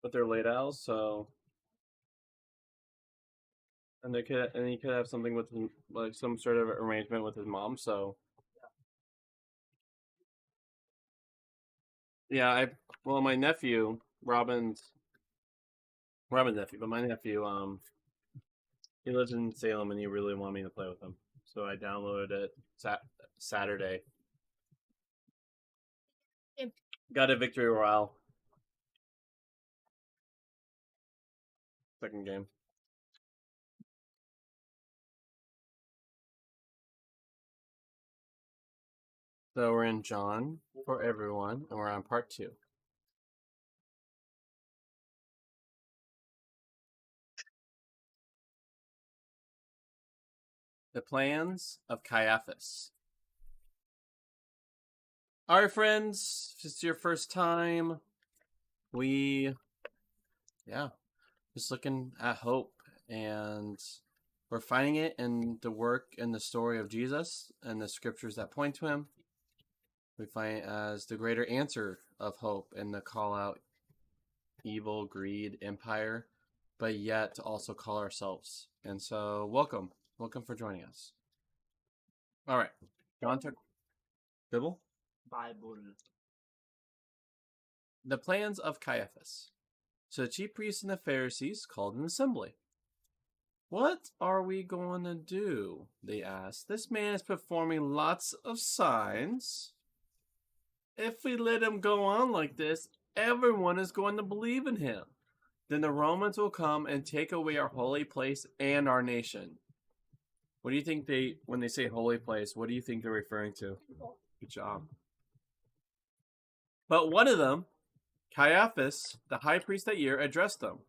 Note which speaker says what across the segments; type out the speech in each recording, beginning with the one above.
Speaker 1: but they're late owls, so and he could have something with like some sort of arrangement with his mom. So yeah, my nephew Robin's nephew, but my nephew he lives in Salem and he really wanted me to play with him, so I downloaded it Saturday. Got a victory royale second game. So we're in John for everyone, and we're on part 2. The plans of Caiaphas. All right, friends, if it's your first time, we, just looking at hope, and we're finding it in the work and the story of Jesus and the scriptures that point to him. We find it as the greater answer of hope and the call out evil, greed, empire, but yet to also call ourselves. And so, welcome for joining us. All right, John took Bible. The plans of Caiaphas. So the chief priests and the Pharisees called an assembly. What are we going to do? They asked. This man is performing lots of signs. If we let him go on like this, everyone is going to believe in him. Then the Romans will come and take away our holy place and our nation. What do you think when they say holy place, what do you think they're referring to? Good job. But one of them, Caiaphas, the high priest that year, addressed them.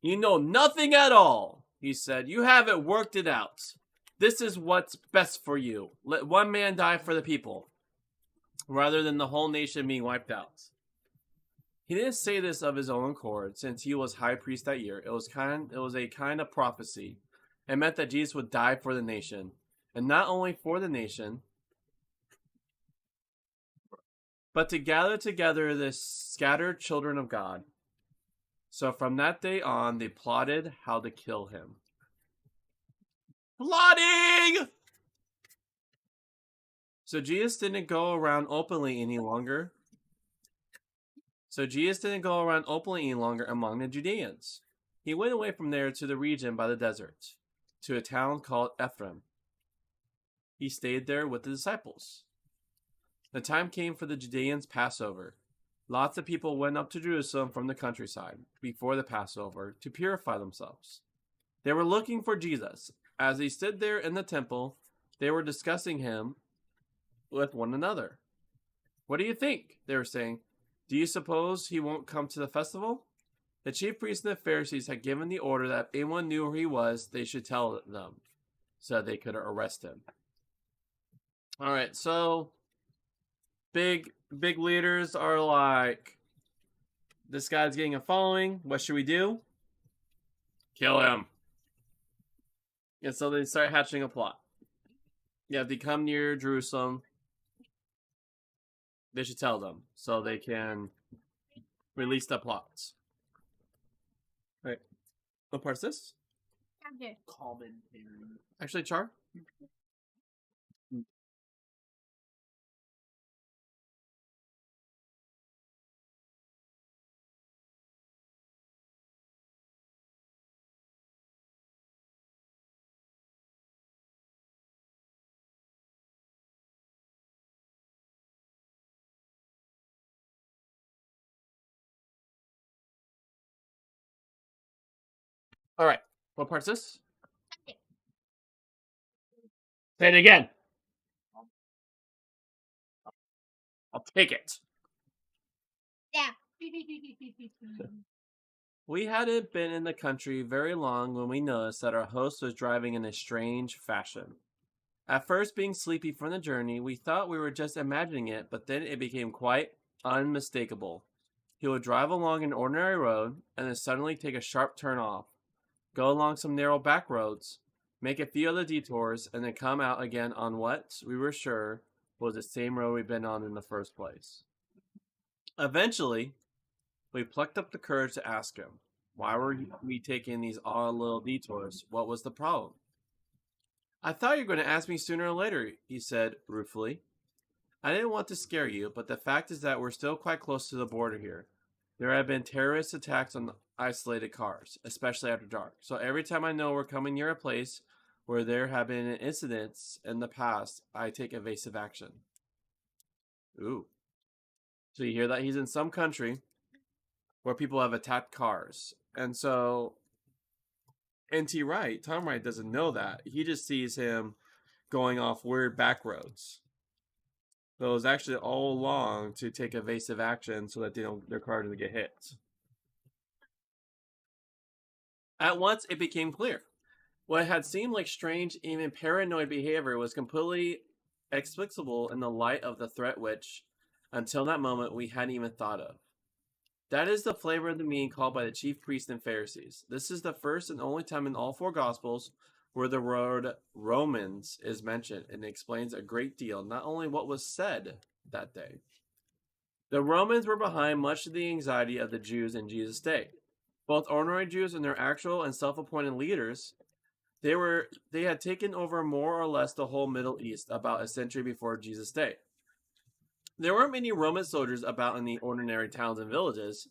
Speaker 1: You know nothing at all, he said. You haven't worked it out. This is what's best for you. Let one man die for the people, rather than the whole nation being wiped out. He didn't say this of his own accord, since he was high priest that year. It was a kind of prophecy. It meant that Jesus would die for the nation, and not only for the nation, but to gather together the scattered children of God. So from that day on, they plotted how to kill him. Plotting! So Jesus didn't go around openly any longer. Among the Judeans. He went away from there to the region by the desert, to a town called Ephraim. He stayed there with the disciples. The time came for the Judeans' Passover. Lots of people went up to Jerusalem from the countryside before the Passover to purify themselves. They were looking for Jesus. As he stood there in the temple, they were discussing him with one another. What do you think? They were saying. Do you suppose he won't come to the festival? The chief priests and the Pharisees had given the order that if anyone knew who he was, they should tell them, so they could arrest him. All right, so big leaders are like, this guy's getting a following. What should we do? Kill him. And so they start hatching a plot. Yeah, if they come near Jerusalem, they should tell them so they can release the plots. Right. What part's this?
Speaker 2: Okay.
Speaker 1: Commentary. Actually, Char? All right. What part's this? Say it again. I'll take it.
Speaker 2: Yeah.
Speaker 1: We hadn't been in the country very long when we noticed that our host was driving in a strange fashion. At first, being sleepy from the journey, we thought we were just imagining it, but then it became quite unmistakable. He would drive along an ordinary road and then suddenly take a sharp turn off, go along some narrow back roads, make a few other detours, and then come out again on what we were sure was the same road we'd been on in the first place. Eventually, We plucked up the courage to ask him, why were we taking these odd little detours? What was the problem? I thought you were going to ask me sooner or later, he said ruefully. I didn't want to scare you, but the fact is that we're still quite close to the border here. There have been terrorist attacks on isolated cars, especially after dark. So every time I know we're coming near a place where there have been incidents in the past, I take evasive action. Ooh. So you hear that? He's in some country where people have attacked cars. And so Tom Wright doesn't know that. He just sees him going off weird back roads. So it was actually all along to take evasive action so that their car doesn't get hit. At once, it became clear. What had seemed like strange, even paranoid behavior was completely explicable in the light of the threat which, until that moment, we hadn't even thought of. That is the flavor of the meaning called by the chief priests and Pharisees. This is the first and only time in all four Gospels where the word Romans is mentioned, and it explains a great deal, not only what was said that day. The Romans were behind much of the anxiety of the Jews in Jesus' day. Both ordinary Jews and their actual and self-appointed leaders, they had taken over more or less the whole Middle East about a century before Jesus' day. There weren't many Roman soldiers about in the ordinary towns and villages,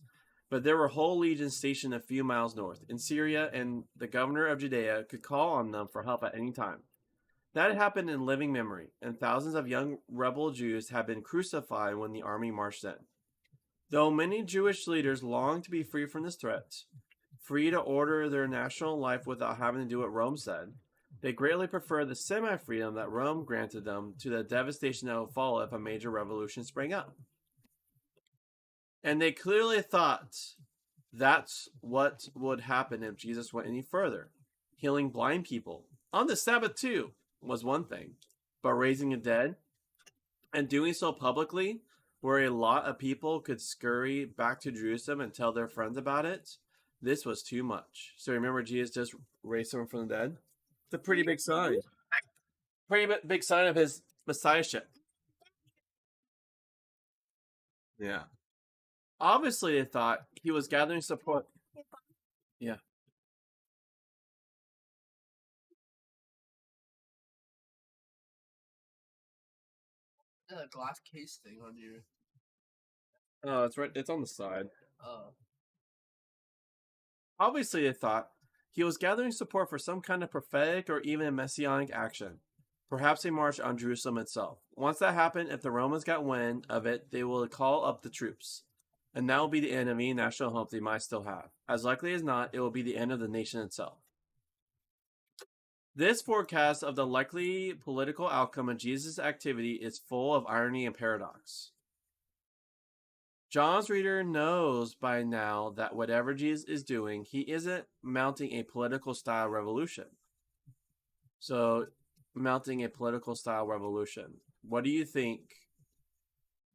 Speaker 1: but there were whole legions stationed a few miles north in Syria, and the governor of Judea could call on them for help at any time. That happened in living memory, and thousands of young rebel Jews had been crucified when the army marched in. Though many Jewish leaders longed to be free from this threat, free to order their national life without having to do what Rome said, they greatly preferred the semi-freedom that Rome granted them to the devastation that would follow if a major revolution sprang up. And they clearly thought that's what would happen if Jesus went any further. Healing blind people on the Sabbath too was one thing, but raising the dead and doing so publicly, where a lot of people could scurry back to Jerusalem and tell their friends about it, this was too much. So remember, Jesus just raised someone from the dead? It's a pretty big sign. Pretty big sign of his messiahship. Yeah. Obviously, they thought he was gathering support. Yeah.
Speaker 3: The glass case thing on you.
Speaker 1: Oh, it's right. It's on the side.
Speaker 3: Oh.
Speaker 1: Obviously, they thought he was gathering support for some kind of prophetic or even messianic action. Perhaps a march on Jerusalem itself. Once that happened, if the Romans got wind of it, they will call up the troops. And that will be the end of any national hope they might still have. As likely as not, it will be the end of the nation itself. This forecast of the likely political outcome of Jesus' activity is full of irony and paradox. John's reader knows by now that whatever Jesus is doing, he isn't mounting a political style revolution. So, mounting a political style revolution. What do you think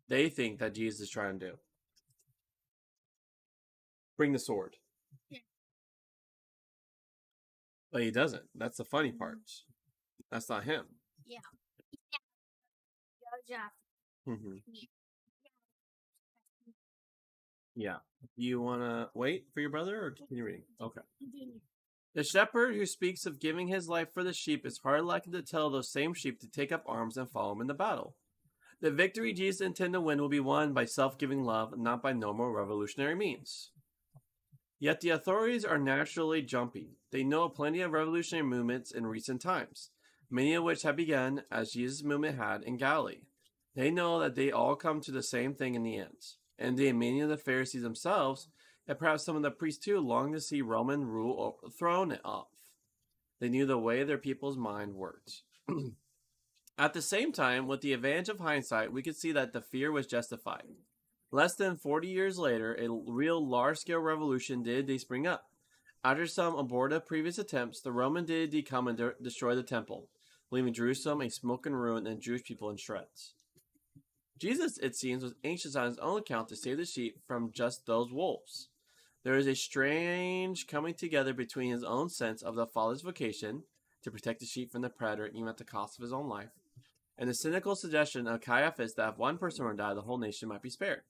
Speaker 1: they think that Jesus is trying to do? Bring the sword.
Speaker 2: Yeah.
Speaker 1: But he doesn't. That's the funny part. That's not him.
Speaker 2: Yeah.
Speaker 1: Mm-hmm. Yeah. You want to wait for your brother or continue reading? Okay. The shepherd who speaks of giving his life for the sheep is hardly likely to tell those same sheep to take up arms and follow him in the battle. The victory Jesus intends to win will be won by self-giving love, not by normal revolutionary means. Yet the authorities are naturally jumpy. They know of plenty of revolutionary movements in recent times, many of which have begun, as Jesus' movement had, in Galilee. They know that they all come to the same thing in the end. And many of the Pharisees themselves, and perhaps some of the priests too, long to see Roman rule thrown off. They knew the way their people's mind worked. At the same time, with the advantage of hindsight, we could see that the fear was justified. Less than 40 years later, a real large-scale revolution did spring up. After some abortive previous attempts, the Roman did come and destroy the temple, leaving Jerusalem a smoking ruin and Jewish people in shreds. Jesus, it seems, was anxious on his own account to save the sheep from just those wolves. There is a strange coming together between his own sense of the Father's vocation to protect the sheep from the predator even at the cost of his own life, and the cynical suggestion of Caiaphas that if one person were to die, the whole nation might be spared.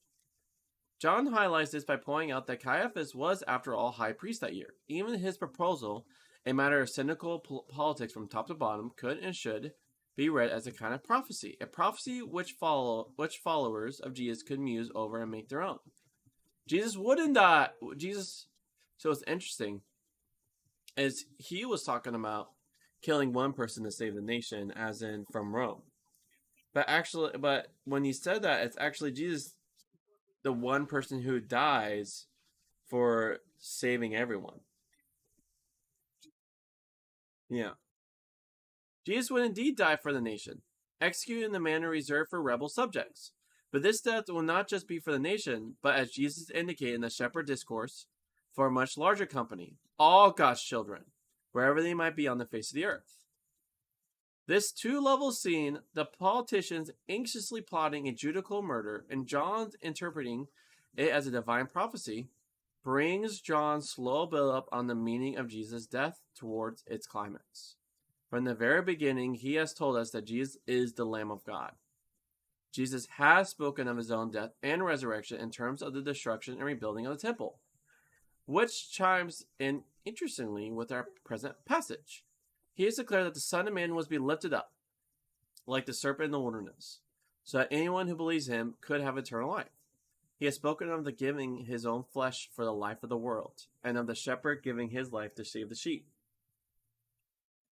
Speaker 1: John highlights this by pointing out that Caiaphas was, after all, high priest that year. Even his proposal, a matter of cynical politics from top to bottom, could and should be read as a kind of prophecy, a prophecy which followers of Jesus could muse over and make their own. Jesus wouldn't die. So it's interesting, as he was talking about killing one person to save the nation, as in from Rome. But when he said that, it's actually Jesus, the one person who dies for saving everyone. Yeah. Jesus would indeed die for the nation, executed in the manner reserved for rebel subjects. But this death will not just be for the nation, but as Jesus indicated in the Shepherd Discourse, for a much larger company, all God's children, wherever they might be on the face of the earth. This two-level scene, the politicians anxiously plotting a judicial murder, and John's interpreting it as a divine prophecy, brings John's slow build-up on the meaning of Jesus' death towards its climax. From the very beginning, he has told us that Jesus is the Lamb of God. Jesus has spoken of his own death and resurrection in terms of the destruction and rebuilding of the temple, which chimes in interestingly with our present passage. He has declared that the Son of Man was to be lifted up, like the serpent in the wilderness, so that anyone who believes him could have eternal life. He has spoken of the giving his own flesh for the life of the world, and of the shepherd giving his life to save the sheep.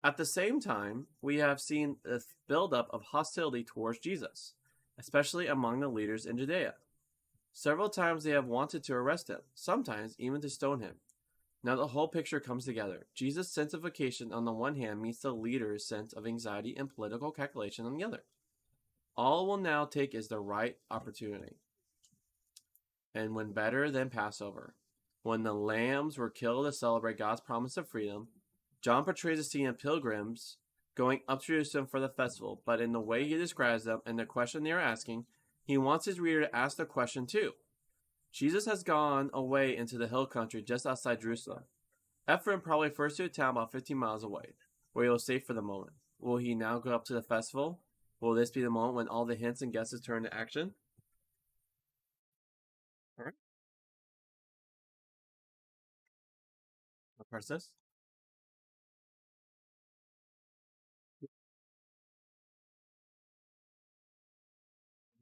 Speaker 1: At the same time, we have seen a buildup of hostility towards Jesus, especially among the leaders in Judea. Several times they have wanted to arrest him, sometimes even to stone him. Now the whole picture comes together. Jesus' sense of vocation on the one hand meets the leader's sense of anxiety and political calculation on the other. All will now take is the right opportunity. And when better than Passover, when the lambs were killed to celebrate God's promise of freedom, John portrays a scene of pilgrims going up to Jerusalem for the festival, but in the way he describes them and the question they are asking, he wants his reader to ask the question too. Jesus has gone away into the hill country just outside Jerusalem. Ephraim probably first to a town about 15 miles away, where he will stay for the moment. Will he now go up to the festival? Will this be the moment when all the hints and guesses turn to action? All right. I'll press this.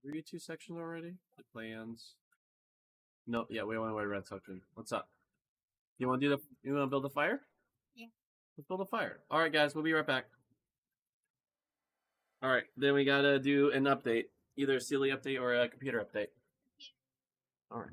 Speaker 1: Read two sections already? The plans. No, yeah, we want to wait red section. What's up? You want to build a fire?
Speaker 2: Yeah.
Speaker 1: Let's build a fire. All right, guys, we'll be right back. All right, then we gotta do an update, either a Sealy update or a computer update. All right.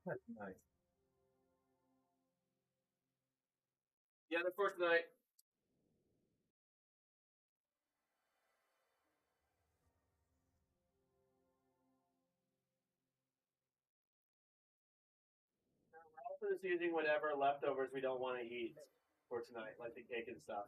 Speaker 1: Nice. Yeah, the first night. Also just using whatever leftovers we don't want to eat for tonight, like the cake and stuff.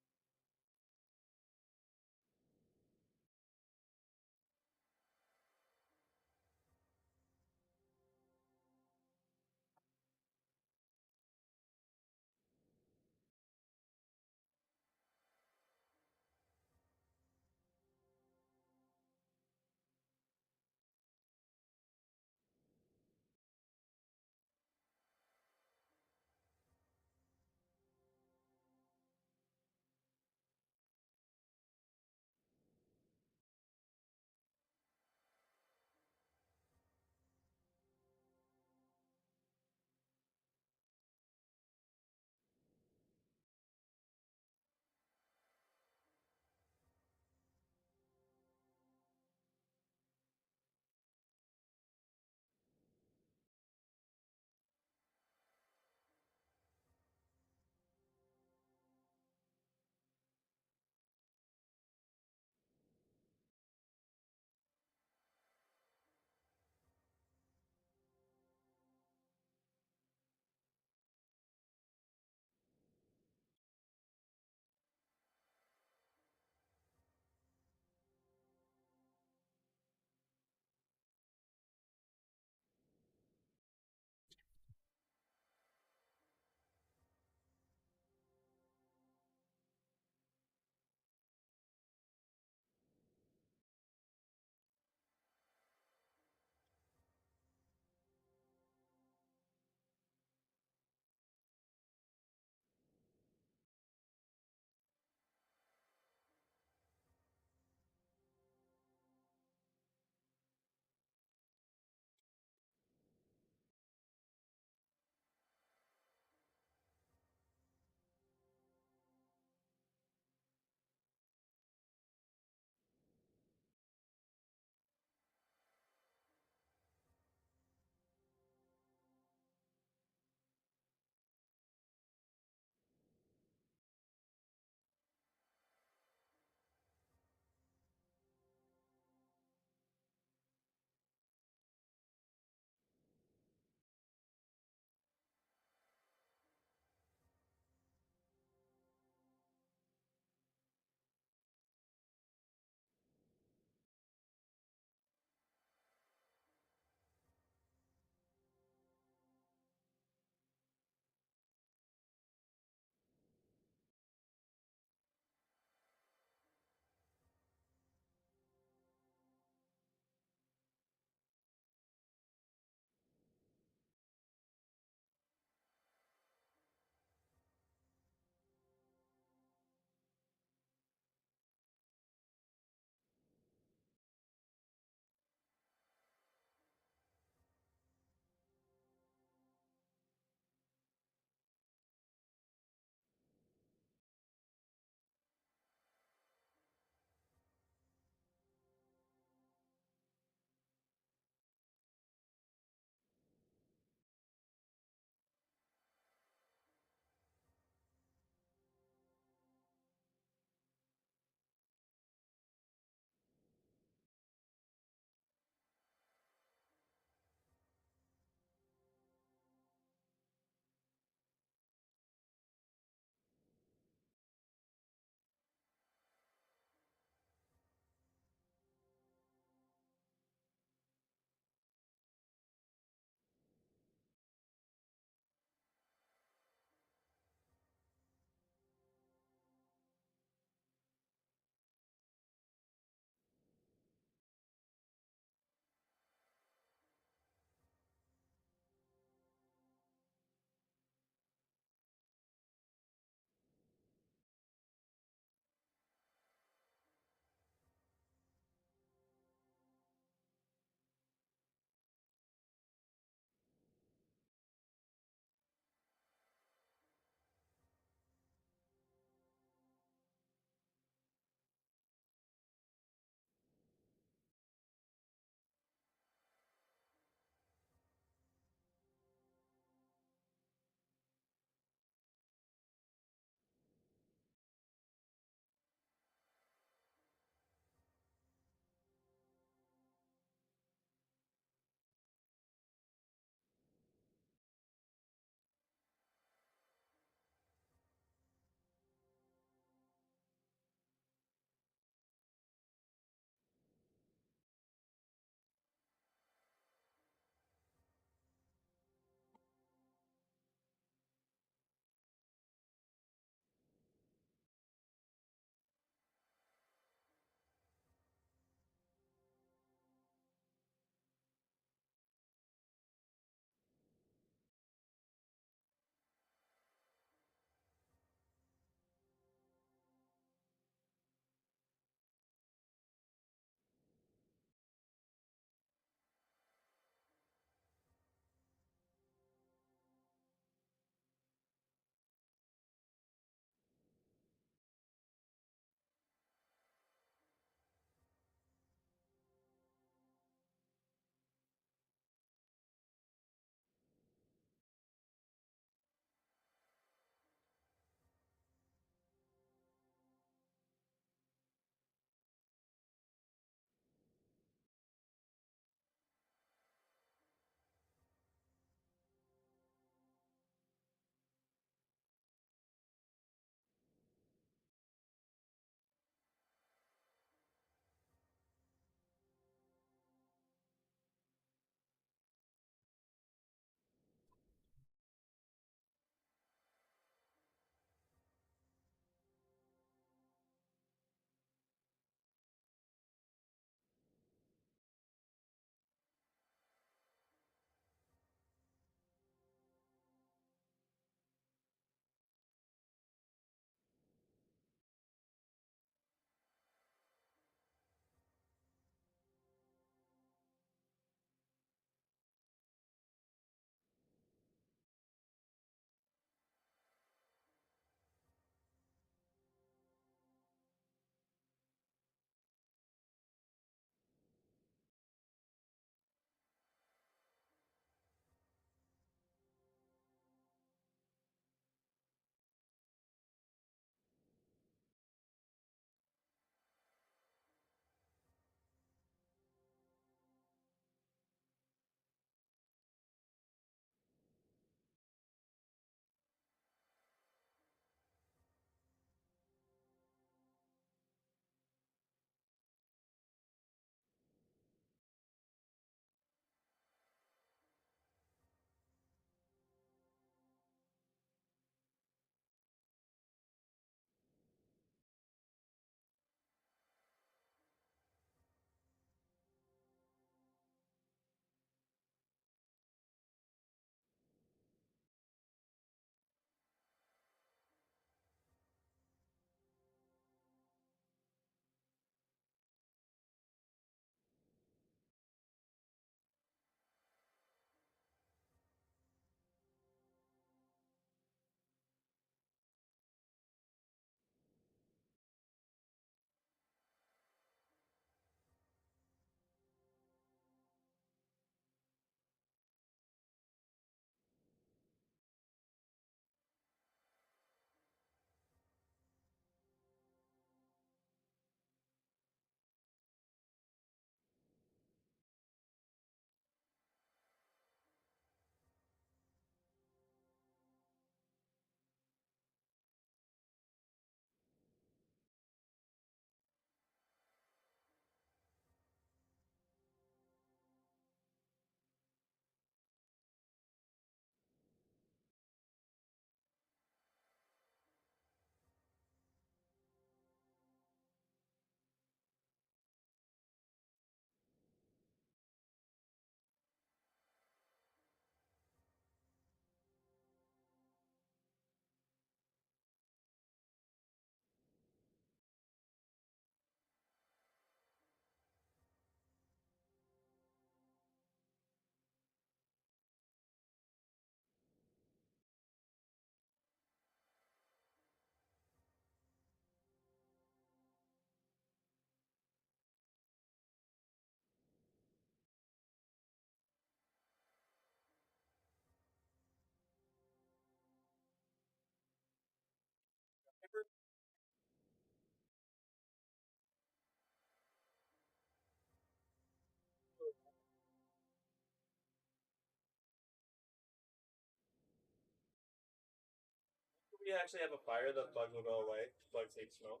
Speaker 1: you actually have a fire, the bugs will go away. Bugs hate smoke.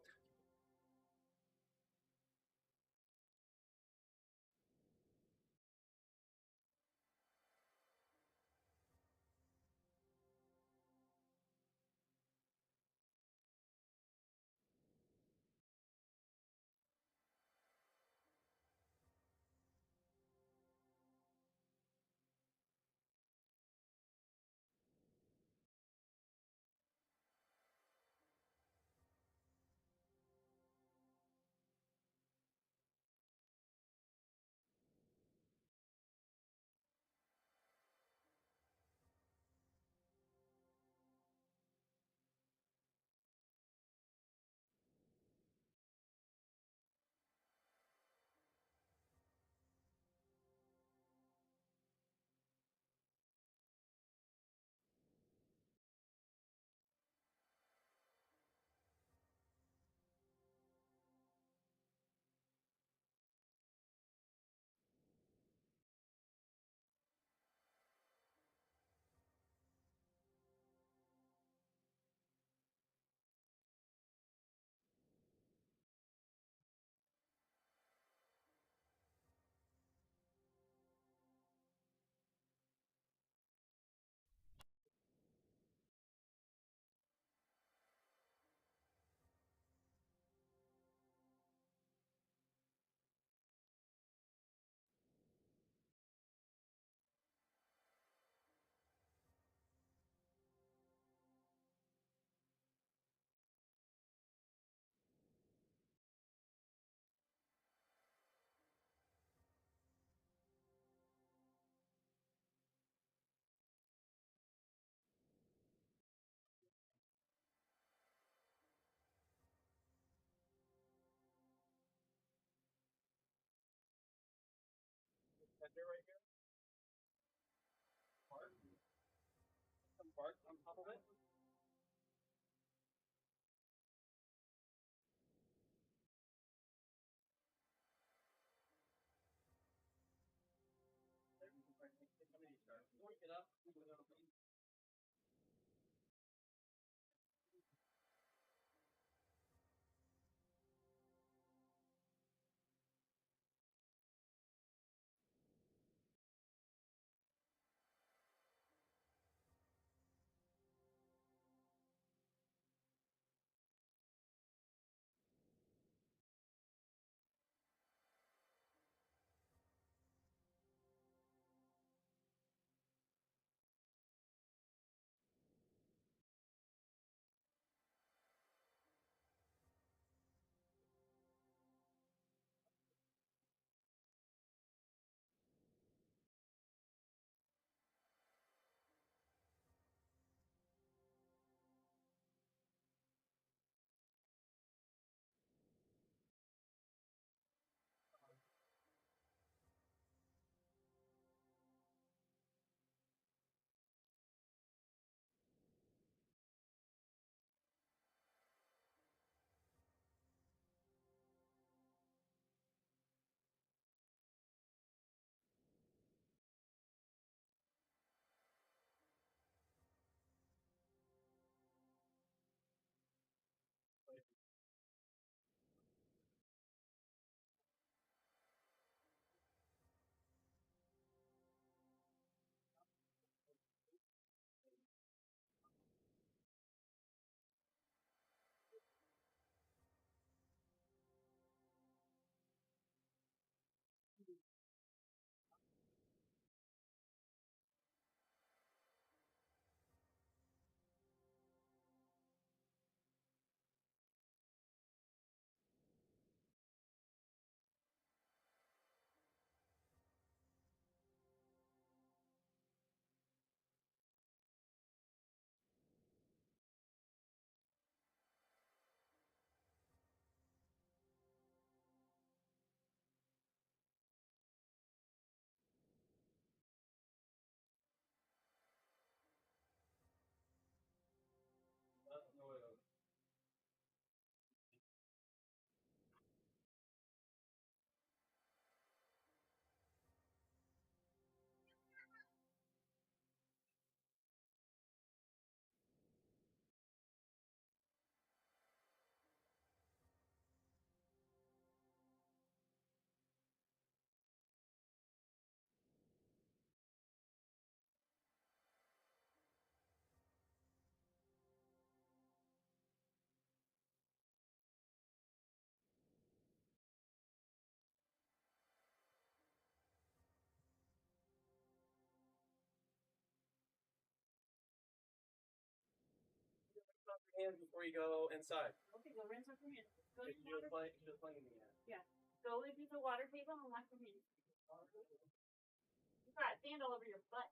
Speaker 1: Right here. Bark. Some bark on top of it. Get up. your hands before you go inside.
Speaker 4: Okay, go rinse off your hands. Go to
Speaker 1: She
Speaker 4: the
Speaker 1: was
Speaker 4: water.
Speaker 1: playing me at.
Speaker 4: Yeah. Go into the water table and wash your hands. You got sand all over your butt.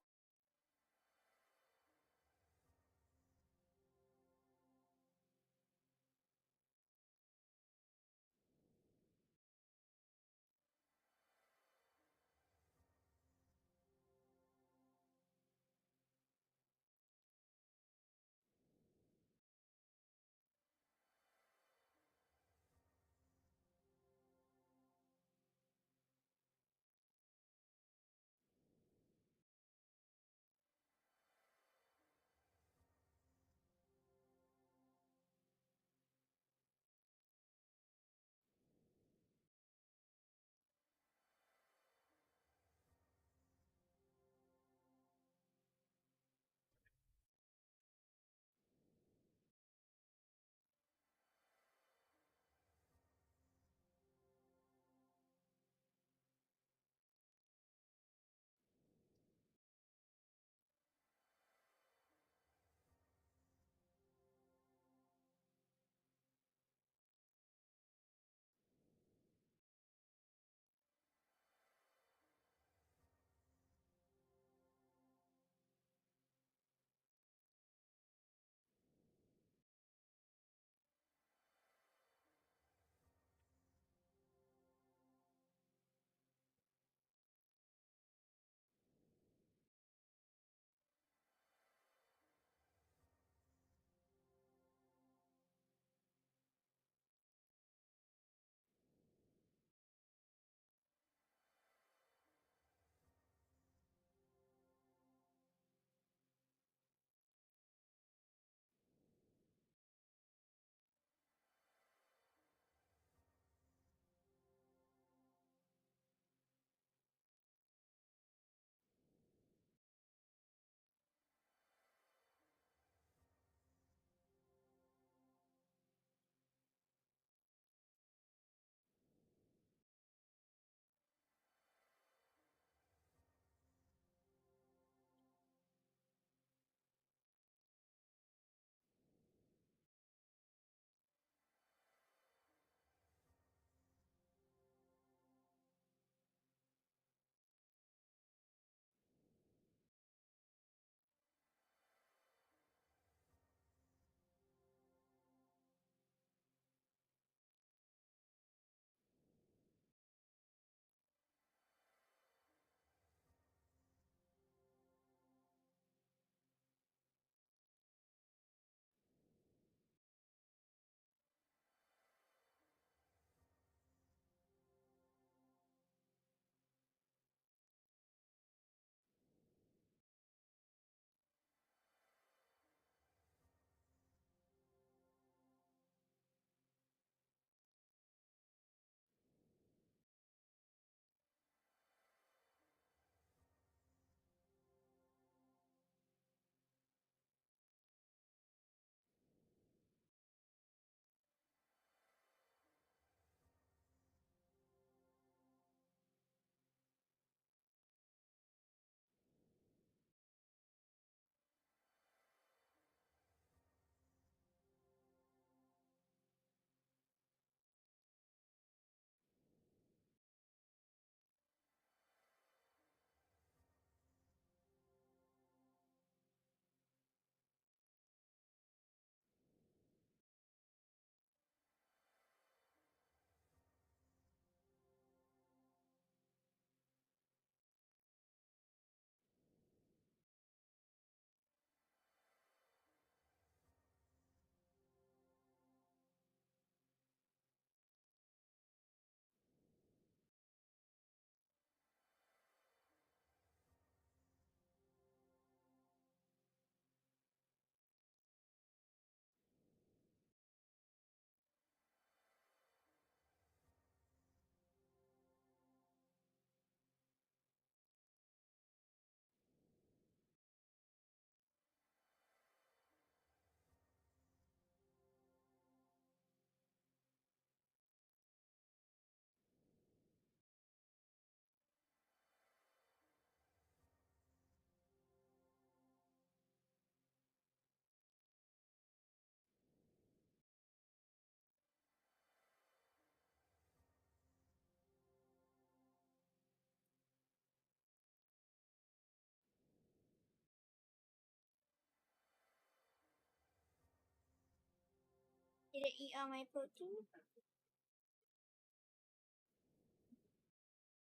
Speaker 2: to eat all my protein?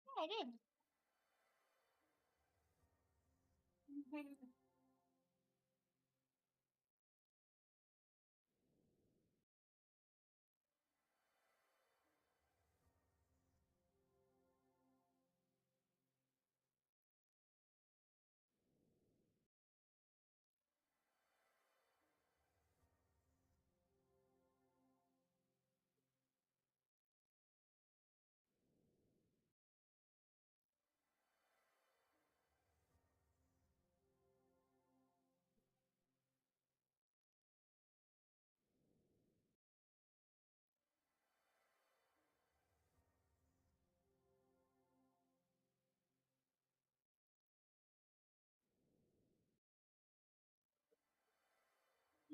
Speaker 2: Yeah, I did.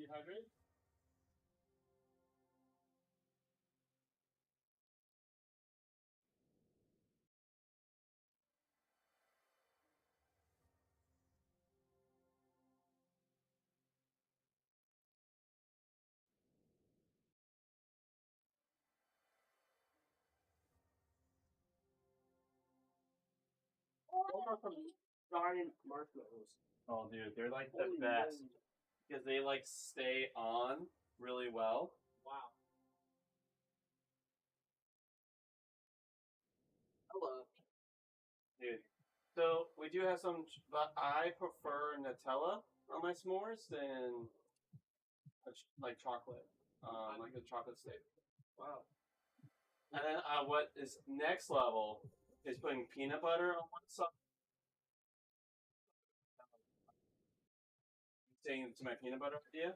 Speaker 1: Dehydrated?
Speaker 3: Those are some giant marshmallows.
Speaker 1: Oh, dude, they're like the
Speaker 3: Holy
Speaker 1: best
Speaker 3: moly.
Speaker 1: because they like stay on really well.
Speaker 3: Wow. Hello.
Speaker 1: Dude. So we do have some, but I prefer Nutella on my s'mores than like chocolate, like a chocolate stick.
Speaker 3: Wow.
Speaker 1: And then what is next level is putting peanut butter on one side. Saying to my peanut butter idea.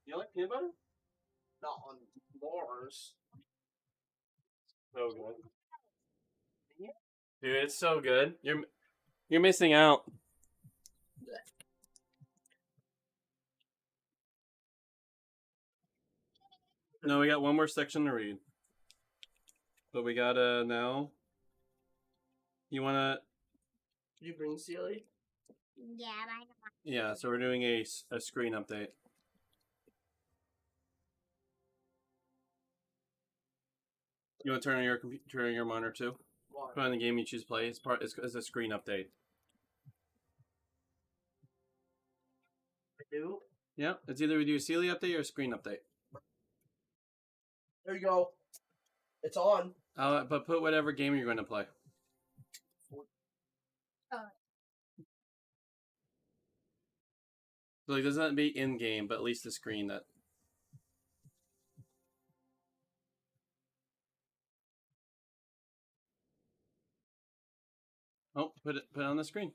Speaker 1: You like peanut butter?
Speaker 3: Not on Mars.
Speaker 1: So good. Dude, it's so good. You're missing out. No, we got one more section to read. But we gotta now. You wanna?
Speaker 3: Did you bring Sealy?
Speaker 2: Yeah, but I don't want
Speaker 1: Yeah. So we're doing a screen update. You want to turn on your computer, turn on your monitor too?
Speaker 3: What?
Speaker 1: Put on the game you choose to play. It's a screen update.
Speaker 3: I do?
Speaker 1: Yeah, it's either we do a Sealy update or a screen update.
Speaker 3: There you go. It's on.
Speaker 1: But put whatever game you're going to play. So it doesn't have to be in game, but at least the screen that. Oh, put it on the screen.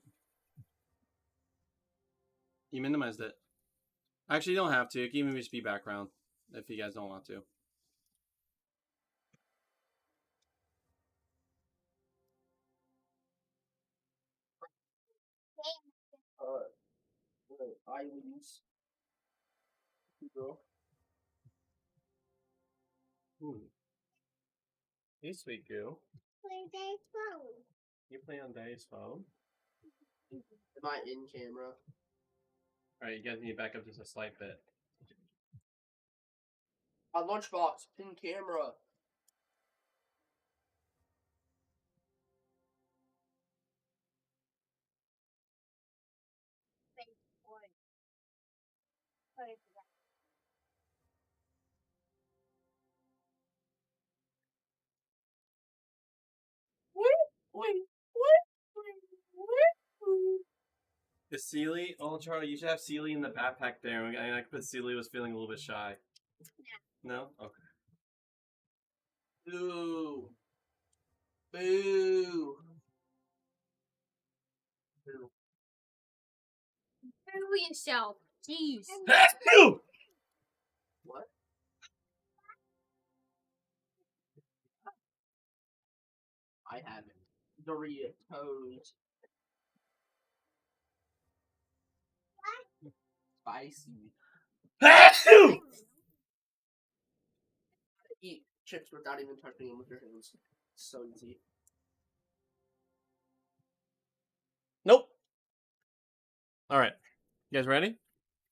Speaker 1: You minimized it. Actually, you don't have to. It can even just be background if you guys don't want to.
Speaker 3: Islands. Bro.
Speaker 1: Hey, sweet goo.
Speaker 2: play Dad's phone.
Speaker 1: You play on Daddy's phone?
Speaker 3: Am I in camera?
Speaker 1: Alright, you guys need to back up just a slight bit.
Speaker 3: My lunchbox. In camera.
Speaker 1: Is Sealy? Oh, Charlie, you should have Sealy in the backpack there. And I could put Sealy was feeling a little bit shy. No? Okay.
Speaker 3: Boo. Boo. Boo.
Speaker 2: Boo yourself. Jeez.
Speaker 3: What? I haven't. Doritos. Spicy. Eat chips without even touching them with your hands. So easy.
Speaker 1: Nope. Alright. You guys ready?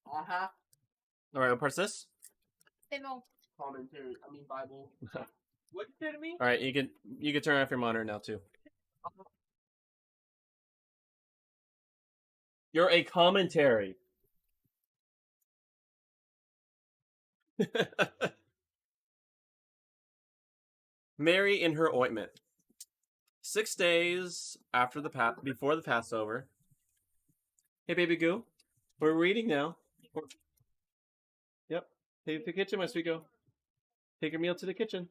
Speaker 3: Uh-huh.
Speaker 1: Alright, what part's this?
Speaker 2: Fiddle.
Speaker 3: commentary. I mean Bible. What did you say to me?
Speaker 1: All right, you can turn off your monitor now too. You're a commentary. Mary in her ointment. 6 days after before the Passover. Hey, baby goo. We're reading now. Yep. Take to the kitchen, my sweet girl. Take your meal to the kitchen.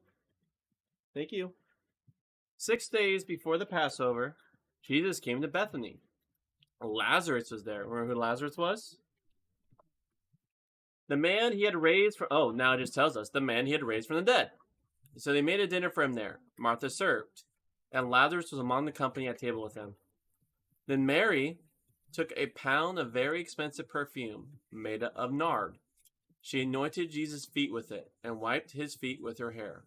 Speaker 1: Thank you. 6 days before the Passover, Jesus came to Bethany. Lazarus was there. Remember who Lazarus was? The man he had raised from... Oh, now it just tells us. The man he had raised from the dead. So they made a dinner for him there. Martha served. And Lazarus was among the company at table with him. Then Mary took a pound of very expensive perfume made of nard. She anointed Jesus' feet with it and wiped his feet with her hair.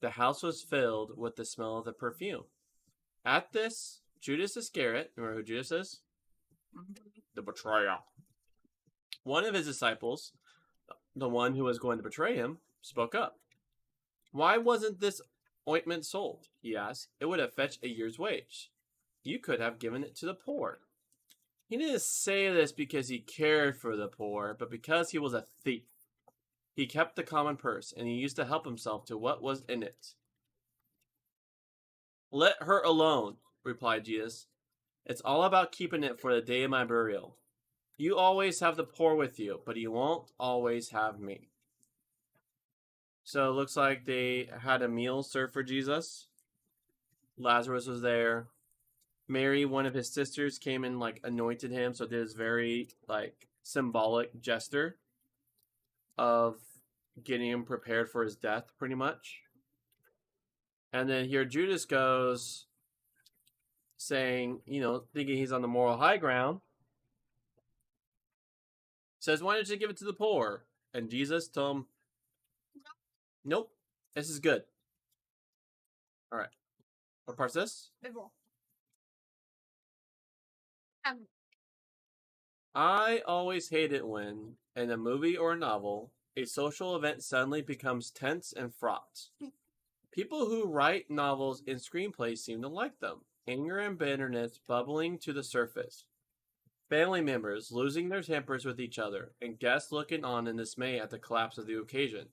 Speaker 1: The house was filled with the smell of the perfume. At this, Judas Iscariot, remember who Judas is? The betrayer. One of his disciples, the one who was going to betray him, spoke up. Why wasn't this ointment sold? He asked. It would have fetched a year's wage. You could have given it to the poor. He didn't say this because he cared for the poor, but because he was a thief. He kept the common purse, and he used to help himself to what was in it. Let her alone, replied Jesus. It's all about keeping it for the day of my burial. You always have the poor with you, but you won't always have me. So it looks like they had a meal served for Jesus. Lazarus was there. Mary, one of his sisters, came and anointed him. So did this very symbolic gesture of getting him prepared for his death, pretty much. And then here Judas goes saying, thinking he's on the moral high ground, says, why don't you give it to the poor? And Jesus told him, nope, this is good. All right. What part's this? I always hate it when, in a movie or a novel, a social event suddenly becomes tense and fraught. People who write novels and screenplays seem to like them. Anger and bitterness bubbling to the surface. Family members losing their tempers with each other, and guests looking on in dismay at the collapse of the occasion.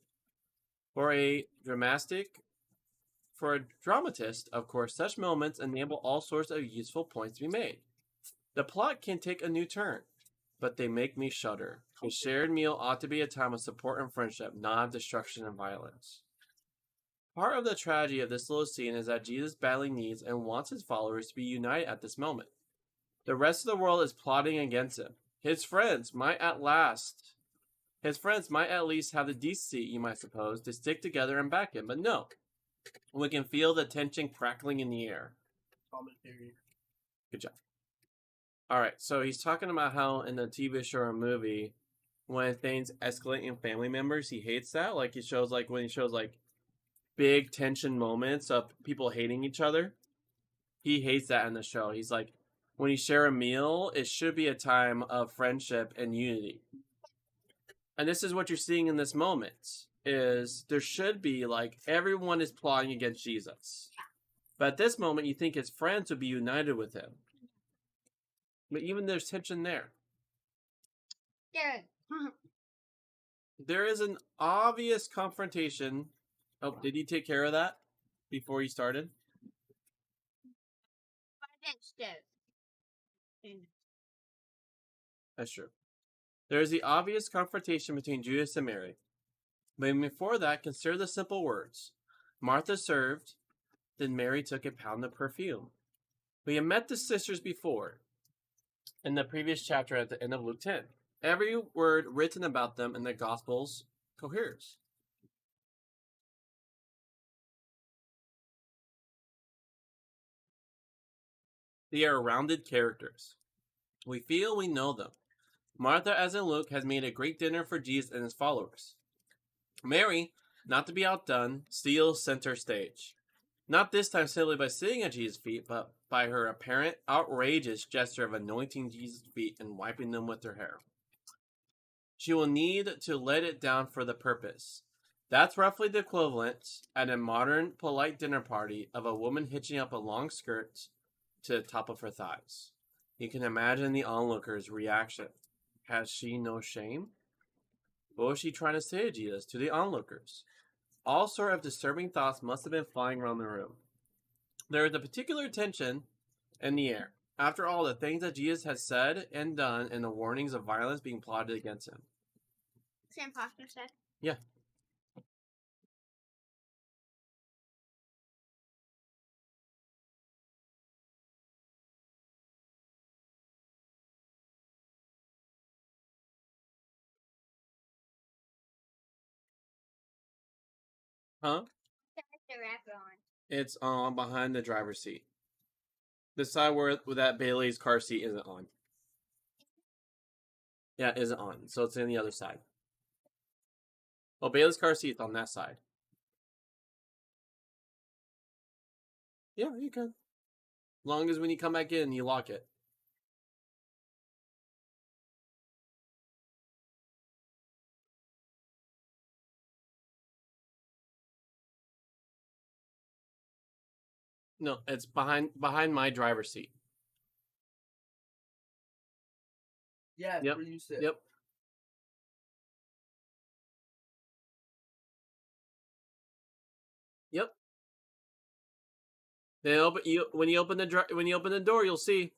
Speaker 1: For a dramatist, of course, such moments enable all sorts of useful points to be made. The plot can take a new turn, but they make me shudder. A shared meal ought to be a time of support and friendship, not of destruction and violence. Part of the tragedy of this little scene is that Jesus badly needs and wants his followers to be united at this moment. The rest of the world is plotting against him. His friends might at least have the decency, you might suppose, to stick together and back him, but no. We can feel the tension crackling in the air.
Speaker 3: Commentary.
Speaker 1: Good job. Alright, so he's talking about how in the TV show or movie, when things escalate in family members, he hates that. When he shows big tension moments of people hating each other, he hates that in the show. He's like, when you share a meal, it should be a time of friendship and unity. And this is what you're seeing in this moment, is there should be, everyone is plotting against Jesus. But at this moment, you think his friends would be united with him. But even there's tension there.
Speaker 2: Good.
Speaker 1: There is an obvious confrontation. Oh, did he take care of that before he started? That's true. There is the obvious confrontation between Judas and Mary. But before that, consider the simple words. Martha served, then Mary took a pound of perfume. We have met the sisters before in the previous chapter at the end of Luke 10. Every word written about them in the Gospels coheres. They are rounded characters. We feel we know them. Martha, as in Luke, has made a great dinner for Jesus and his followers. Mary, not to be outdone, steals center stage. Not this time simply by sitting at Jesus' feet, but by her apparent outrageous gesture of anointing Jesus' feet and wiping them with her hair. She will need to let it down for the purpose. That's roughly the equivalent at a modern polite dinner party of a woman hitching up a long skirt to the top of her thighs. You can imagine the onlookers' reaction. Has she no shame? What was she trying to say to Jesus, to the onlookers? All sort of disturbing thoughts must have been flying around the room. There was a particular tension in the air. After all, the things that Jesus had said and done, and the warnings of violence being plotted against him.
Speaker 2: Sam Foster said.
Speaker 1: Yeah. Huh?
Speaker 2: The wrapper on.
Speaker 1: It's on behind the driver's seat. The side where that Bailey's car seat isn't on. Yeah, it isn't on. So it's in the other side. Well, Bailey's car seat's on that side. Yeah, you can. As long as when you come back in, you lock it. No, it's behind my driver's seat.
Speaker 3: Yeah,
Speaker 1: Yep.
Speaker 3: where you sit.
Speaker 1: Yep. Yep. They when you open the door, you'll see.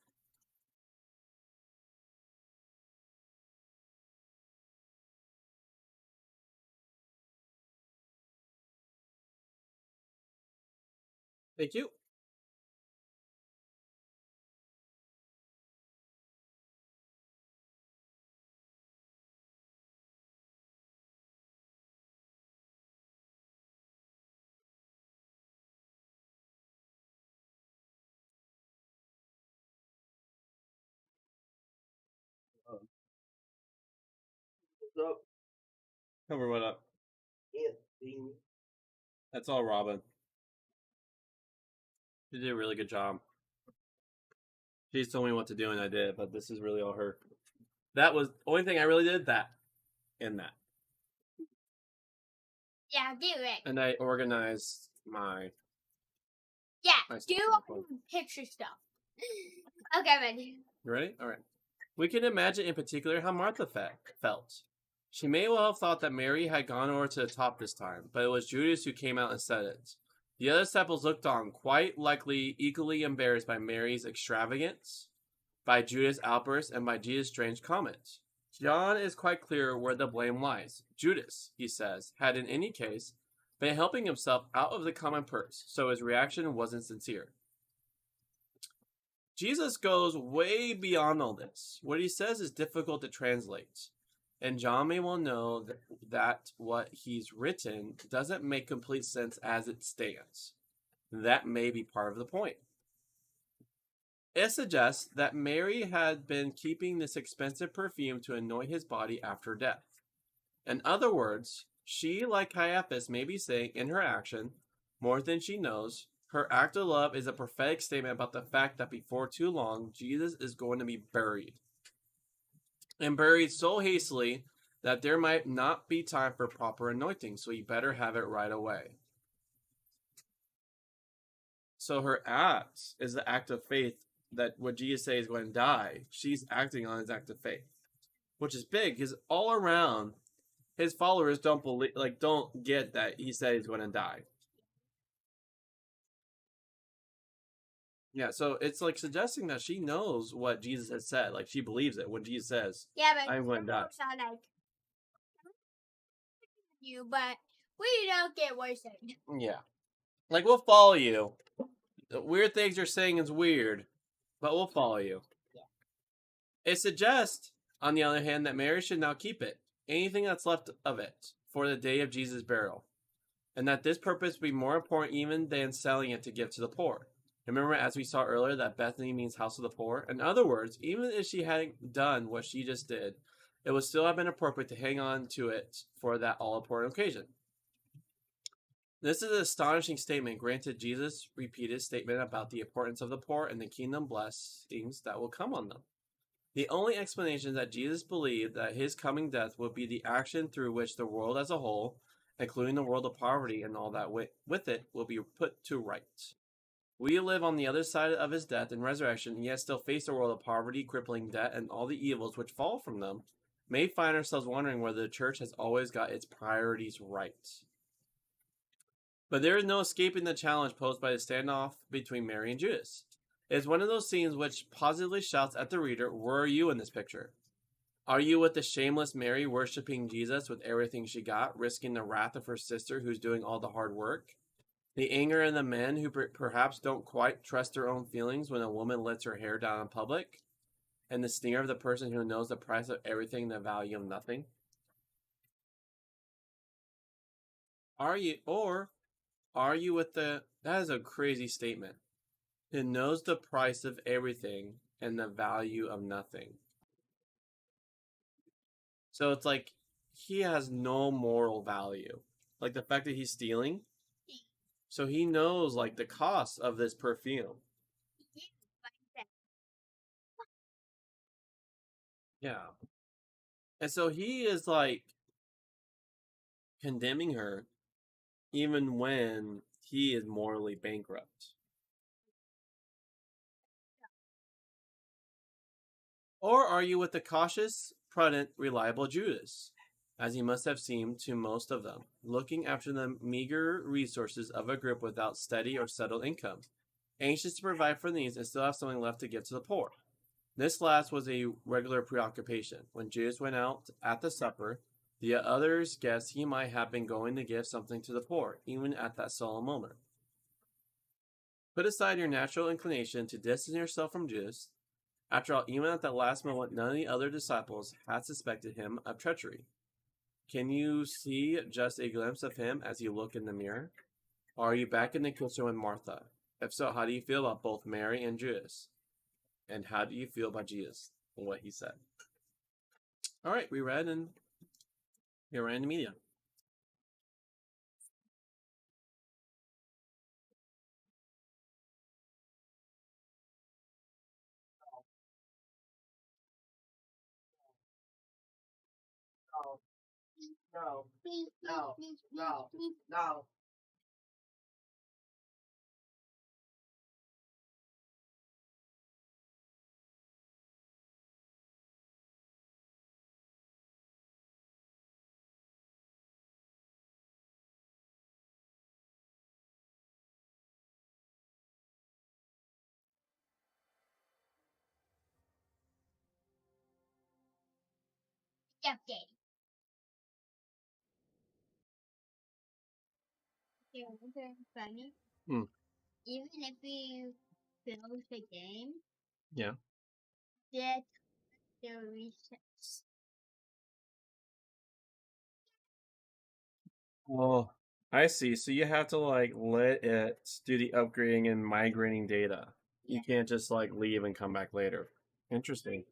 Speaker 1: Thank you.
Speaker 3: What's up?
Speaker 1: Cover what up?
Speaker 3: Anything.
Speaker 1: That's all Robin. She did a really good job. She's told me what to do and I did, but this is really all her. That was the only thing I really did, that and that.
Speaker 2: Yeah, do it.
Speaker 1: And I organized my
Speaker 2: Yeah,
Speaker 1: Nice.
Speaker 2: do all the picture stuff. Okay, ready.
Speaker 1: You ready? All right. We can imagine in particular how Martha felt. She may well have thought that Mary had gone over to the top this time, but it was Judas who came out and said it. The other disciples looked on, quite likely equally embarrassed by Mary's extravagance, by Judas' outburst, and by Jesus' strange comment. John is quite clear where the blame lies. Judas, he says, had in any case been helping himself out of the common purse, so his reaction wasn't sincere. Jesus goes way beyond all this. What he says is difficult to translate. And John may well know that what he's written doesn't make complete sense as it stands. That may be part of the point. It suggests that Mary had been keeping this expensive perfume to anoint his body after death. In other words, she, like Caiaphas, may be saying in her action, more than she knows, her act of love is a prophetic statement about the fact that before too long, Jesus is going to be buried. And buried so hastily that there might not be time for proper anointing, so he better have it right away. So her act is the act of faith that what Jesus says is going to die, she's acting on his act of faith, which is big because all around his followers don't get that he said he's going to die. Yeah, so it's like suggesting that she knows what Jesus has said, like she believes it when Jesus says,
Speaker 2: Yeah, but
Speaker 1: I'm going to die.
Speaker 2: like you, but we don't get what you're saying.
Speaker 1: Yeah, like we'll follow you. The weird things you're saying is weird, but we'll follow you. Yeah. It suggests, on the other hand, that Mary should now keep it, anything that's left of it, for the day of Jesus' burial, and that this purpose would be more important even than selling it to give to the poor. Remember, as we saw earlier, that Bethany means house of the poor. In other words, even if she hadn't done what she just did, it would still have been appropriate to hang on to it for that all-important occasion. This is an astonishing statement. Granted, Jesus' repeated statement about the importance of the poor and the kingdom blessings that will come on them. The only explanation is that Jesus believed that his coming death would be the action through which the world as a whole, including the world of poverty and all that with it, will be put to rights. We live on the other side of his death and resurrection, and yet still face a world of poverty, crippling debt, and all the evils which fall from them, may find ourselves wondering whether the church has always got its priorities right. But there is no escaping the challenge posed by the standoff between Mary and Judas. It is one of those scenes which positively shouts at the reader, where are you in this picture? Are you with the shameless Mary worshipping Jesus with everything she got, risking the wrath of her sister who's doing all the hard work? The anger of the men who perhaps don't quite trust their own feelings when a woman lets her hair down in public? And the sneer of the person who knows the price of everything and the value of nothing? Are you with the... That is a crazy statement. Who knows the price of everything and the value of nothing? So it's like he has no moral value. Like the fact that he's stealing. So he knows like the cost of this perfume. Yeah. And so he is like condemning her even when he is morally bankrupt. Or are you with the cautious, prudent, reliable Judas, as he must have seemed to most of them, looking after the meager resources of a group without steady or settled income, anxious to provide for these and still have something left to give to the poor? This last was a regular preoccupation. When Judas went out at the supper, the others guessed he might have been going to give something to the poor, even at that solemn moment. Put aside your natural inclination to distance yourself from Judas. After all, even at that last moment, none of the other disciples had suspected him of treachery. Can you see just a glimpse of him as you look in the mirror? Or are you back in the kitchen with Martha? If so, how do you feel about both Mary and Judas? And how do you feel about Jesus and what he said? All right, we read and here in the media.
Speaker 3: No,
Speaker 2: Please,
Speaker 3: no,
Speaker 2: please, please,
Speaker 3: no,
Speaker 2: please.
Speaker 3: no.
Speaker 2: Update. Okay, okay, funny.
Speaker 1: Hmm.
Speaker 2: Even if you finish the game,
Speaker 1: Yeah.
Speaker 2: that the resets.
Speaker 1: Oh, I see. So you have to like let it do the upgrading and migrating data. You can't just like leave and come back later. Interesting.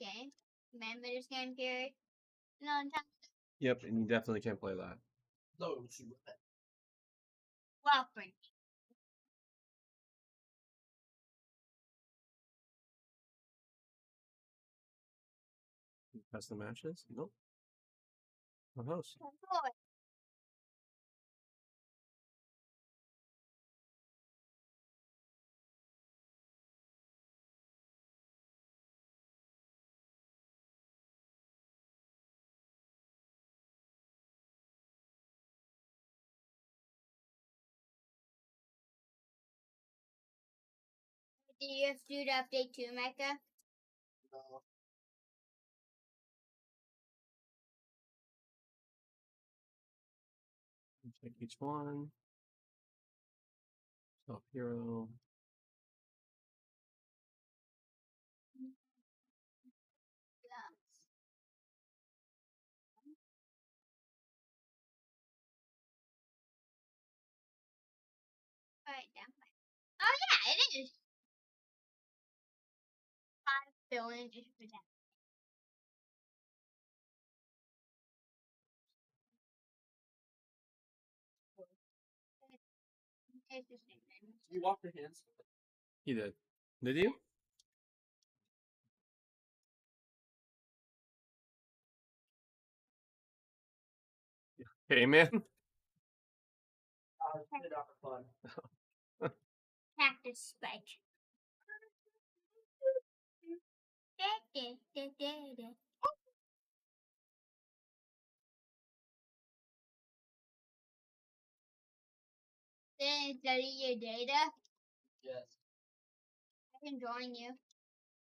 Speaker 2: Okay. Remember this game period? Long time.
Speaker 1: Yep, and you definitely can't play that.
Speaker 3: No, you
Speaker 2: Well, friend.
Speaker 1: Custom matches? Nope. No host.
Speaker 2: Boy. Did you have to do the update too, Micah?
Speaker 3: no.
Speaker 1: Check each one. Self hero.
Speaker 2: Yeah. Alright, down. Oh yeah, it is. 5 billion just for that. It's the same thing.
Speaker 3: You walk your hands.
Speaker 1: He did. Did you? Hey, man.
Speaker 3: Sit out for fun.
Speaker 2: Cactus spike. Then delete your data.
Speaker 3: Yes.
Speaker 2: I can join you.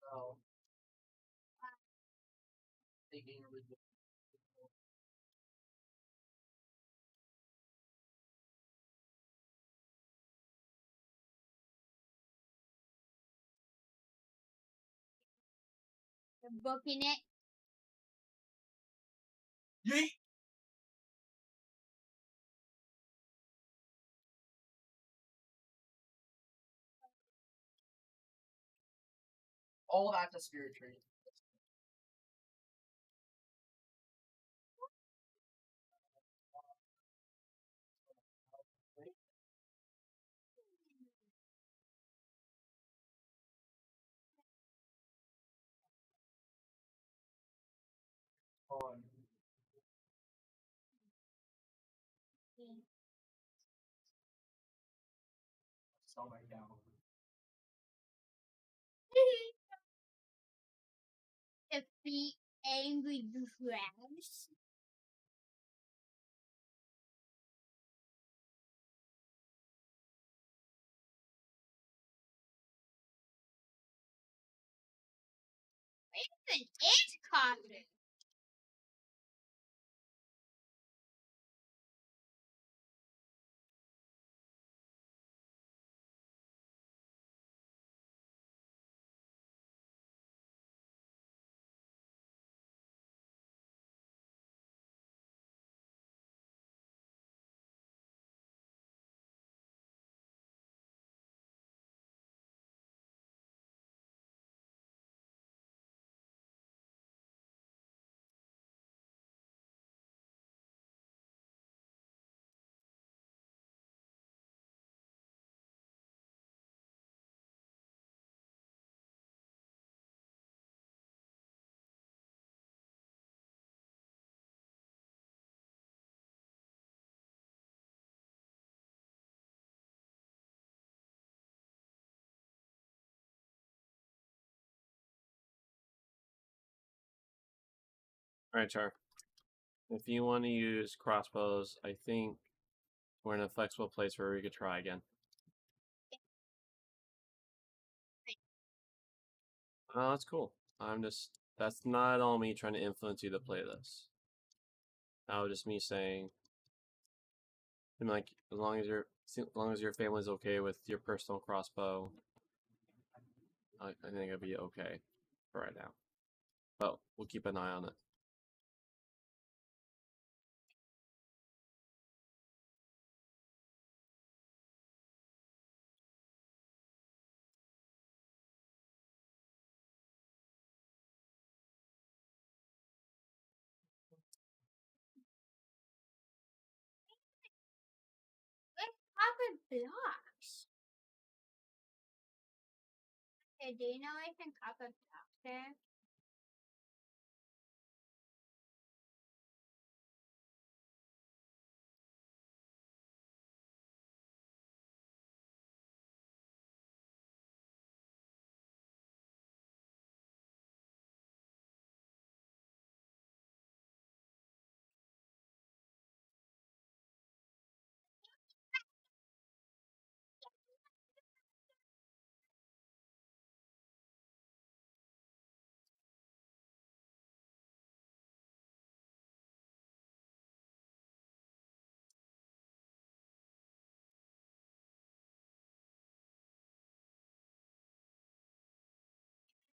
Speaker 3: No. Thinking original.
Speaker 2: I'm booking it.
Speaker 3: Yeet! All that's a spirit tree. On. Sell my down.
Speaker 2: Defeat angry dragons. Even is confident.
Speaker 1: All right, Char. If you want to use crossbows, I think we're in a flexible place where we could try again. Oh, that's cool. That's not all me trying to influence you to play this. That was just me saying, I'm like, as long as your family's okay with your personal crossbow, I think it'll be okay for right now. But we'll keep an eye on it.
Speaker 2: Let's copper blocks. Hey, do you know I can copper blocks there?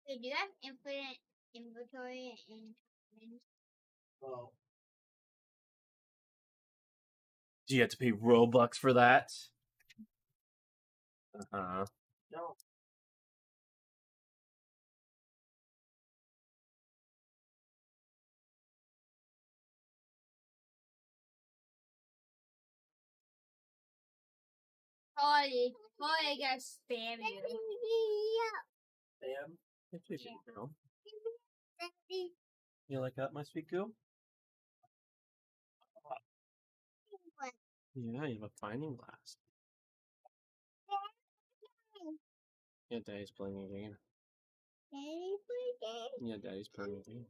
Speaker 2: Hey, do you have infinite inventory and commons?
Speaker 3: Oh.
Speaker 1: Do you have to pay Robux for that? Uh-huh.
Speaker 3: No.
Speaker 2: Holly gonna spam you.
Speaker 3: Bam.
Speaker 1: You like that, my sweet girl? Yeah, you have a finding glass. Yeah, Daddy's playing a game. Yeah, Daddy's playing a game.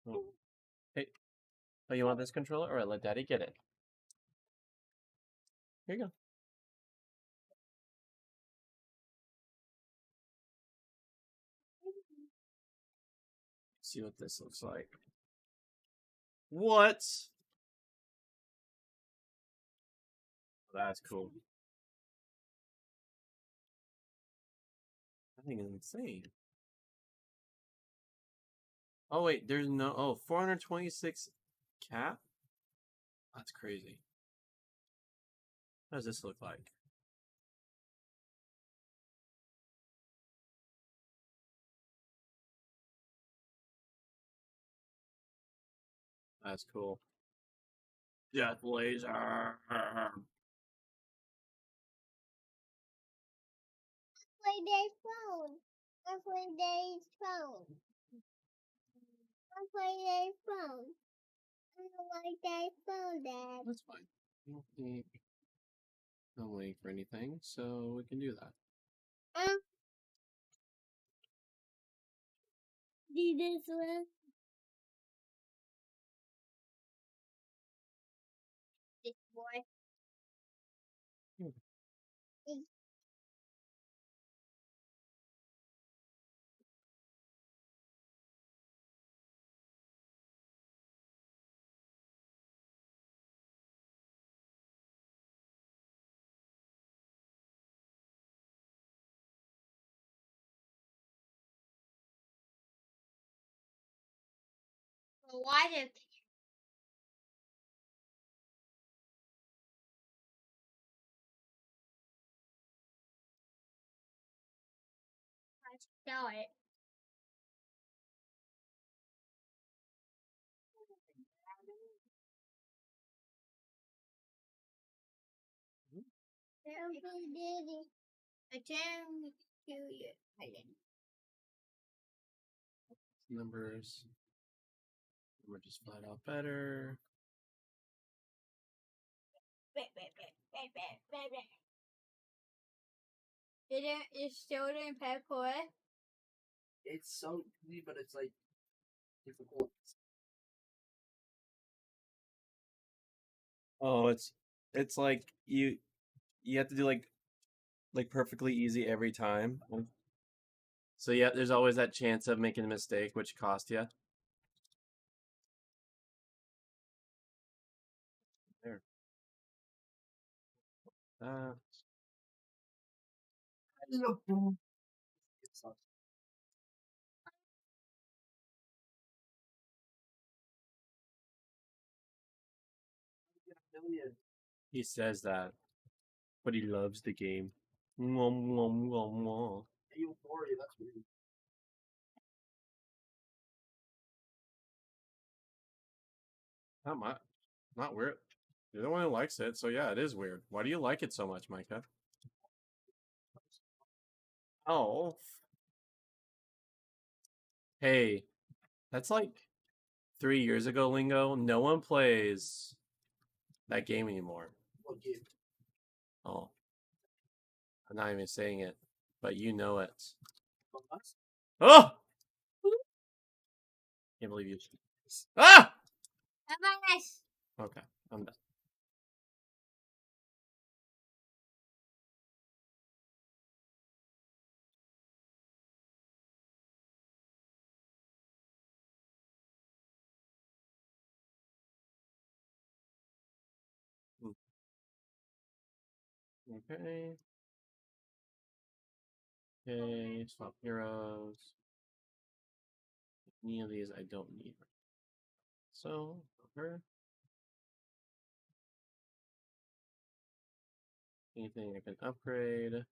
Speaker 1: Oh. Hey. Oh, you want this controller? Alright, let Daddy get it. Here you go. See what this looks like. What? That's cool. That thing is insane. Oh, wait, there's no. Oh, 426 cap? That's crazy. What does this look like? That's cool. Death laser.
Speaker 2: Play their phone. I play their phone. I play their phone. I don't like their phone, Dad.
Speaker 1: That's fine. I'm waiting for anything, so we can do that.
Speaker 2: Do this one. This boy. Why did I spell it? I can't kill you. I didn't.
Speaker 1: Numbers. We're just flat out better.
Speaker 2: It still didn't pay for it.
Speaker 3: It's so easy, but it's like difficult.
Speaker 1: Oh, it's like you have to do like perfectly easy every time. So yeah, there's always that chance of making a mistake, which cost you. There. Uh, he says that, but he loves the game. Mwah, mwah, mwah, mwah.
Speaker 3: Euphoria, that's weird.
Speaker 1: Not weird. You're the one who likes it, so yeah, it is weird. Why do you like it so much, Micah? Oh. Hey, that's like 3 years ago, Lingo. No one plays that game anymore.
Speaker 3: What game?
Speaker 1: Oh. I'm not even saying it, but you know it.
Speaker 3: Among Us?
Speaker 1: Oh! Can't believe you. Ah!
Speaker 2: Nice.
Speaker 1: Okay, I'm done. Okay. Okay, swap heroes. Any of these I don't need. So, over. Anything I can upgrade.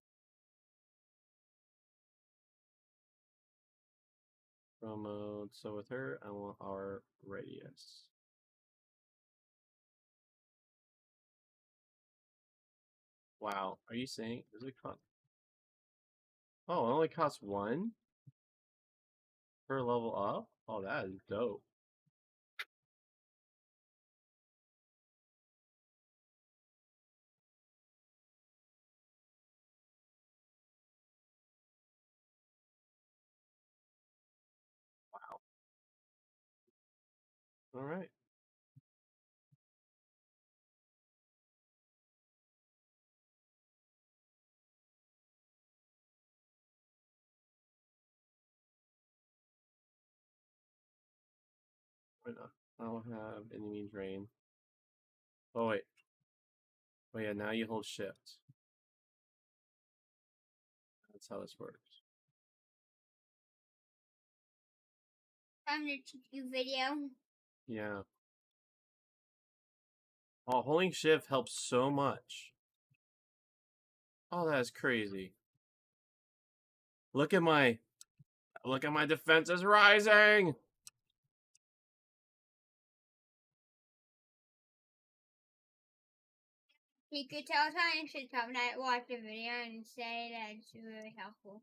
Speaker 1: Pro mode. So with her, I want our radius. Wow. Are you saying does it cost? Oh, it only costs one per level up? Oh, that is dope. All right. Why not? I don't have enemy drain. Oh wait. Oh yeah, now you hold shift. That's how this works.
Speaker 2: I'm gonna teach you video.
Speaker 1: Yeah. Oh, holding shift helps so much. Oh, that is crazy. Look at my defense is rising.
Speaker 2: You could tell someone should come and watch the video and say that it's really helpful.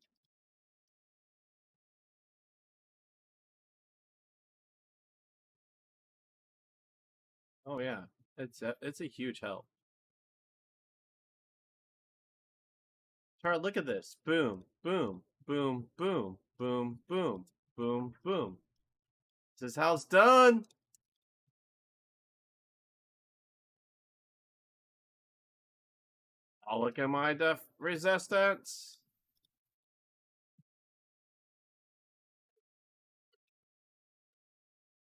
Speaker 1: Oh yeah, it's a huge help. Tara, look at this. Boom, boom, boom, boom, boom, boom, boom, boom. This is how it's done. Oh, look at my def resistance.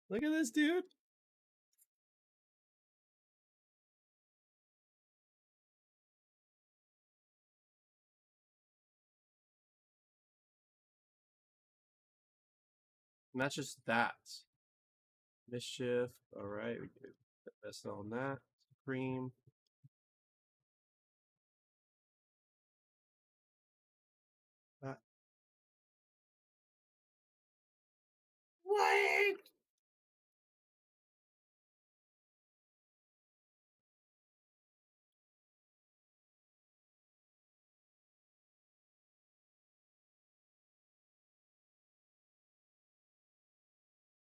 Speaker 1: Look at this, dude. And that's just that. Mischief. All right, we can put this on that. Cream. That.
Speaker 2: What?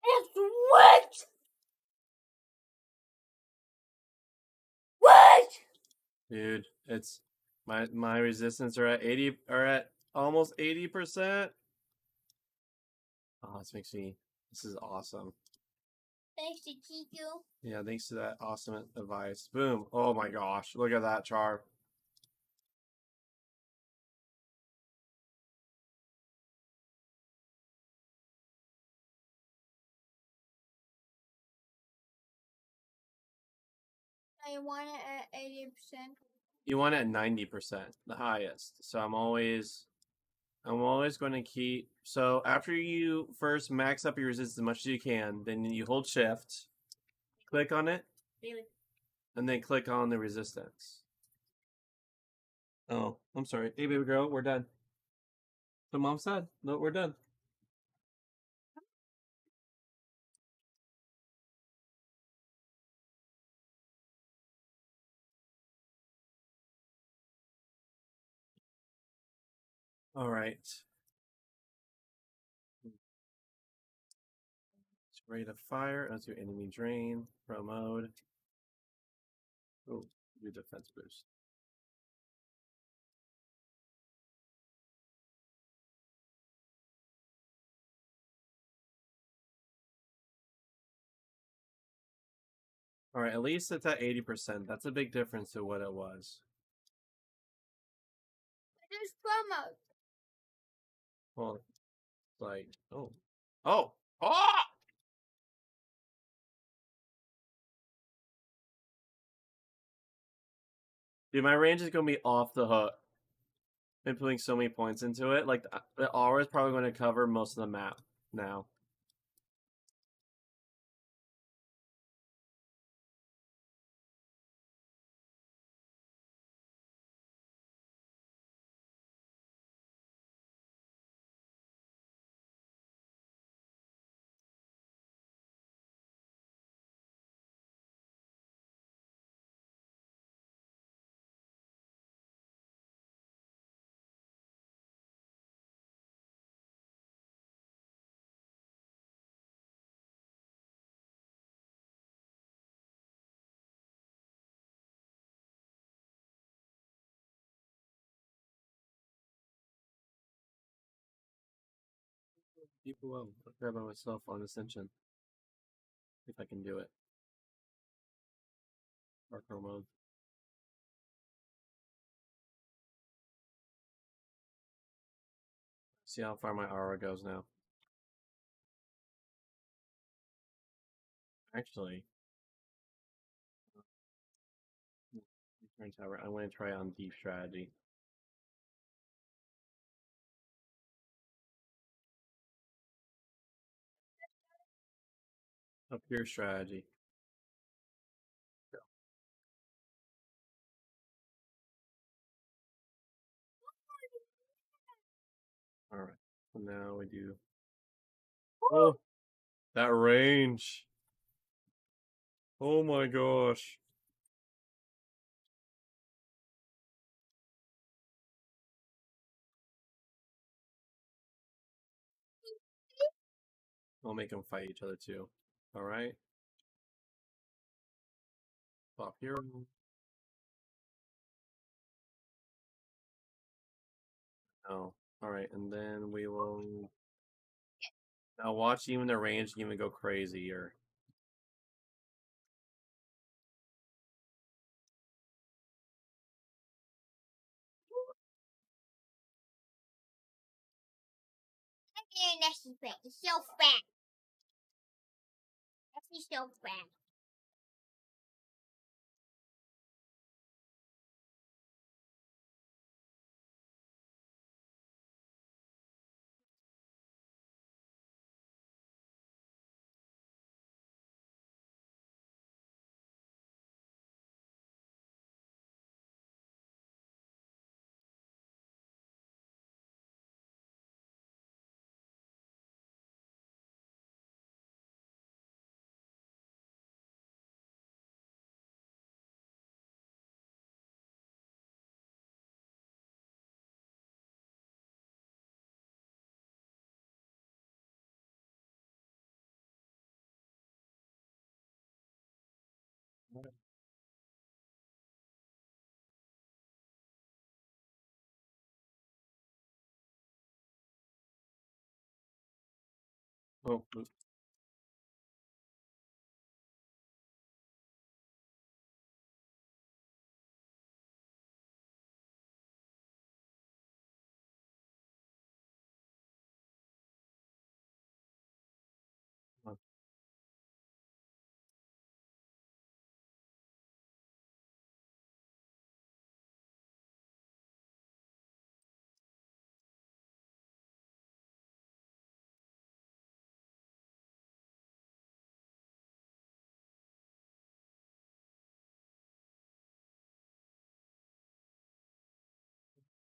Speaker 2: It's what? What?
Speaker 1: Dude, it's my resistance are at almost 80%. Oh, this is awesome.
Speaker 2: Thanks to Chiku.
Speaker 1: Yeah, thanks to that awesome advice. Boom. Oh my gosh. Look at that, Char.
Speaker 2: I want it at 80%.
Speaker 1: You want it at 90%, the highest. So I'm always going to keep. So after you first max up your resistance as much as you can, then you hold shift, click on it,
Speaker 4: Bailey.
Speaker 1: and then click on the resistance. Oh, I'm sorry. Hey, baby girl, we're done. So mom said, no, we're done. All right. Rate of fire. Let's do enemy drain. Pro mode. Oh, do defense boost. All right, at least it's at 80%. That's a big difference to what it was.
Speaker 2: There's promo.
Speaker 1: Well, it's like, oh, oh! Dude, my range is gonna be off the hook. Been putting so many points into it. Like the aura is probably going to cover most of the map now. People will. I'll grab by myself on Ascension. If I can do it. Hardcore mode. See how far my aura goes now. Actually, return tower. I want to try on deep strategy. A pure strategy. All right. So now we do. Oh, that range. Oh my gosh. I'll make them fight each other too. All right. Pop hero. Oh. All right, and then we will. Now watch even the range even go crazy or.
Speaker 2: That's fat. It's so fat. That's so fat.
Speaker 1: Oh.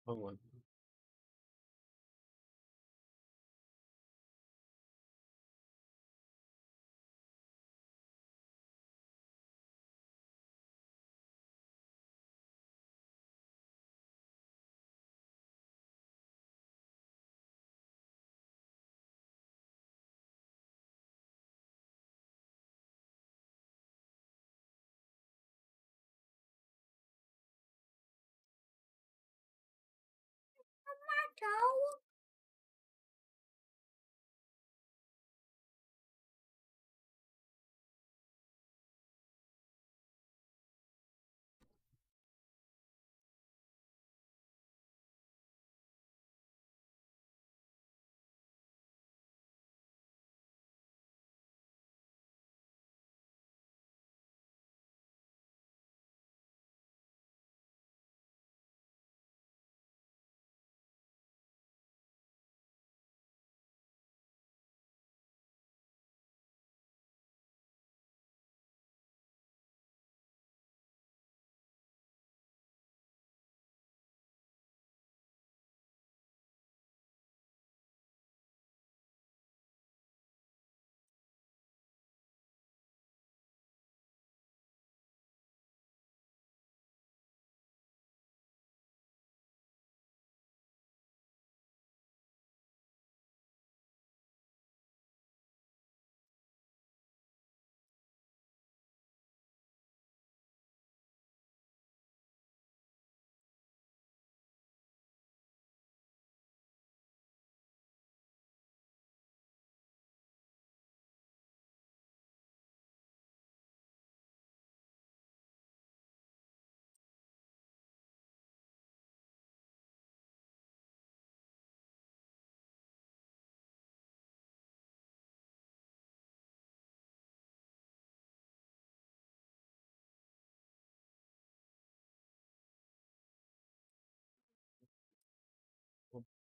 Speaker 1: Hold on.
Speaker 2: Tomato.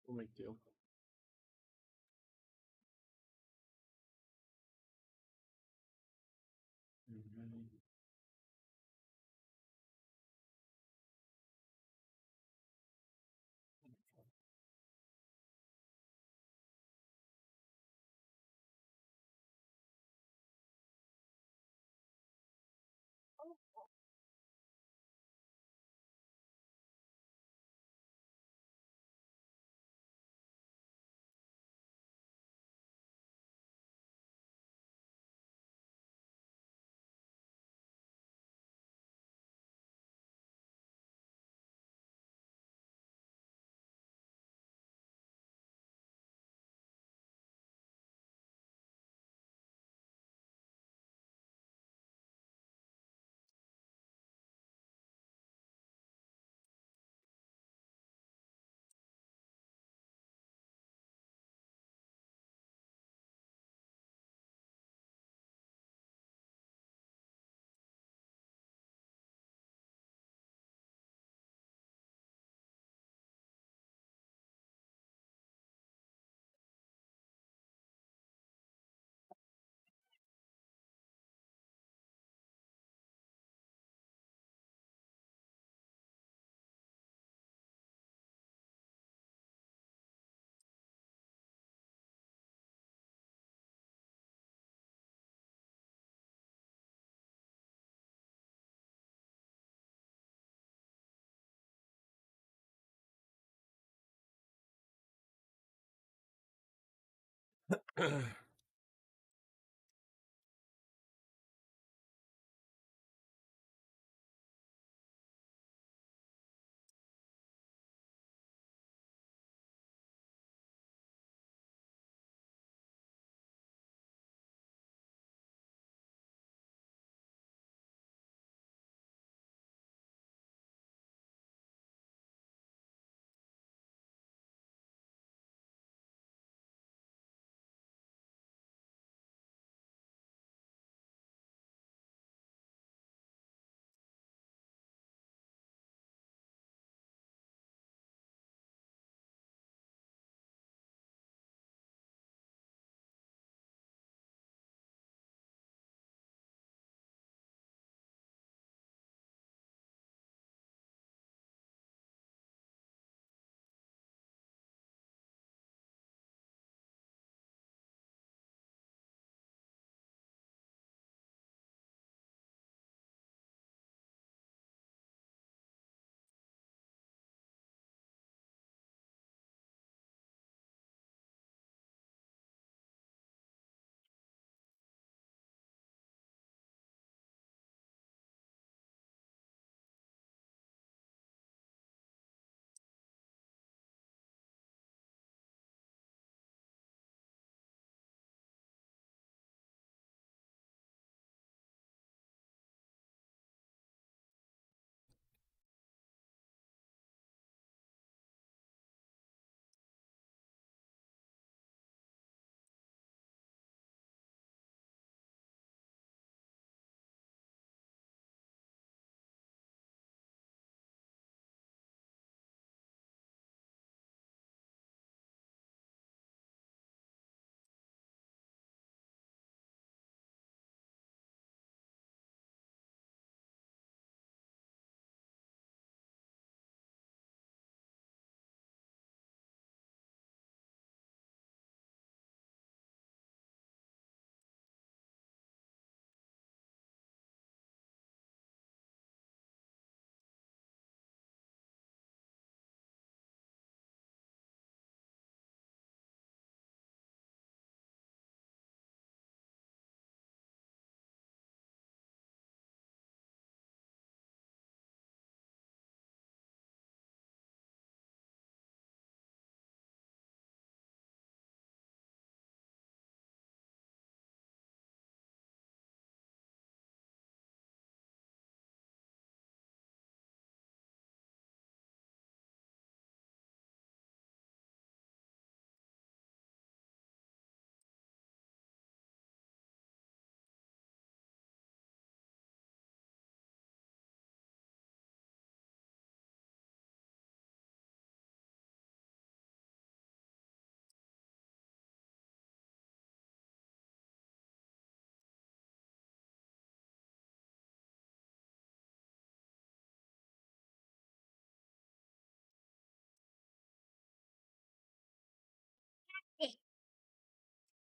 Speaker 1: We'll make do. Mhm.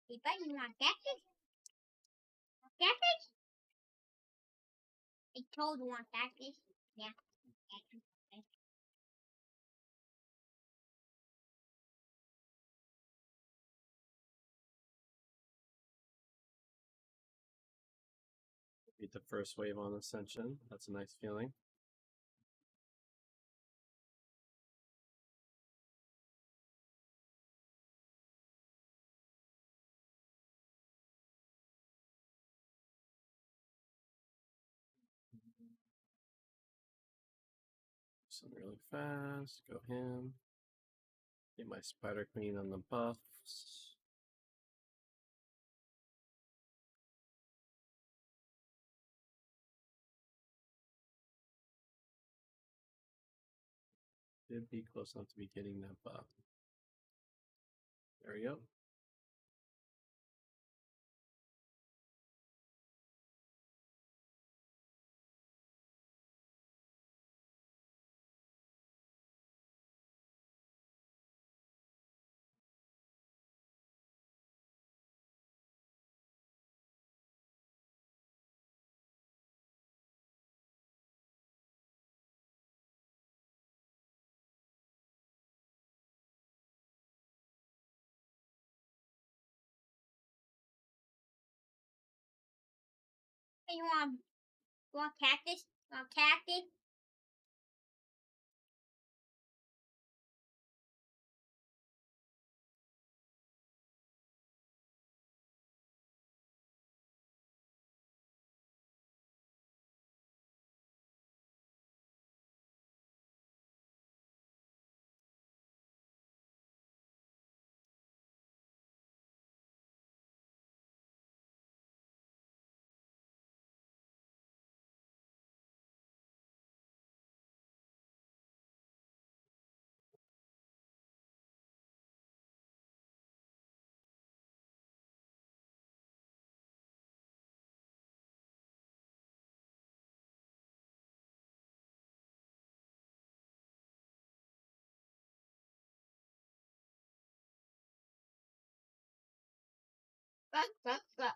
Speaker 2: Peepa, you want cactus? Cactus? I told you want cactus. Yeah, cactus. Okay.
Speaker 1: Beat the first wave on Ascension. That's a nice feeling. Something really fast. Go him. Get my Spider Queen on the buffs. Should be close enough to be getting that buff. There we go.
Speaker 2: Hey, you want cactus? Want cactus? Fuck.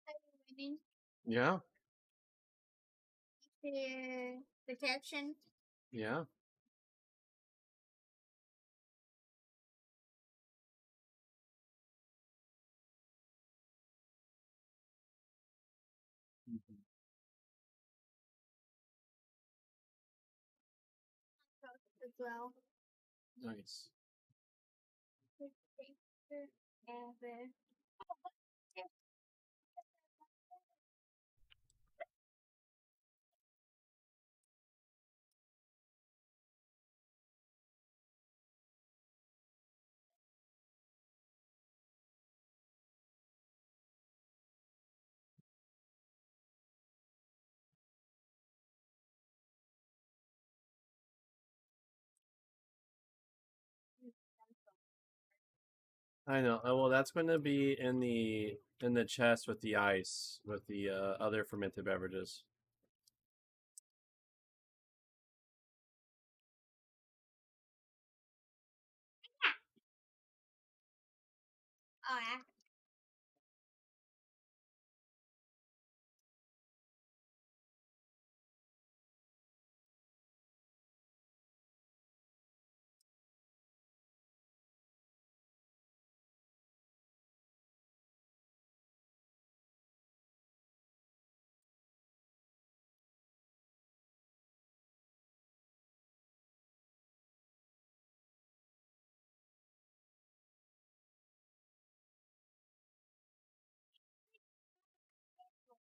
Speaker 2: Are you winning?
Speaker 1: Yeah.
Speaker 2: For protection.
Speaker 1: Yeah.
Speaker 2: As well.
Speaker 1: Nice.
Speaker 2: Ever.
Speaker 1: I know. Well, that's going to be in the chest with the ice with the other fermented beverages.
Speaker 2: Oh, yeah.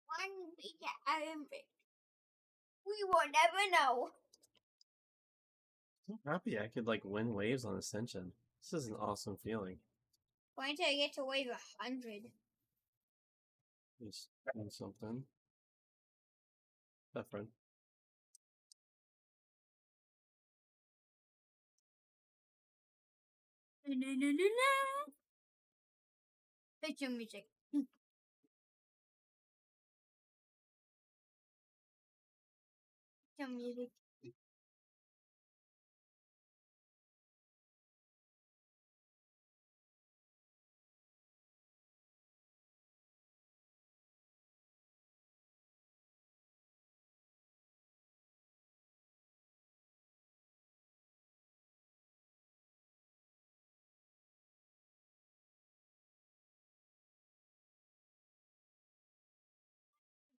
Speaker 2: One big iron brick. We will never know.
Speaker 1: So happy I could like win waves on Ascension. This is an awesome feeling.
Speaker 2: Wait until I get to wave 100.
Speaker 1: Just doing something. That friend.
Speaker 2: Picture music. Picture music.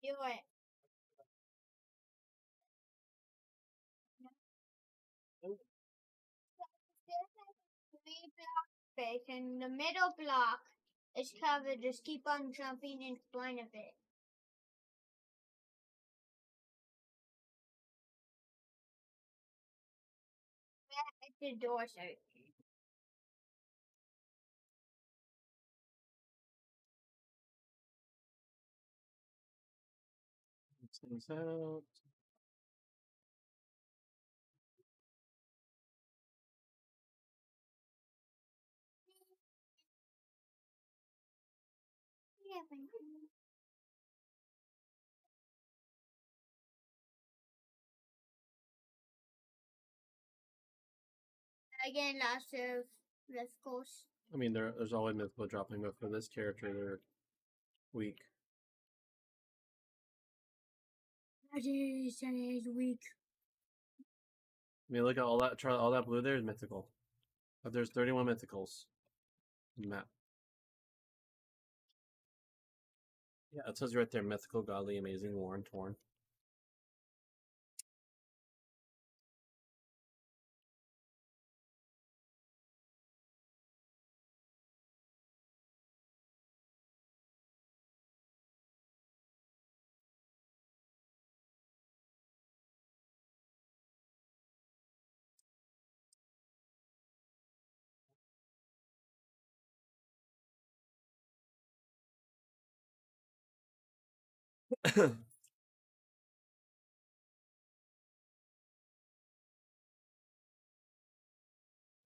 Speaker 2: Do it. There's like 3 block space, and the middle block is covered. Just keep on jumping in front of it. At the door, sir.
Speaker 1: Things out.
Speaker 2: Yeah, again, lots of leftovers.
Speaker 1: I mean, there's always mythical dropping, but for this character, they're weak.
Speaker 2: That is weak.
Speaker 1: I mean, look at all that. All that blue there is mythical. But there's 31 mythicals. In the map. Yeah, it says right there: mythical, godly, amazing, worn, torn.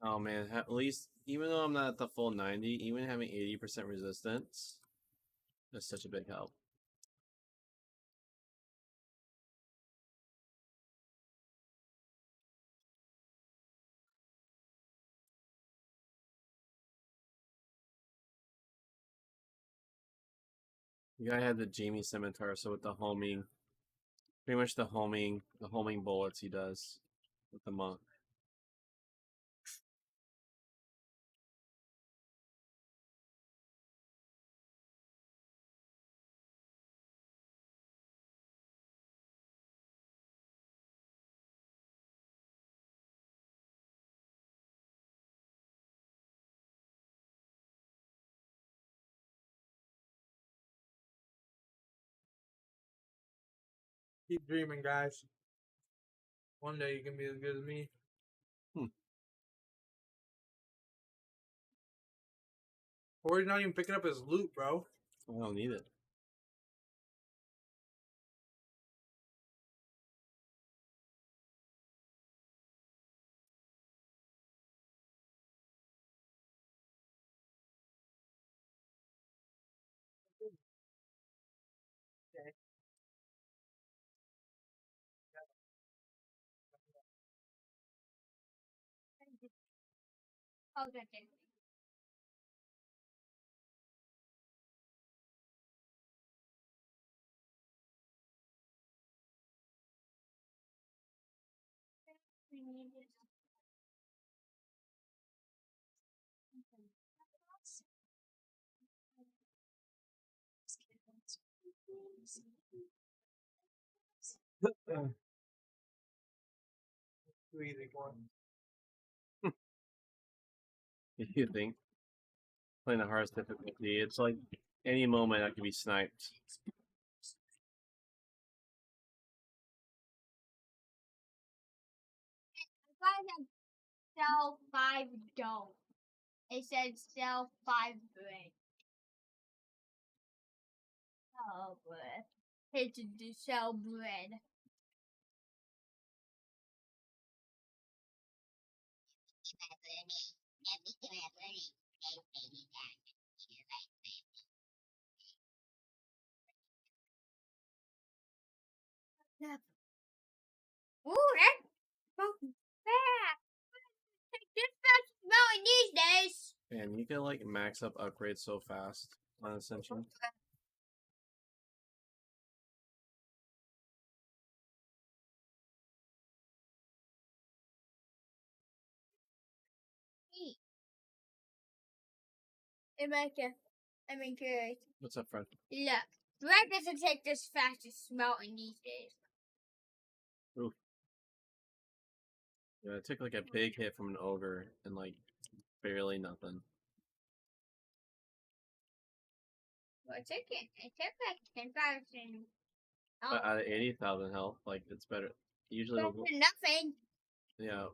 Speaker 1: Oh man, at least even though I'm not at the full 90, even having 80% resistance is such a big help. The guy had the Jamie Scimitar, so with the homing, pretty much the homing bullets he does with the monk.
Speaker 3: Keep dreaming, guys. One day you can be as good as me. Or he's not even picking up his loot, bro.
Speaker 1: I don't need it.
Speaker 2: Oh, that's it. We need it.
Speaker 3: Too easy for him.
Speaker 1: You think playing the hardest difficulty, it's like any moment I could be sniped.
Speaker 2: If I had sell 5 dough, it said sell 5 bread. Oh, bread. It's to sell bread. Ooh, that's fucking fast. Take this fast going these days.
Speaker 1: And you can like max up upgrades so fast on Ascension.
Speaker 2: It might I'm curious.
Speaker 1: What's up, friend?
Speaker 2: Look, Bread doesn't take this fast to smelting these days.
Speaker 1: Oof. Yeah, I took like a big hit from an ogre and like barely nothing.
Speaker 2: Well, it took like 10,000.
Speaker 1: But out of 80,000 health, like it's better. Usually,
Speaker 2: Better than nothing.
Speaker 1: yeah,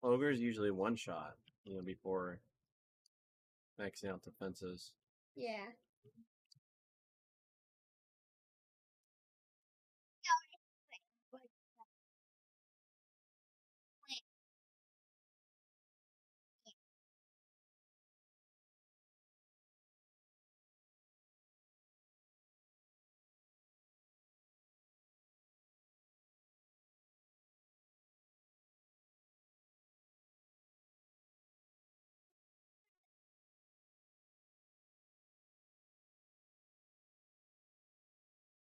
Speaker 1: ogre's usually one shot. You know, before maxing out defenses.
Speaker 2: Yeah.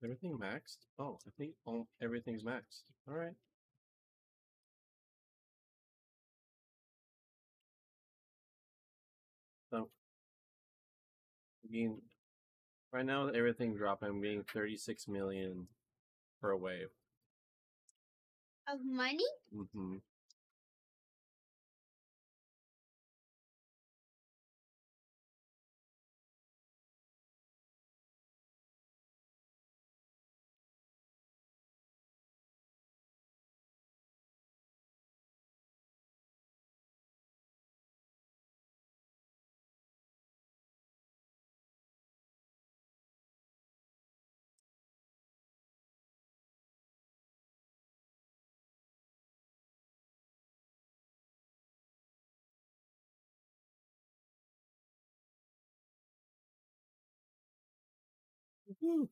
Speaker 1: Everything maxed? Oh, I think everything's maxed. All right. So, being right now, everything dropping. I'm getting 36 million per wave.
Speaker 2: Of money?
Speaker 1: Mm-hmm. Woohoo!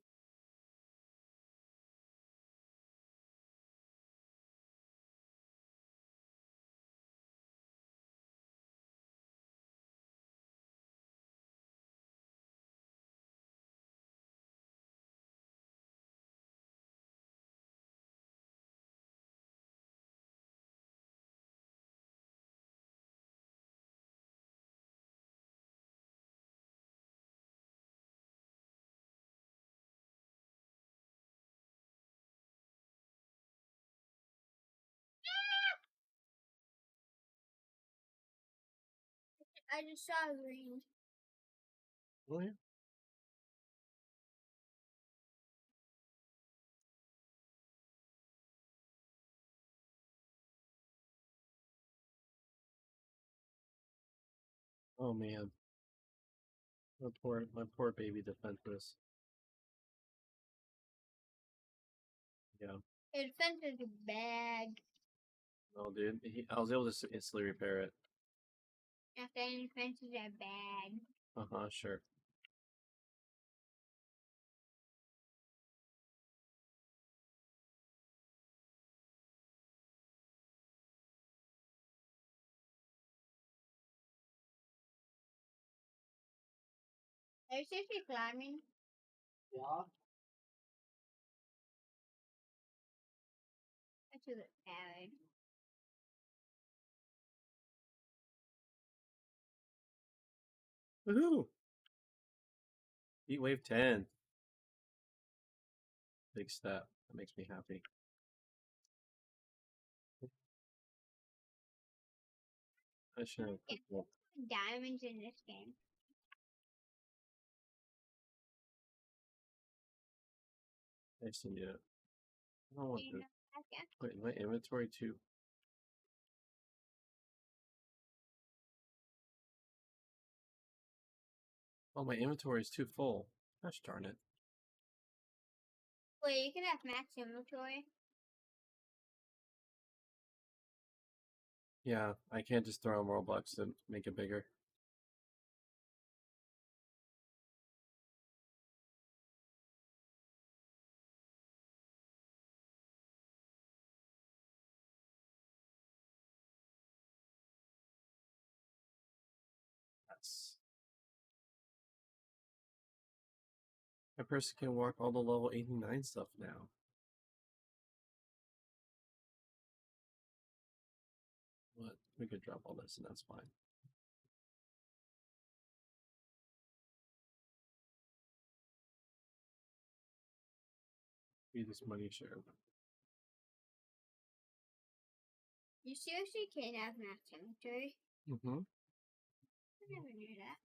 Speaker 2: I just saw a ring.
Speaker 1: Oh yeah. Oh man, my poor baby defenseless. Yeah.
Speaker 2: His fence is bad.
Speaker 1: No, dude. I was able to instantly repair it.
Speaker 2: After any fences are bad.
Speaker 1: Uh huh. Sure.
Speaker 2: Are you seriously climbing?
Speaker 3: Yeah.
Speaker 2: That's a bit bad.
Speaker 1: Woohoo! Heat wave 10. Big step. That makes me happy. I should have
Speaker 2: Get
Speaker 1: put
Speaker 2: diamonds in this game.
Speaker 1: I just need it. I don't want
Speaker 2: You
Speaker 1: to.
Speaker 2: know, okay.
Speaker 1: Wait, my inventory too. Oh, my inventory is too full. Gosh darn it.
Speaker 2: Wait, you can have max inventory.
Speaker 1: Yeah, I can't just throw in Robux to make it bigger. Yes. My person can walk all the level 89 stuff now. But we could drop all this and that's fine. be this money share.
Speaker 2: You seriously can't have math cemetery?
Speaker 1: Mm-hmm.
Speaker 2: I never knew that.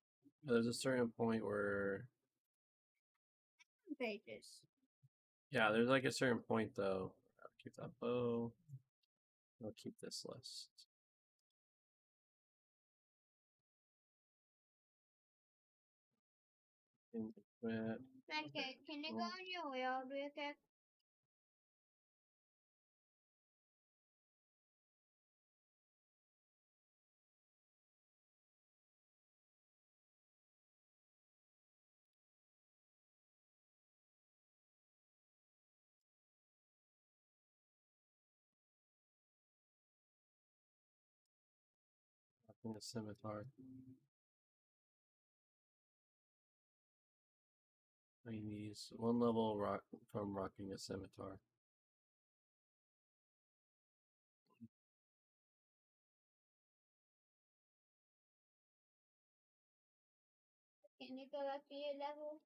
Speaker 1: There's a certain point where,
Speaker 2: Pages.
Speaker 1: yeah, there's like a certain point though. I'll keep that bow. I'll keep this list. Equip.
Speaker 2: Okay, can you go on your wheel real quick?
Speaker 1: In the scimitar. I need one level rock from rocking a scimitar.
Speaker 2: Can you go up to your level?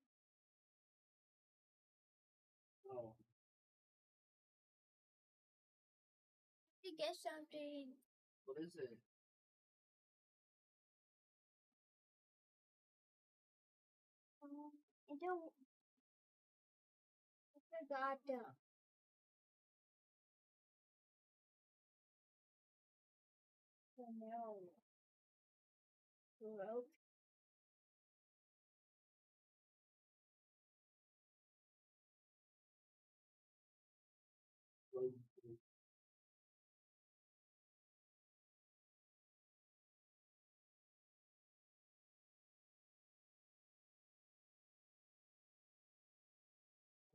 Speaker 3: Oh,
Speaker 2: To get something.
Speaker 3: what is it?
Speaker 2: I don't. I forgot though. Oh no. Rope.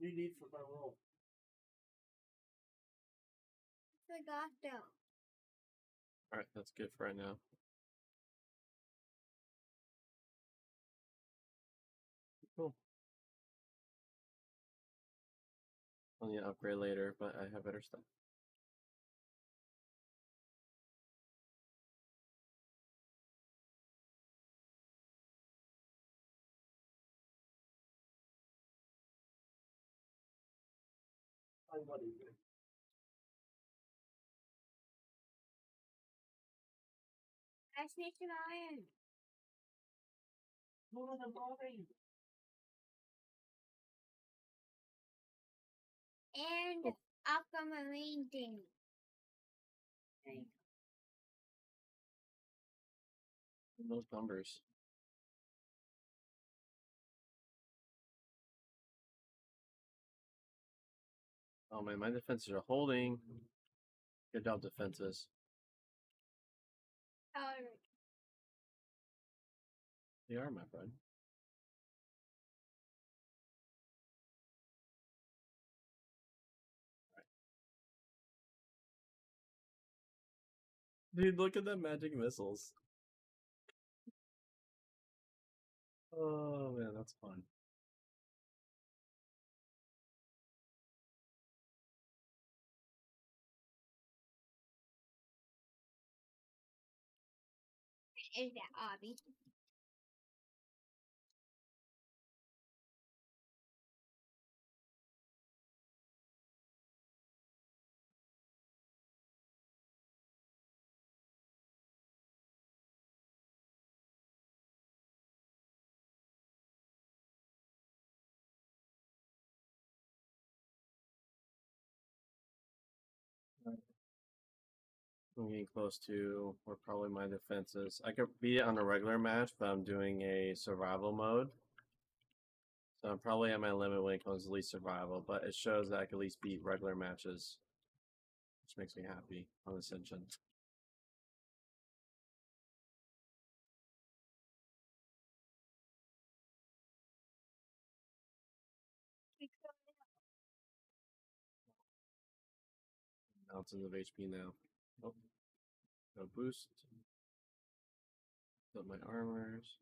Speaker 3: What do you need for my roll?
Speaker 2: I forgot though.
Speaker 1: Alright, that's good for right now. Cool. I'll need to upgrade later, but I have better stuff.
Speaker 3: What is it?
Speaker 2: I need some iron.
Speaker 3: What are the body?
Speaker 2: And aquamarine thing. Okay.
Speaker 1: Those numbers. Oh man, my defenses are holding. Good job, defenses.
Speaker 2: Alright.
Speaker 1: They are, my friend. Dude, look at the magic missiles. Oh man, that's fun.
Speaker 2: Is that obby?
Speaker 1: I'm getting close to where probably my defenses. I could beat it on a regular match, but I'm doing a survival mode. So I'm probably at my limit when it comes to least survival, but it shows that I can at least beat regular matches, which makes me happy on Ascension. Ounces of HP now. Oh, no boost. Build my armors.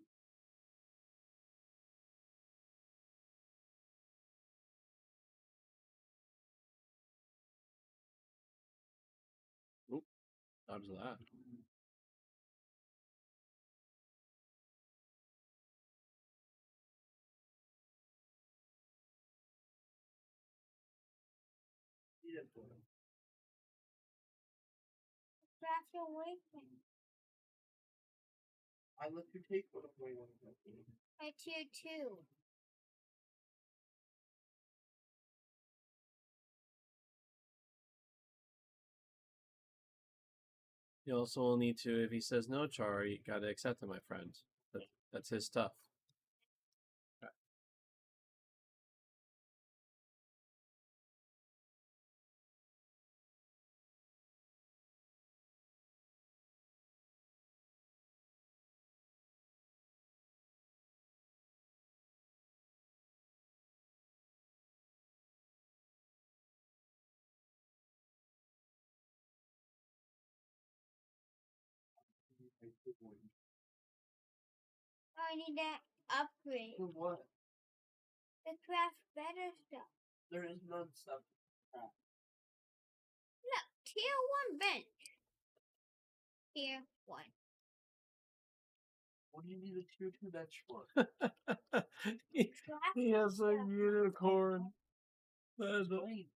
Speaker 1: Oop, dodge that.
Speaker 3: need it for?
Speaker 2: Craft awakening.
Speaker 3: I let you take one of my ones.
Speaker 2: I tier 2.
Speaker 1: You also will need to, if he says no, Char, you gotta accept it, my friend. That's his stuff. Okay.
Speaker 2: I need that upgrade.
Speaker 3: For what?
Speaker 2: To craft better stuff.
Speaker 3: There is none stuff.
Speaker 2: Look, tier 1 bench. Tier 1.
Speaker 3: What do you need a tier 2 bench for?
Speaker 1: he has a unicorn. That is a-
Speaker 3: Wait,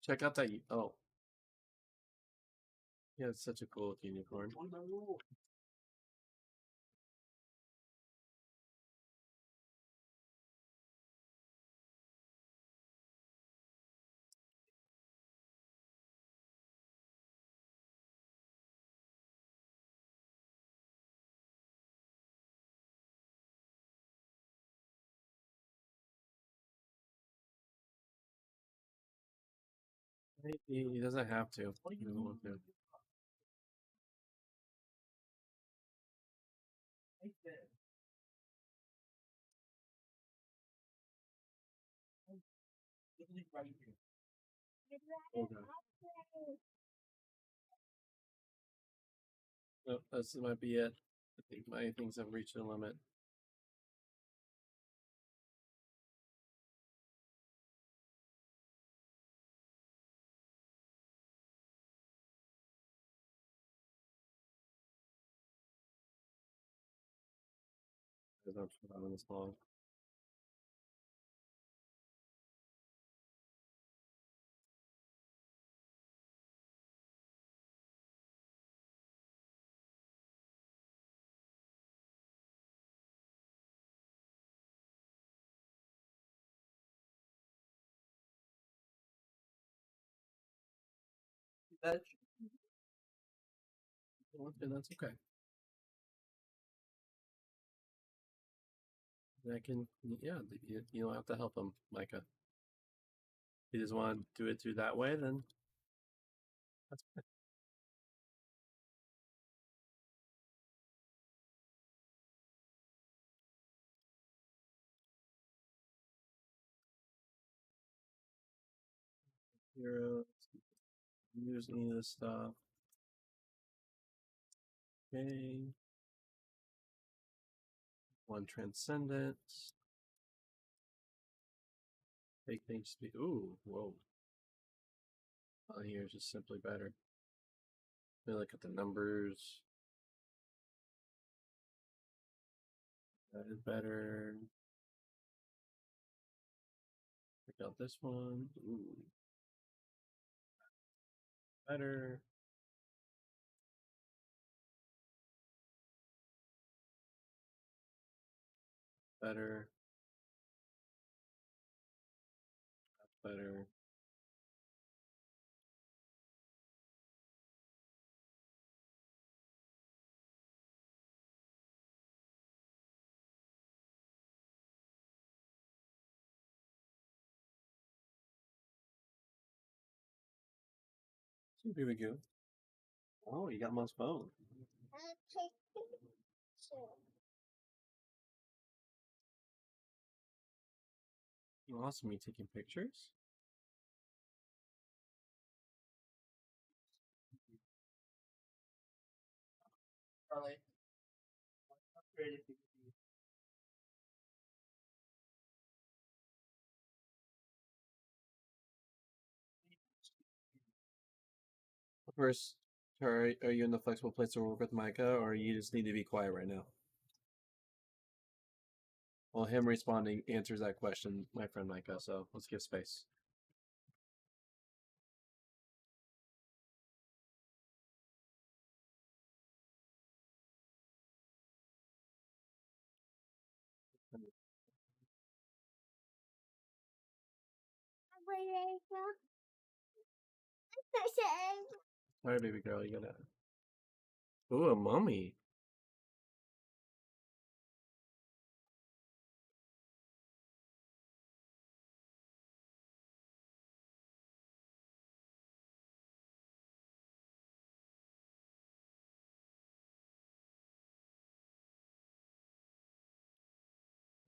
Speaker 1: Check out that. Oh. Yeah, it's such a cool unicorn.
Speaker 3: what am I rule?
Speaker 1: He doesn't have to.
Speaker 3: What do
Speaker 1: He
Speaker 3: you
Speaker 1: doesn't want to.
Speaker 3: mean? Right there. Literally right here.
Speaker 1: Okay. No, this might be it. I think my things have reached their limit. Because I'm put on this long.
Speaker 3: Bench.
Speaker 1: Okay, that's okay. I can, yeah, you don't have to help him, Micah. If he doesn't want to do it through that way, then that's fine. Heroes, use any of this stuff. Okay. One transcendent. Make things speak. Ooh, whoa. On here is just simply better. Let me look at the numbers. That is better. Check out this one. Ooh. Better. Better. Better. So here we go. Oh, you got him on his phone.
Speaker 2: I'll take picture.
Speaker 1: Awesome, you taking pictures?
Speaker 3: Charlie. Upgrade if you can.
Speaker 1: First, are you in the flexible place to work with Micah, or you just need to be quiet right now? Well, him responding answers that question, my friend Micah, so let's give space.
Speaker 2: Where they from? I said,
Speaker 1: Sorry, baby girl, you gotta. Ooh, a mummy.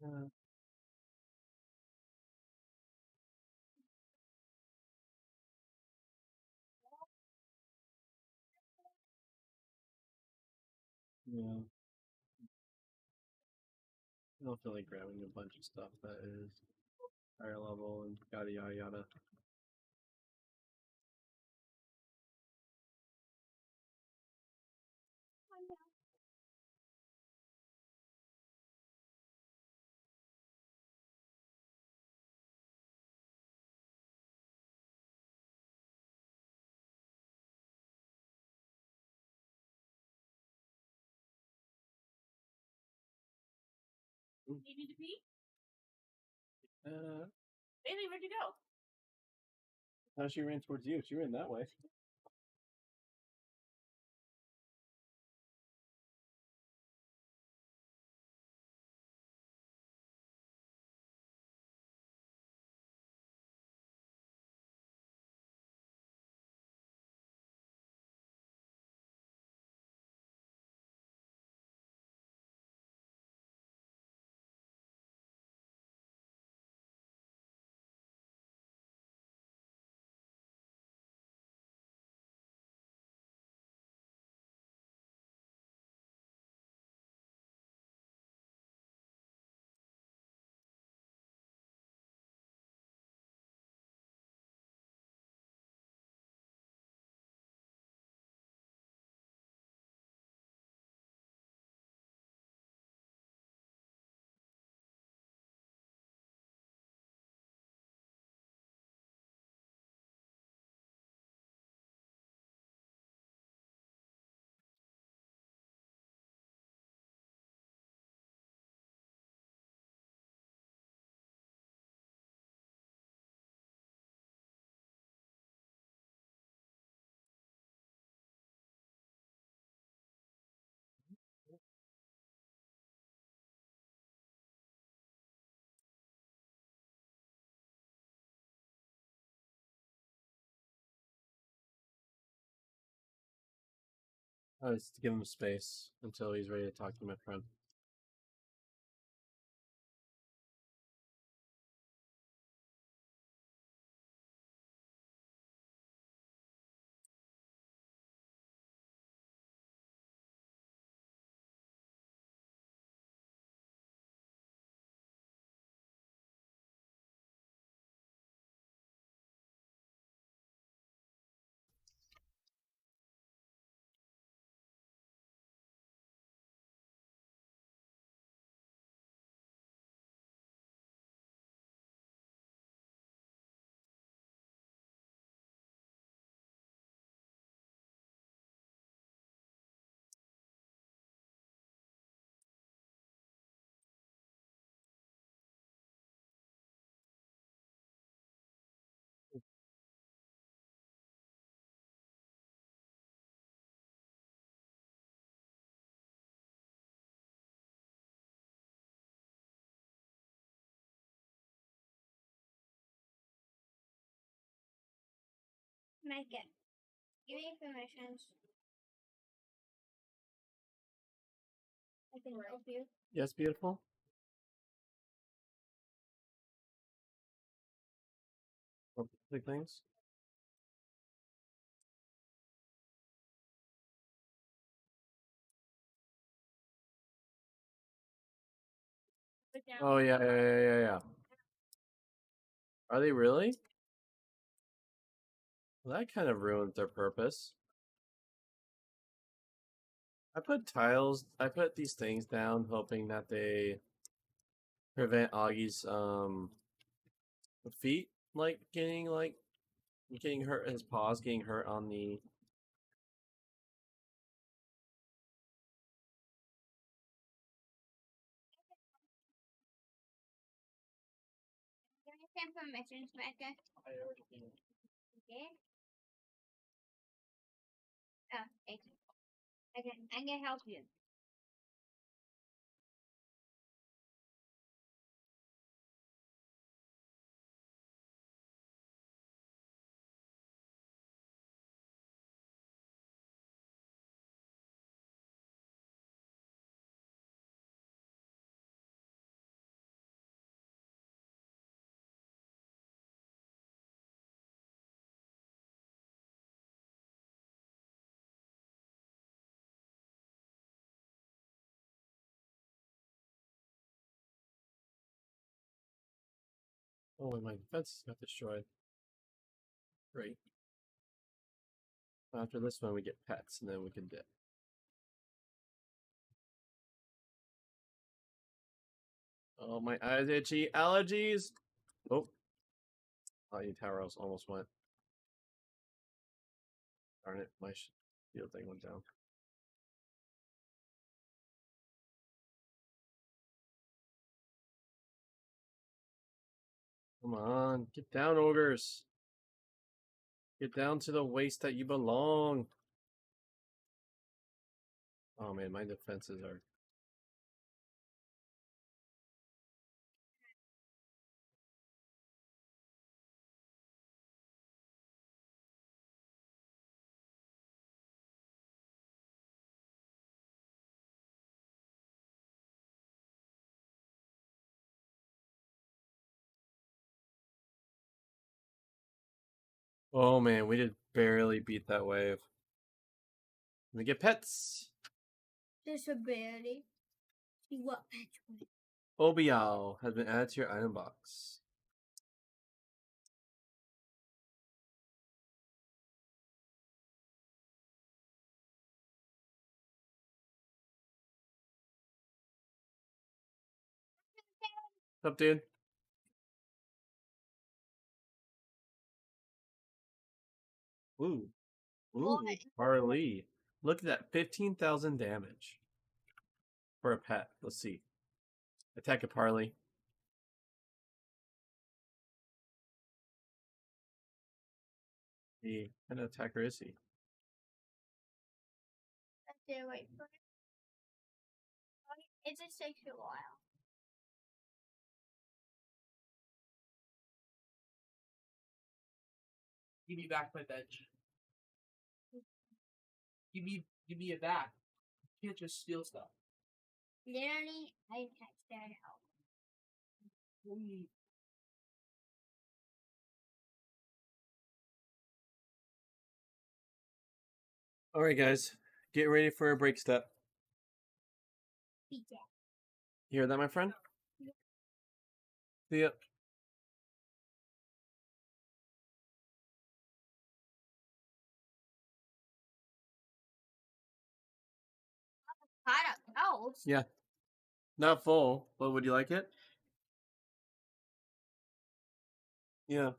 Speaker 1: Yeah. Yeah. I don't feel like grabbing a bunch of stuff that is higher level and yada yada yada.
Speaker 4: You need to pee?
Speaker 1: Uh,
Speaker 4: Bailey, where'd you go?
Speaker 1: how she ran towards you? She ran that way. Oh, it's to give him space until he's ready to talk to my friend.
Speaker 2: Micah, give me permissions. I can help you.
Speaker 1: Yes, beautiful. Big things.
Speaker 4: Put down.
Speaker 1: Oh yeah. Are they really? Well, that kind of ruins their purpose. I put tiles. I put these things down, hoping that they prevent Augie's feet getting hurt, his paws getting hurt on the.
Speaker 2: Can I send permissions, Becca?
Speaker 1: I already did.
Speaker 2: Okay. Oh, thank you. I can help you.
Speaker 1: Oh, and my defense got destroyed. Great. After this one, we get pets, and then we can dip. Oh, my eyes itchy. Allergies. Oh, you Taros almost went. Darn it, my shield thing went down. Come on, get down, ogres. Get down to the waist that you belong. Oh man, my defenses are. Oh man, we did barely beat that wave. We get pets.
Speaker 2: Disability. See what pet you
Speaker 1: Obial has been added to your item box. What's up, dude? Ooh. Ooh,
Speaker 2: What?
Speaker 1: Harley. Look at that, 15,000 damage. For a pet. Let's see. Attack a Parley. The kind of attacker is he?
Speaker 2: There, wait for it. It just takes a while.
Speaker 3: Give me back my bench. Give me it back. You can't just steal stuff.
Speaker 2: Literally, I text that help.
Speaker 1: Alright, guys. Get ready for a break step.
Speaker 2: Be dead.
Speaker 1: You hear that, my friend? See ya.
Speaker 2: Hot up house.
Speaker 1: Yeah. Not full, but would you like it? Yeah.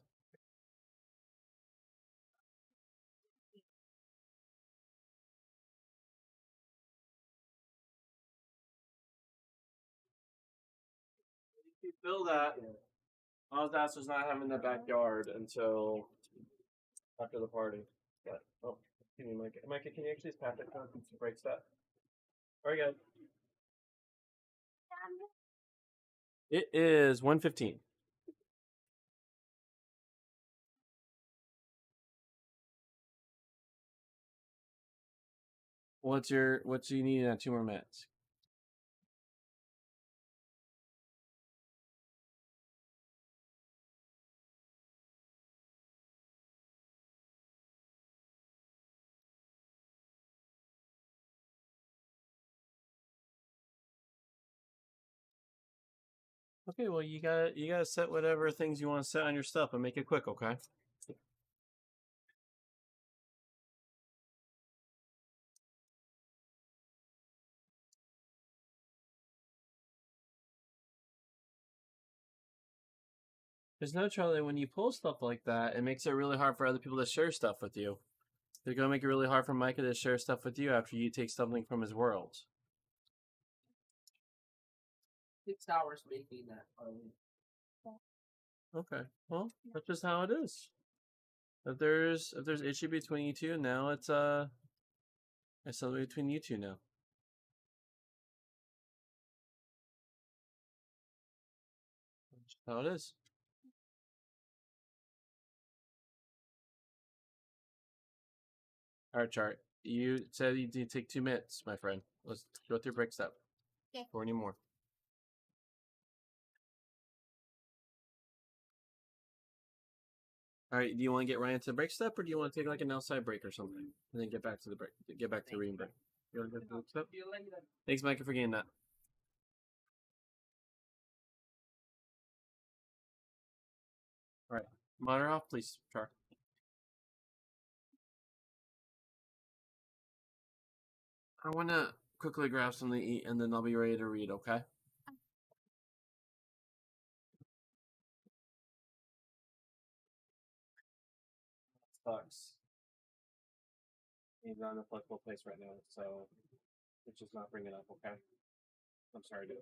Speaker 1: You fill that. Ozdas not having the backyard until after the party. But, oh, can you, Micah, can you actually just pass it to him? Break step. Alright, guys. It is 1:15. What do you need in 2 more minutes? Okay, well you gotta set whatever things you want to set on your stuff and make it quick, okay? There's no Charlie. When you pull stuff like that, it makes it really hard for other people to share stuff with you. They're gonna make it really hard for Micah to share stuff with you after you take something from his world.
Speaker 3: 6 hours making that. Harley.
Speaker 1: Okay. Well, that's just how it is. If there's issue between you two, now it's something between you two now. That's just how it is. All right, Chart. You said you need to take 2 minutes, my friend. Let's go through break step.
Speaker 2: Okay.
Speaker 1: Or any more. All right. Do you want to get right into the break step, or do you want to take like an outside break or something, and then get back to the break? Get back to the reading break. You want to go to the break step? Thanks, Micah, for getting that. All right. Monitor off, please, Char. I want to quickly grab something to eat, and then I'll be ready to read. Okay. Sucks. He's not in a flexible place right now, so it's just not bringing it up. Okay. I'm sorry, dude.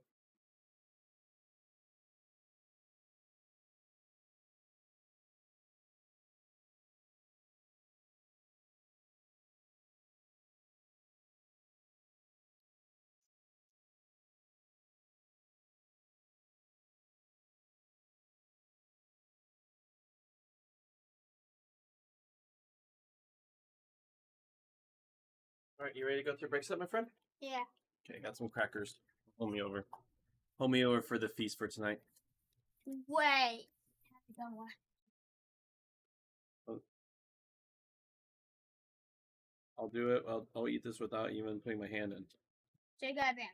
Speaker 1: All right, you ready to go through break step, my friend?
Speaker 2: Yeah.
Speaker 1: Okay, got some crackers. Hold me over. Hold me over for the feast for tonight.
Speaker 2: Wait.
Speaker 1: I'll do it. I'll eat this without even putting my hand in.
Speaker 2: So you got them.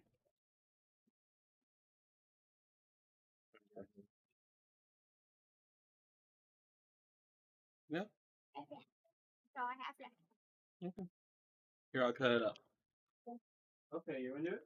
Speaker 1: Yeah.
Speaker 2: Okay. So I have left.
Speaker 1: Okay. Here, I'll cut it up. Okay, you want to do it?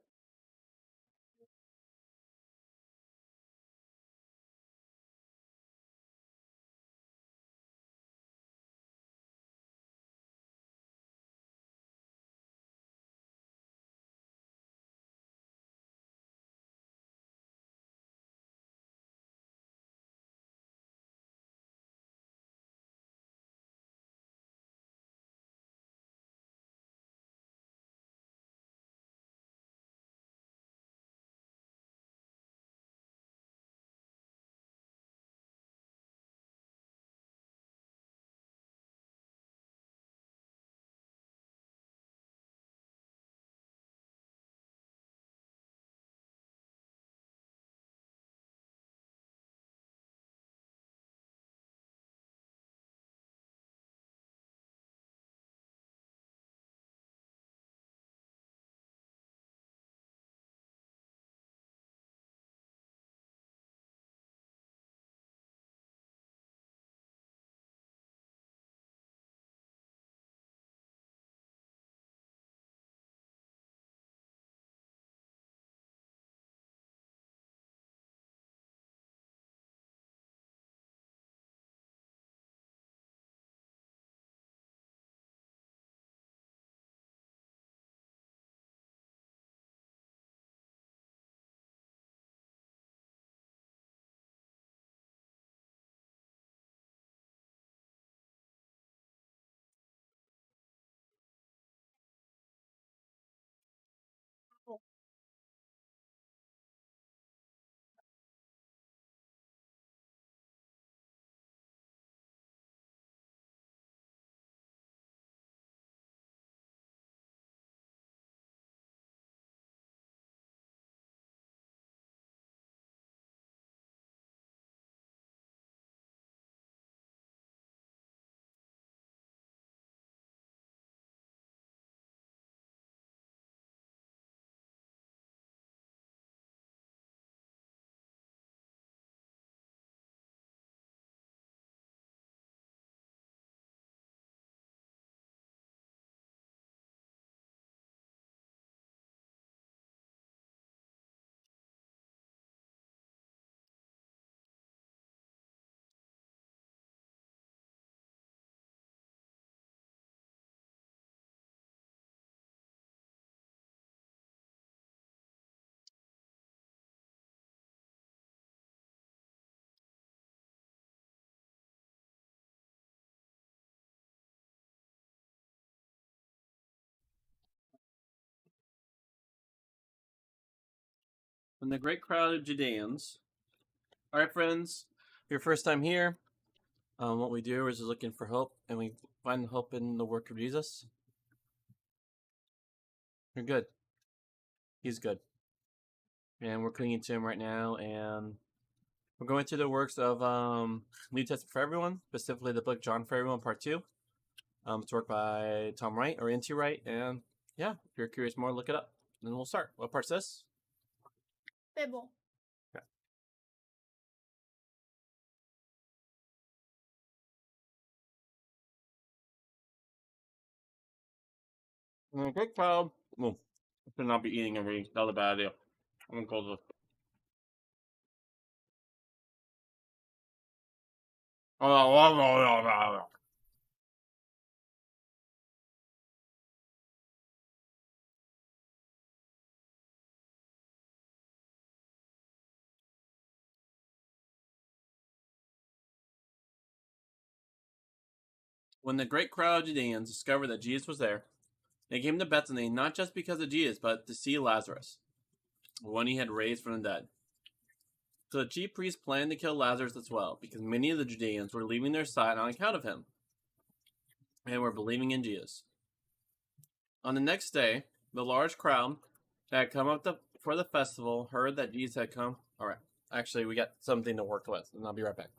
Speaker 1: When the great crowd of Judeans. All right, friends, your first time here. What we do is looking for hope, and we find hope in the work of Jesus. You're good. He's good. And we're clinging to him right now, and we're going through the works of New Testament for Everyone, specifically the book John for Everyone, Part 2. It's worked by Tom Wright, or N.T. Wright, and yeah, if you're curious more, look it up. And we'll start. What part's this?
Speaker 4: Bible. Great crowd. Well, I should not be eating and reading. That's a bad idea. I'm gonna close this. When the great crowd of Judeans discovered that Jesus was there, they came to Bethany not just because of Jesus, but to see Lazarus, the one he had raised from the dead. So the chief priests planned to kill Lazarus as well, because many of the Judeans were leaving their side on account of him, and were believing in Jesus. On the next day, the large crowd that had come up for the festival heard that Jesus had come. All right, actually, we got something to work with, and I'll be right back.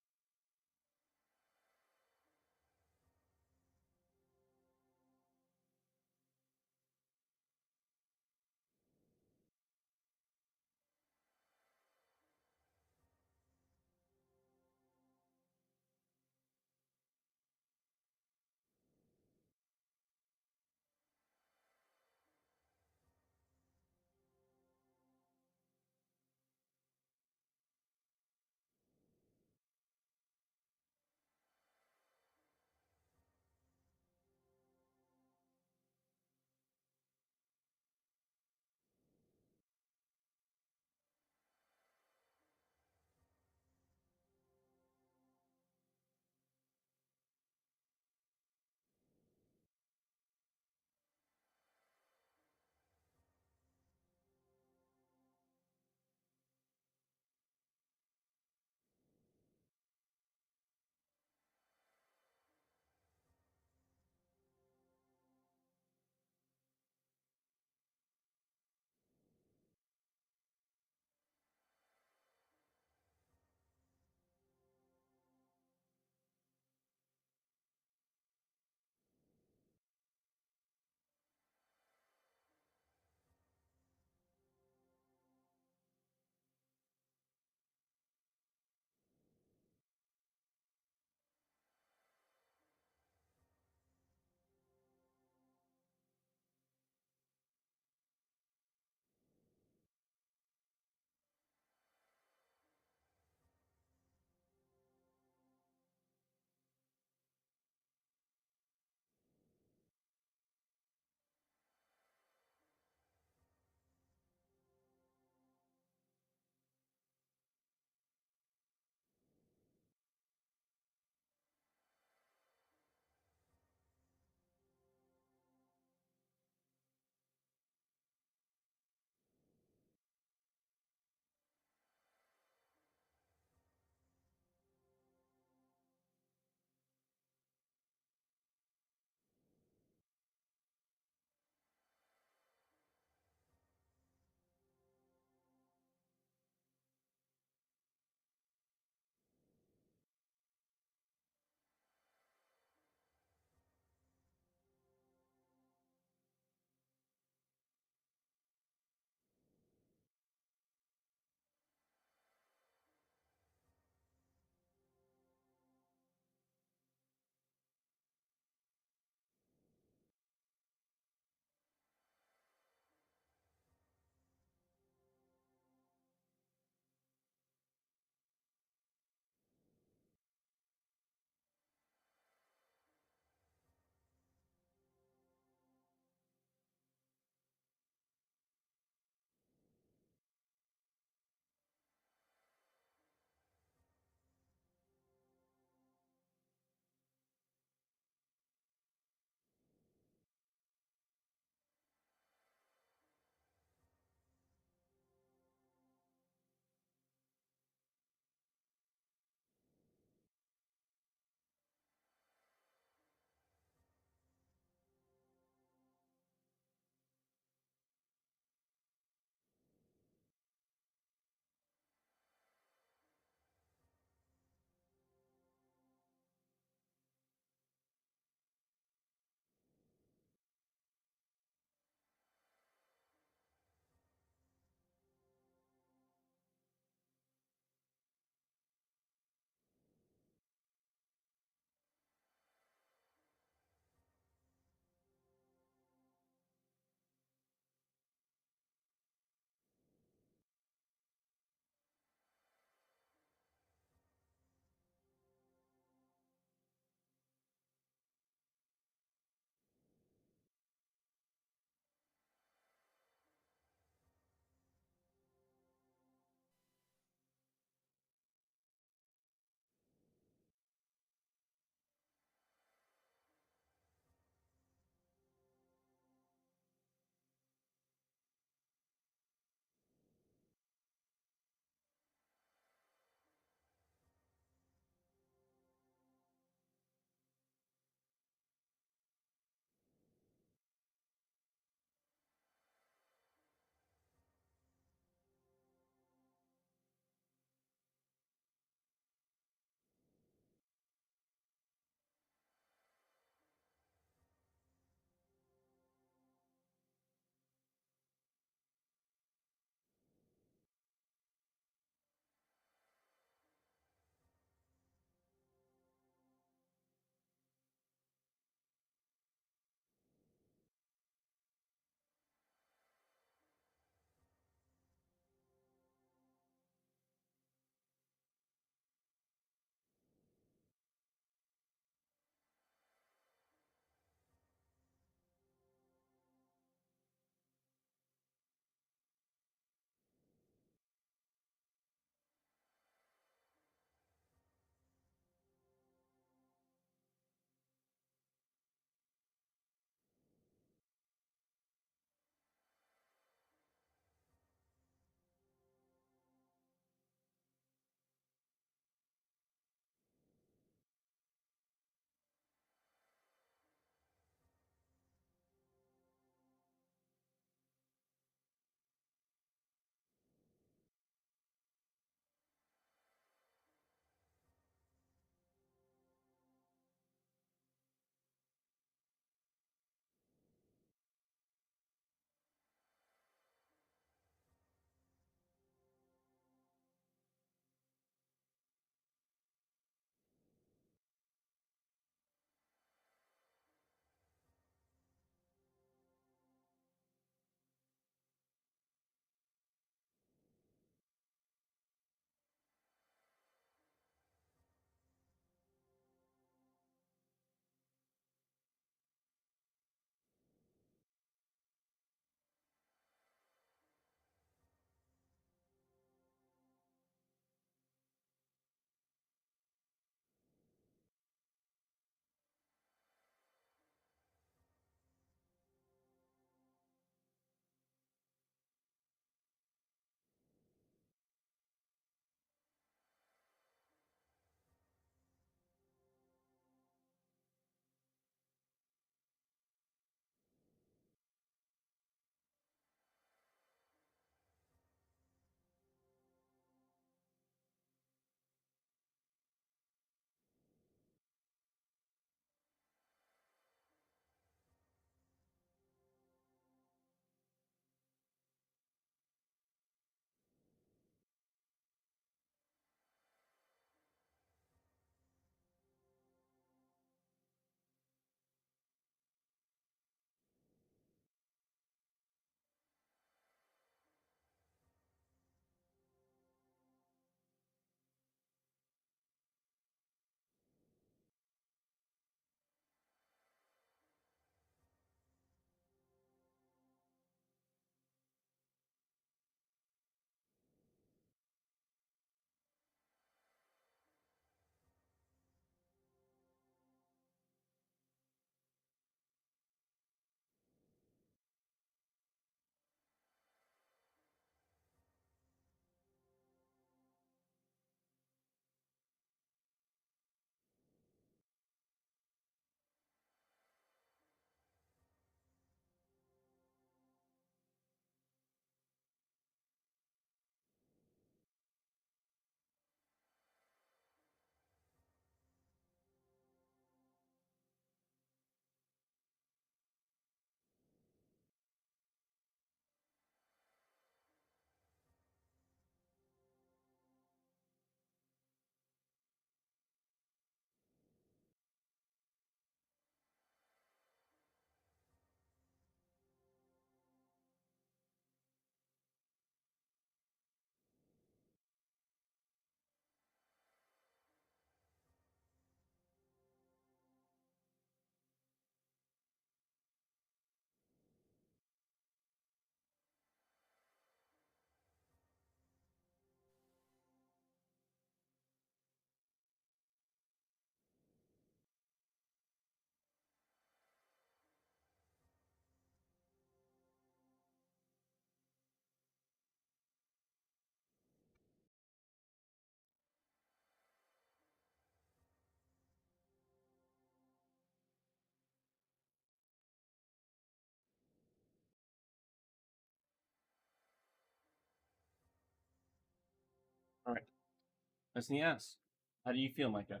Speaker 1: That's he asks. How do you feel, Micah?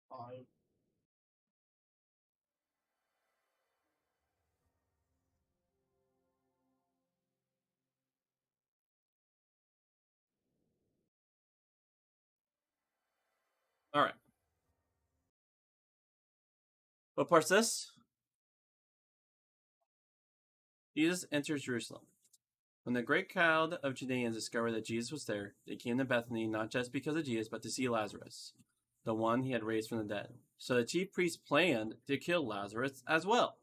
Speaker 3: Fine.
Speaker 1: All right. What part's this? Jesus enters Jerusalem. When the great crowd of Judeans discovered that Jesus was there, they came to Bethany not just because of Jesus, but to see Lazarus, the one he had raised from the dead. So the chief priests planned to kill Lazarus as well,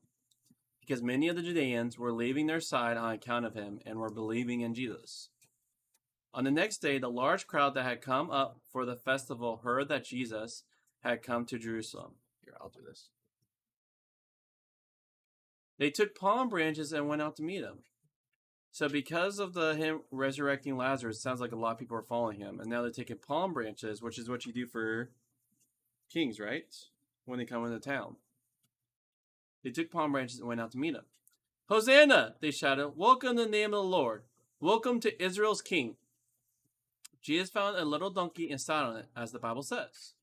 Speaker 1: because many of the Judeans were leaving their side on account of him and were believing in Jesus. On the next day, the large crowd that had come up for the festival heard that Jesus had come to Jerusalem. Here, I'll do this. They took palm branches and went out to meet him. So because of him resurrecting Lazarus, it sounds like a lot of people are following him. And now they're taking palm branches, which is what you do for kings, right? When they come into town. They took palm branches and went out to meet him. Hosanna, they shouted. Welcome in the name of the Lord. Welcome to Israel's king. Jesus found a little donkey and sat on it, as the Bible says.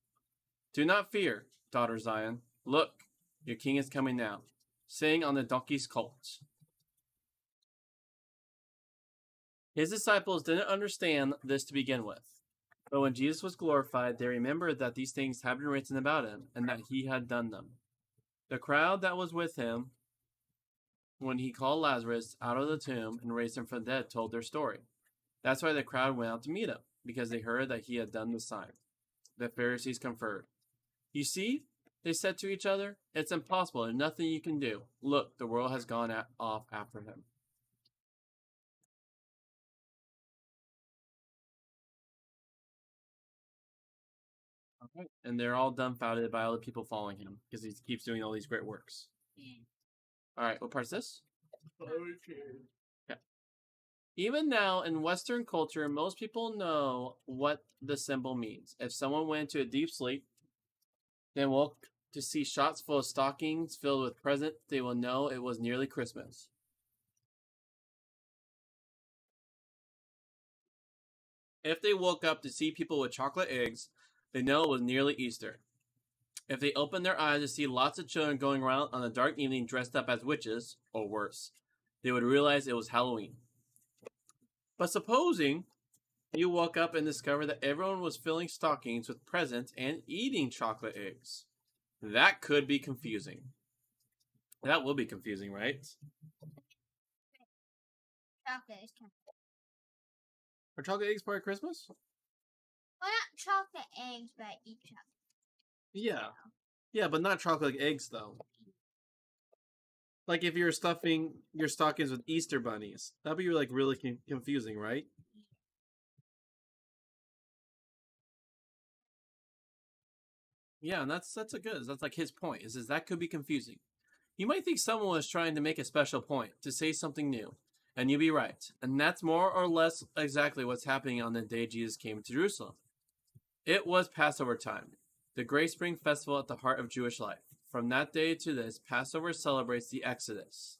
Speaker 1: Do not fear, daughter Zion. Look, your king is coming now, sitting on the donkey's colt. His disciples didn't understand this to begin with. But when Jesus was glorified, they remembered that these things had been written about him and that he had done them. The crowd that was with him when he called Lazarus out of the tomb and raised him from the dead told their story. That's why the crowd went out to meet him, because they heard that he had done the sign. The Pharisees conferred. You see, they said to each other, it's impossible. There's nothing you can do. Look, the world has gone off after him. Okay. And they're all dumbfounded by all the people following him because he keeps doing all these great works. All right, what part's this? Okay. Even now in Western culture, most people know what the symbol means. If someone went into a deep sleep, then woke to see shots full of stockings filled with presents, they will know it was nearly Christmas. If they woke up to see people with chocolate eggs, they know it was nearly Easter. If they opened their eyes to see lots of children going around on a dark evening dressed up as witches, or worse, they would realize it was Halloween. But supposing you woke up and discovered that everyone was filling stockings with presents and eating chocolate eggs. That could be confusing. That will be confusing, right?
Speaker 2: Chocolate is chocolate.
Speaker 1: Are chocolate eggs part of Christmas?
Speaker 2: Well, not chocolate eggs, but I eat chocolate.
Speaker 1: Yeah. Yeah, but not chocolate eggs, though. Like if you're stuffing your stockings with Easter bunnies. That'd be like really confusing, right? Yeah, and that's a good. That's like his point. Is that could be confusing. You might think someone was trying to make a special point, to say something new, and you'd be right. And that's more or less exactly what's happening on the day Jesus came to Jerusalem. It was Passover time, the Great Spring Festival at the heart of Jewish life. From that day to this, Passover celebrates the Exodus,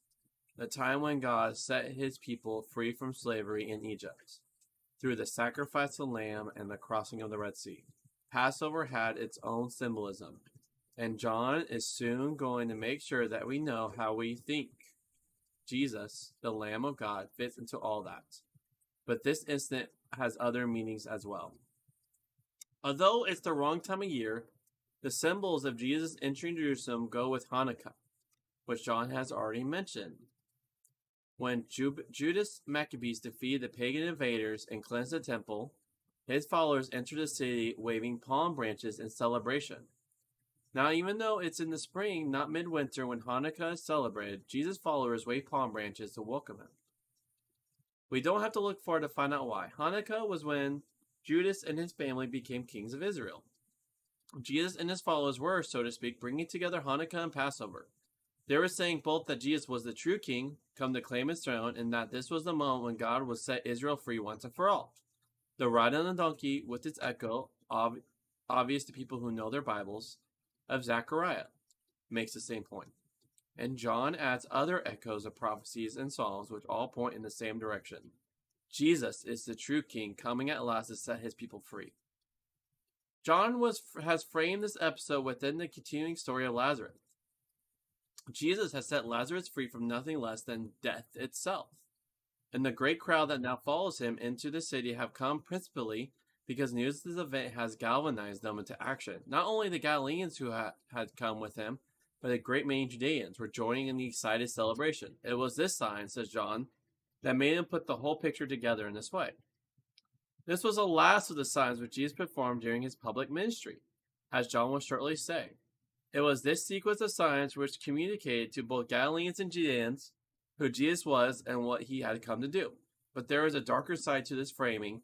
Speaker 1: the time when God set his people free from slavery in Egypt, through the sacrifice of the lamb and the crossing of the Red Sea. Passover had its own symbolism, and John is soon going to make sure that we know how we think Jesus, the Lamb of God, fits into all that. But this incident has other meanings as well. Although it's the wrong time of year, the symbols of Jesus entering Jerusalem go with Hanukkah, which John has already mentioned. When Judas Maccabees defeated the pagan invaders and cleansed the temple, his followers entered the city waving palm branches in celebration. Now, even though it's in the spring, not midwinter when Hanukkah is celebrated, Jesus' followers wave palm branches to welcome him. We don't have to look far to find out why. Hanukkah was when Judas and his family became kings of Israel. Jesus and his followers were, so to speak, bringing together Hanukkah and Passover. They were saying both that Jesus was the true king, come to claim his throne, and that this was the moment when God would set Israel free once and for all. The ride on the donkey, with its echo, obvious to people who know their Bibles, of Zechariah, makes the same point. And John adds other echoes of prophecies and psalms which all point in the same direction. Jesus is the true king coming at last to set his people free. John has framed this episode within the continuing story of Lazarus. Jesus has set Lazarus free from nothing less than death itself. And the great crowd that now follows him into the city have come principally because news of this event has galvanized them into action. Not only the Galileans who had come with him, but a great many Judeans were joining in the excited celebration. It was this sign, says John, that made him put the whole picture together in this way. This was the last of the signs which Jesus performed during his public ministry, as John will shortly say. It was this sequence of signs which communicated to both Galileans and Judeans who Jesus was and what he had come to do. But there is a darker side to this framing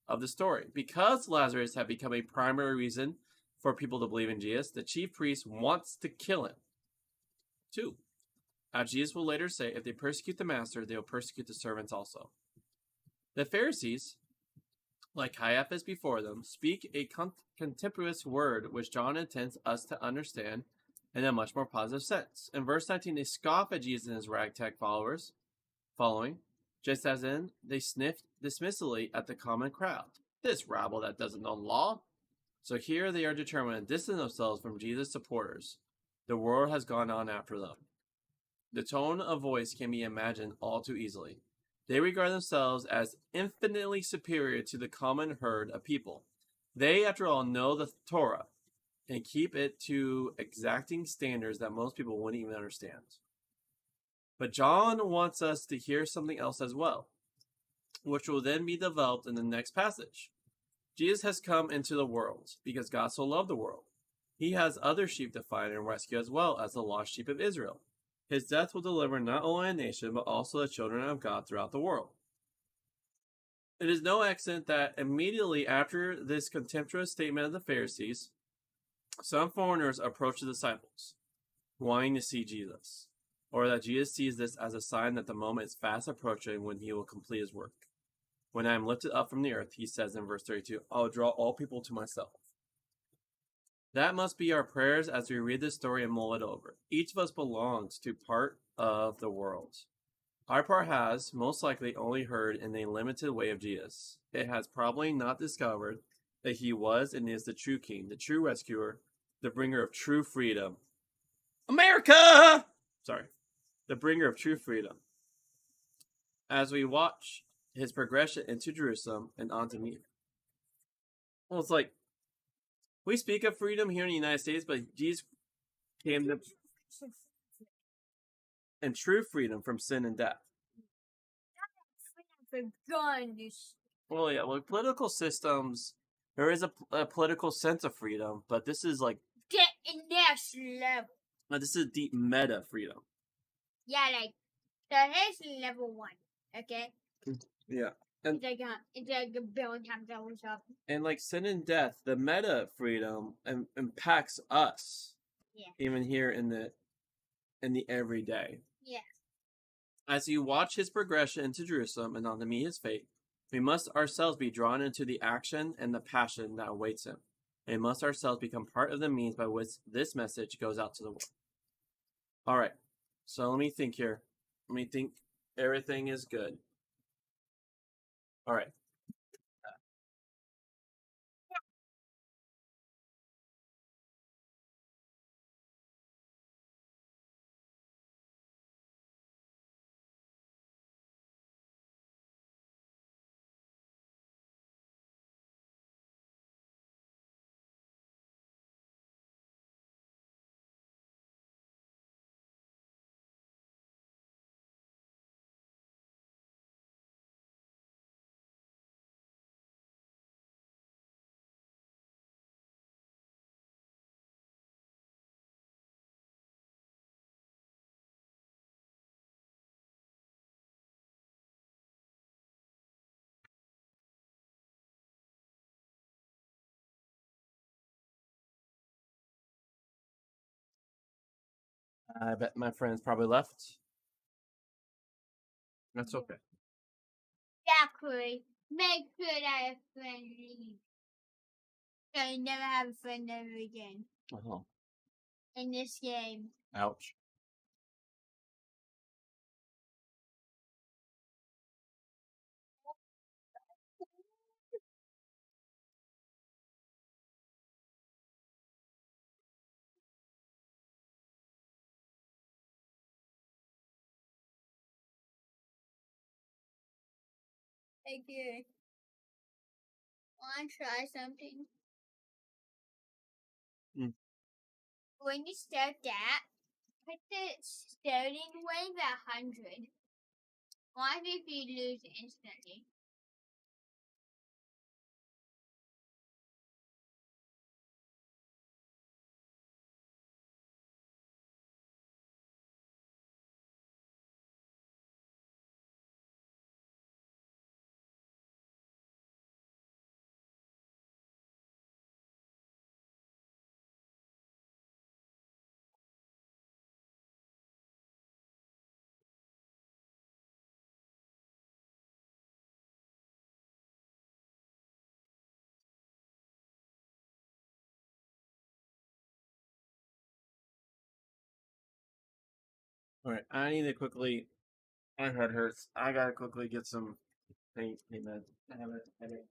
Speaker 1: of the story. Because Lazarus had become a primary reason for people to believe in Jesus, the chief priest wants to kill him. 2. As Jesus will later say, if they persecute the master, they will persecute the servants also. The Pharisees, like Caiaphas before them, speak a contemporaneous word which John intends us to understand in a much more positive sense. In verse 19, they scoff at Jesus and his ragtag following, just as in they sniffed dismissively at the common crowd. This rabble that doesn't know law. So here they are determined to distance themselves from Jesus' supporters. The world has gone on after them. The tone of voice can be imagined all too easily. They regard themselves as infinitely superior to the common herd of people. They, after all, know the Torah and keep it to exacting standards that most people wouldn't even understand. But John wants us to hear something else as well, which will then be developed in the next passage. Jesus has come into the world because God so loved the world. He has other sheep to find and rescue as well as the lost sheep of Israel. His death will deliver not only a nation, but also the children of God throughout the world. It is no accident that immediately after this contemptuous statement of the Pharisees, some foreigners approach the disciples, wanting to see Jesus, or that Jesus sees this as a sign that the moment is fast approaching when he will complete his work. When I am lifted up from the earth, he says in verse 32, I will draw all people to myself. That must be our prayers as we read this story and mull it over. Each of us belongs to part of the world. Our part has, most likely, only heard in a limited way of Jesus. It has probably not discovered that he was and is the true king, the true rescuer, the bringer of true freedom. America! The bringer of true freedom. As we watch his progression into Jerusalem and on to me. Well, it's like, we speak of freedom here in the United States, but Jesus came to and true freedom from sin and death.
Speaker 2: Freedom for guns.
Speaker 1: Well, yeah, well, political systems, there is a political sense of freedom, but this is like
Speaker 2: Get in next level.
Speaker 1: this is deep meta freedom.
Speaker 2: Yeah, like so here's level 1. Okay.
Speaker 1: Yeah.
Speaker 2: It's like a billion times over stuff.
Speaker 1: And like sin and death, the meta freedom impacts us.
Speaker 2: Yeah.
Speaker 1: Even here in the everyday.
Speaker 2: Yeah.
Speaker 1: As you watch his progression into Jerusalem and on to meet his fate, we must ourselves be drawn into the action and the passion that awaits him. And must ourselves become part of the means by which this message goes out to the world. All right. So let me think here. Let me think everything is good. All right. I bet my friends probably left. That's okay.
Speaker 2: Exactly. Make sure that a friend leaves. So you never have a friend ever again
Speaker 1: Oh,
Speaker 2: in this game.
Speaker 1: ouch.
Speaker 2: Thank you. Want to try something?
Speaker 1: Mm.
Speaker 2: When you start that, put the starting wave at 100. What if you lose instantly?
Speaker 1: All right, I need to quickly. My head hurts. I gotta quickly get some paint. Hey man, I have a headache.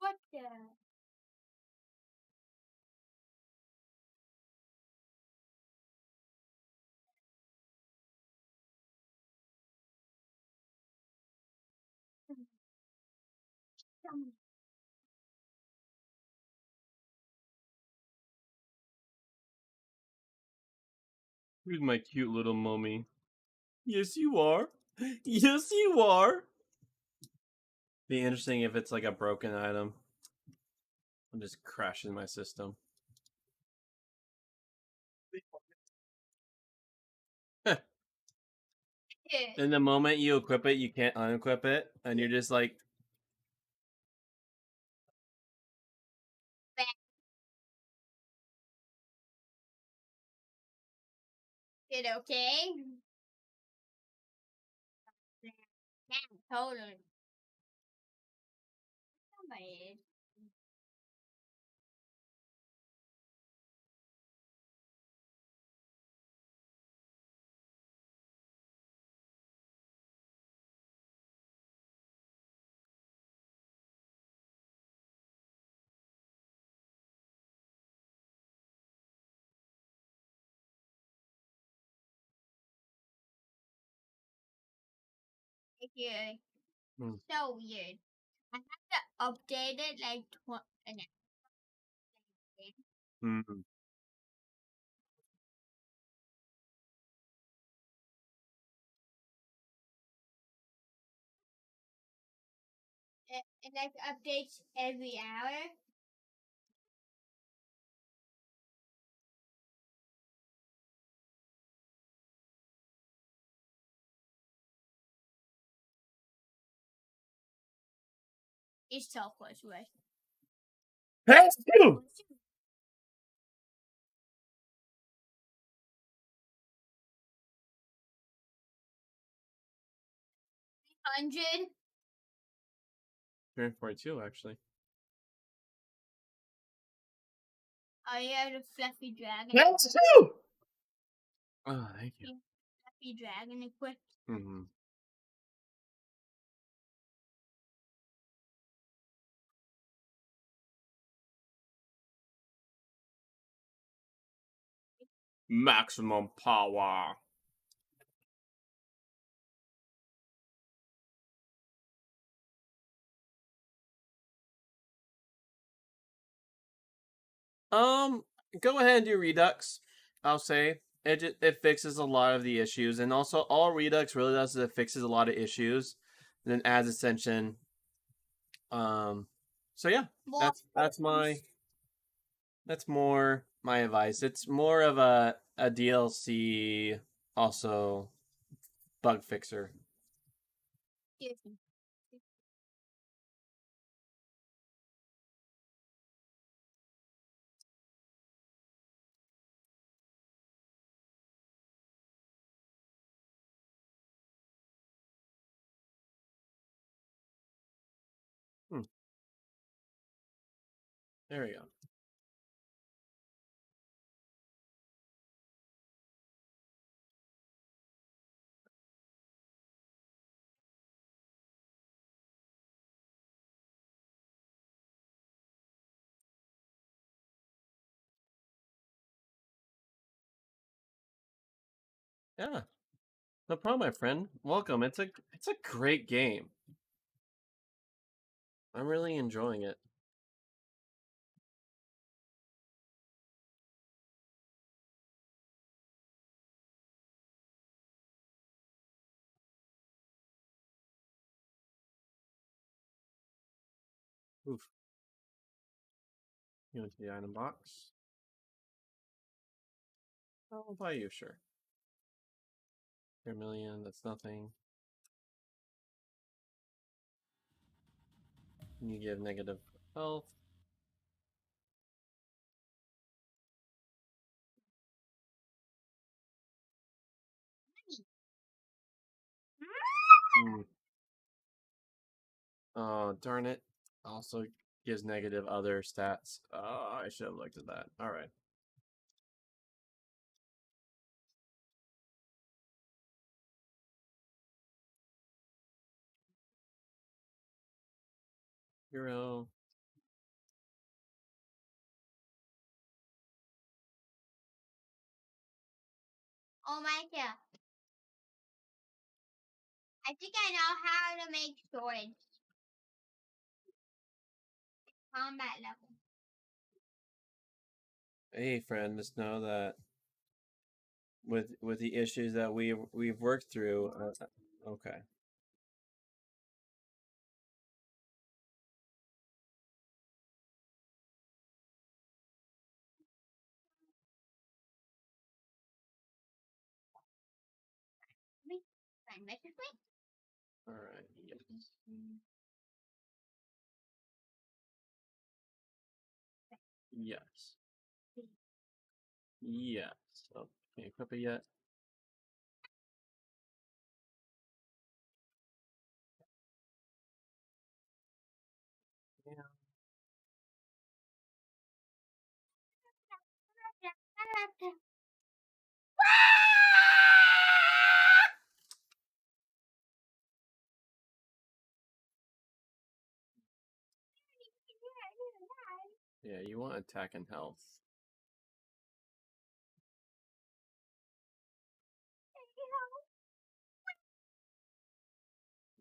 Speaker 2: What the?
Speaker 1: Who's my cute little mummy? Yes, you are. Yes, you are. Be interesting if it's like a broken item. I'm just crashing my system. In the moment you equip it, you can't unequip it, and you're just like,
Speaker 2: Is it okay? Yeah, totally. Somebody. Thank you.
Speaker 1: Hmm.
Speaker 2: So weird. I have to update it like
Speaker 1: Mm.
Speaker 2: it like updates every hour. It's so close, right?
Speaker 1: Pass you.
Speaker 2: 100.
Speaker 1: 342 actually.
Speaker 2: Oh, you have a fluffy dragon.
Speaker 1: Pass you. Oh, thank you.
Speaker 2: Fluffy dragon equipped.
Speaker 1: Mm-hmm. Maximum power. Go ahead and do Redux. I'll say it fixes a lot of the issues, and also all Redux really does is it fixes a lot of issues, and then adds extension. So yeah, that's more my advice. It's more of a DLC, also bug fixer. There we go. Yeah, no problem, my friend. Welcome. It's a great game. I'm really enjoying it. Oof. You went to the item box. I'll buy you, sure. 3 million, that's nothing. You give negative health. Mm. Oh, darn it. Also gives negative other stats. Oh, I should have looked at that. Alright. Hero.
Speaker 2: Oh my god. I think I know how to make swords. Combat level.
Speaker 1: Hey, friend, just know that with the issues that we've worked through. Okay. Alright. Yes. Yes. Yes. Oh, can't equip it yet. Yeah. Yeah, you want attack and health.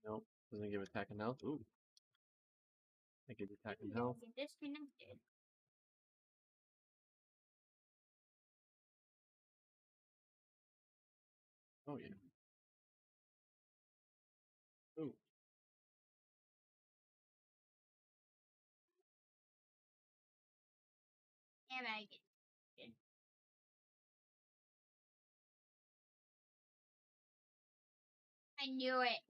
Speaker 1: Nope. Doesn't give attack and health. Ooh. I give attack and health.
Speaker 2: Disconnected.
Speaker 1: Oh yeah. Ooh.
Speaker 2: Yeah, but I get it. I knew it.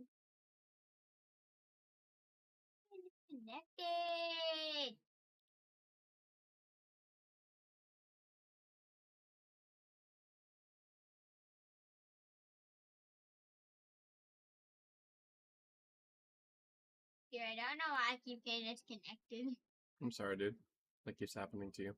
Speaker 2: Disconnected. Here, I don't know why I keep getting disconnected.
Speaker 1: I'm sorry, dude. That keeps happening to you.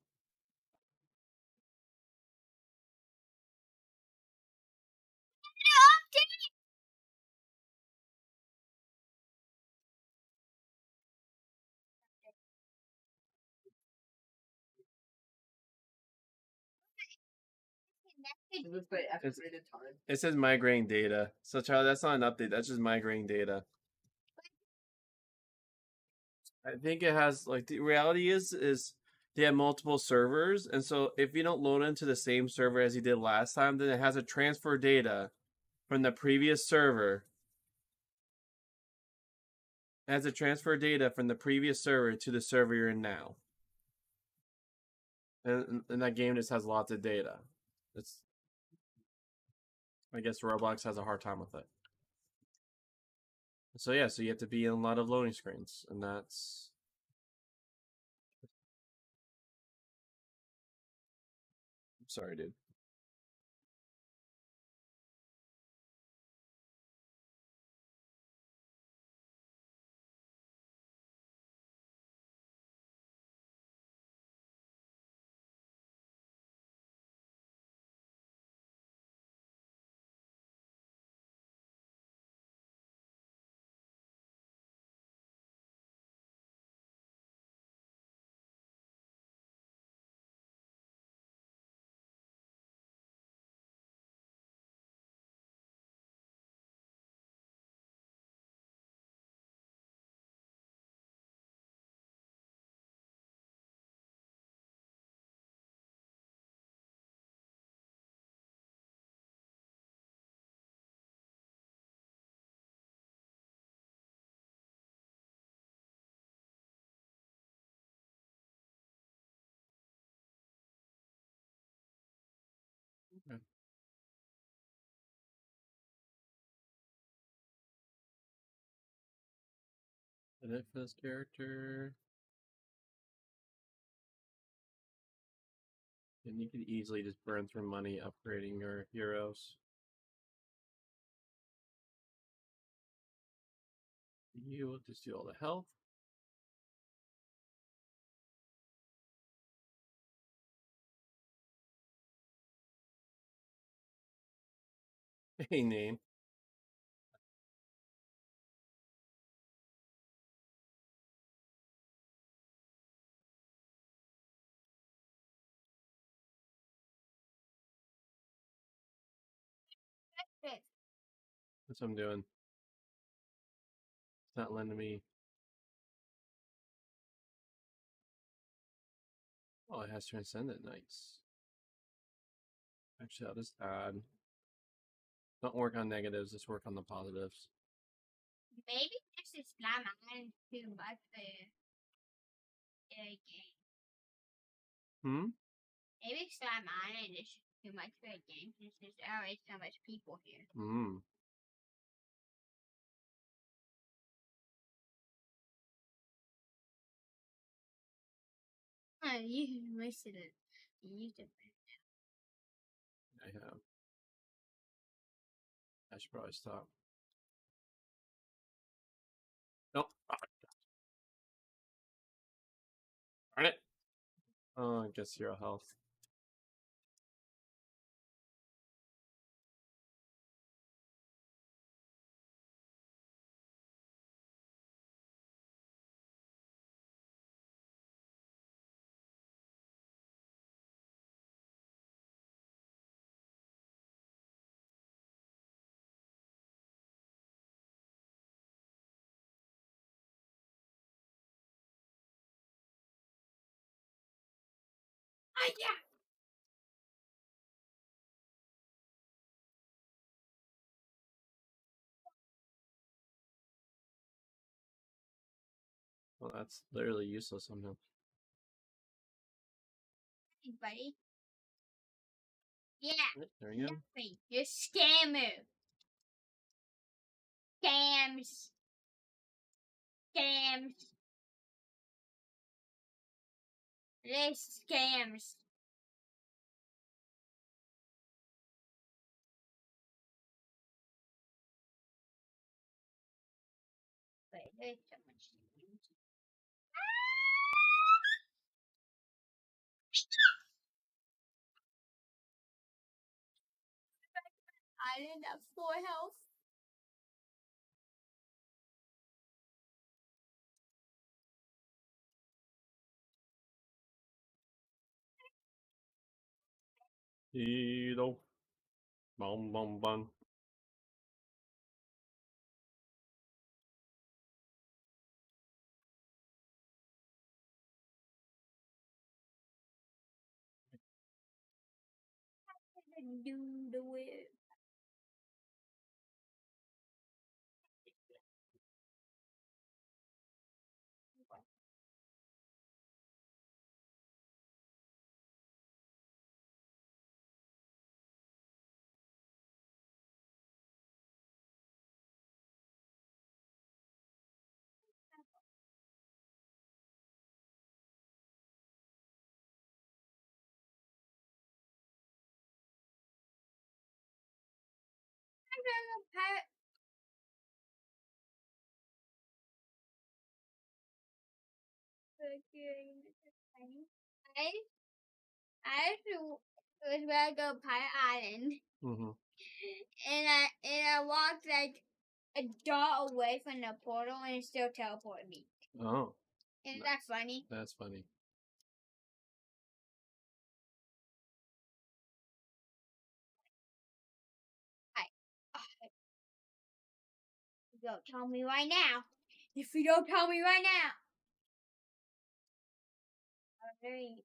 Speaker 3: Does it say estimated time?
Speaker 1: It says migrating data. So child, that's not an update. That's just migrating data. I think it has like the reality is they have multiple servers, and so if you don't load into the same server as you did last time, then it has to transfer data from the previous server. It has to transfer data from the previous server to the server you're in now. And that game just has lots of data. It's I guess Roblox has a hard time with it. So yeah, so you have to be in a lot of loading screens, and that's I'm sorry, dude. Okay. Edit for this character. And you could easily just burn through money upgrading your heroes. You will just do all the health. Hey, name. That's what I'm doing. It's not letting me. Oh, it has Transcendent Knights. Actually, I'll just add. Don't work on negatives, just work on the positives.
Speaker 2: Maybe this is not mine too much for a game. Maybe it's not mine is too much for a game since there's already so much people here. Oh, you wasted it. You used it.
Speaker 1: I have. I should probably stop. Nope. Darn it. Oh, I guess 0 health.
Speaker 2: Oh, yeah.
Speaker 1: Well, that's literally useless somehow.
Speaker 2: Hey, buddy. Yeah.
Speaker 1: There we go.
Speaker 2: Nothing. You're a scammer. Scams. Scams. This scams. Wait, there's so much. I didn't have 4 health.
Speaker 1: Hero. Boom, boom, boom.
Speaker 2: Do the whip. I was about to go Pirate Island,
Speaker 1: Mm-hmm.
Speaker 2: and I walked like a dot away from the portal, and it still teleported me.
Speaker 1: Oh,
Speaker 2: Isn't that funny?
Speaker 1: that's funny.
Speaker 2: Don't tell me right now. If you don't tell me right now, I'll really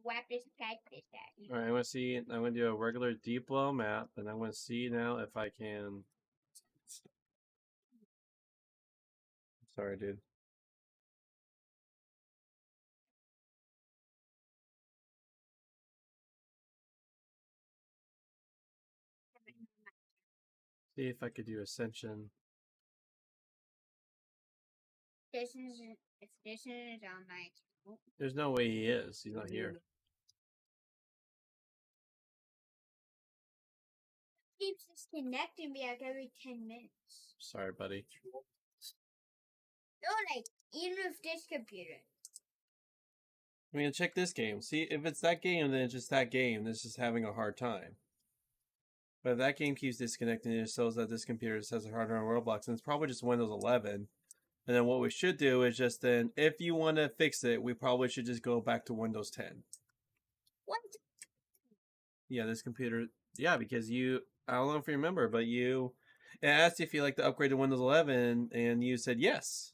Speaker 2: whap this cactus at you.
Speaker 1: All right, I'm gonna see. I'm gonna do a regular deep well map, and I'm gonna see now if I can. Sorry, dude. See if I could do ascension.
Speaker 2: This is on my account.
Speaker 1: There's no way he is. He's not here.
Speaker 2: Keeps disconnecting me like every 10 minutes.
Speaker 1: Sorry, buddy.
Speaker 2: No, like even with this computer.
Speaker 1: I mean, check this game. See, if it's that game, then it's just that game that's just having a hard time. But if that game keeps disconnecting, it shows that this computer just has a hard time on Roblox, and it's probably just Windows 11. And then what we should do is just then, if you want to fix it, we probably should just go back to Windows 10.
Speaker 2: What?
Speaker 1: Yeah, this computer. Yeah, because I don't know if you remember, but it asked if you like to upgrade to Windows 11, and you said yes.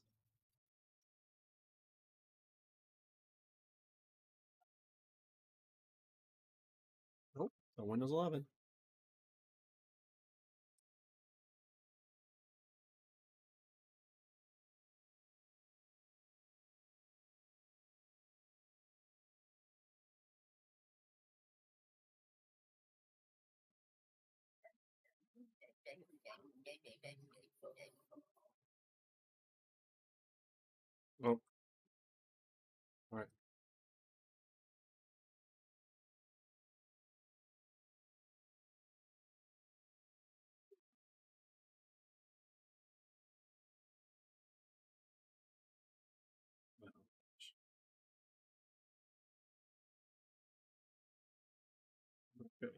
Speaker 1: Nope, so Windows 11. Oh, all right.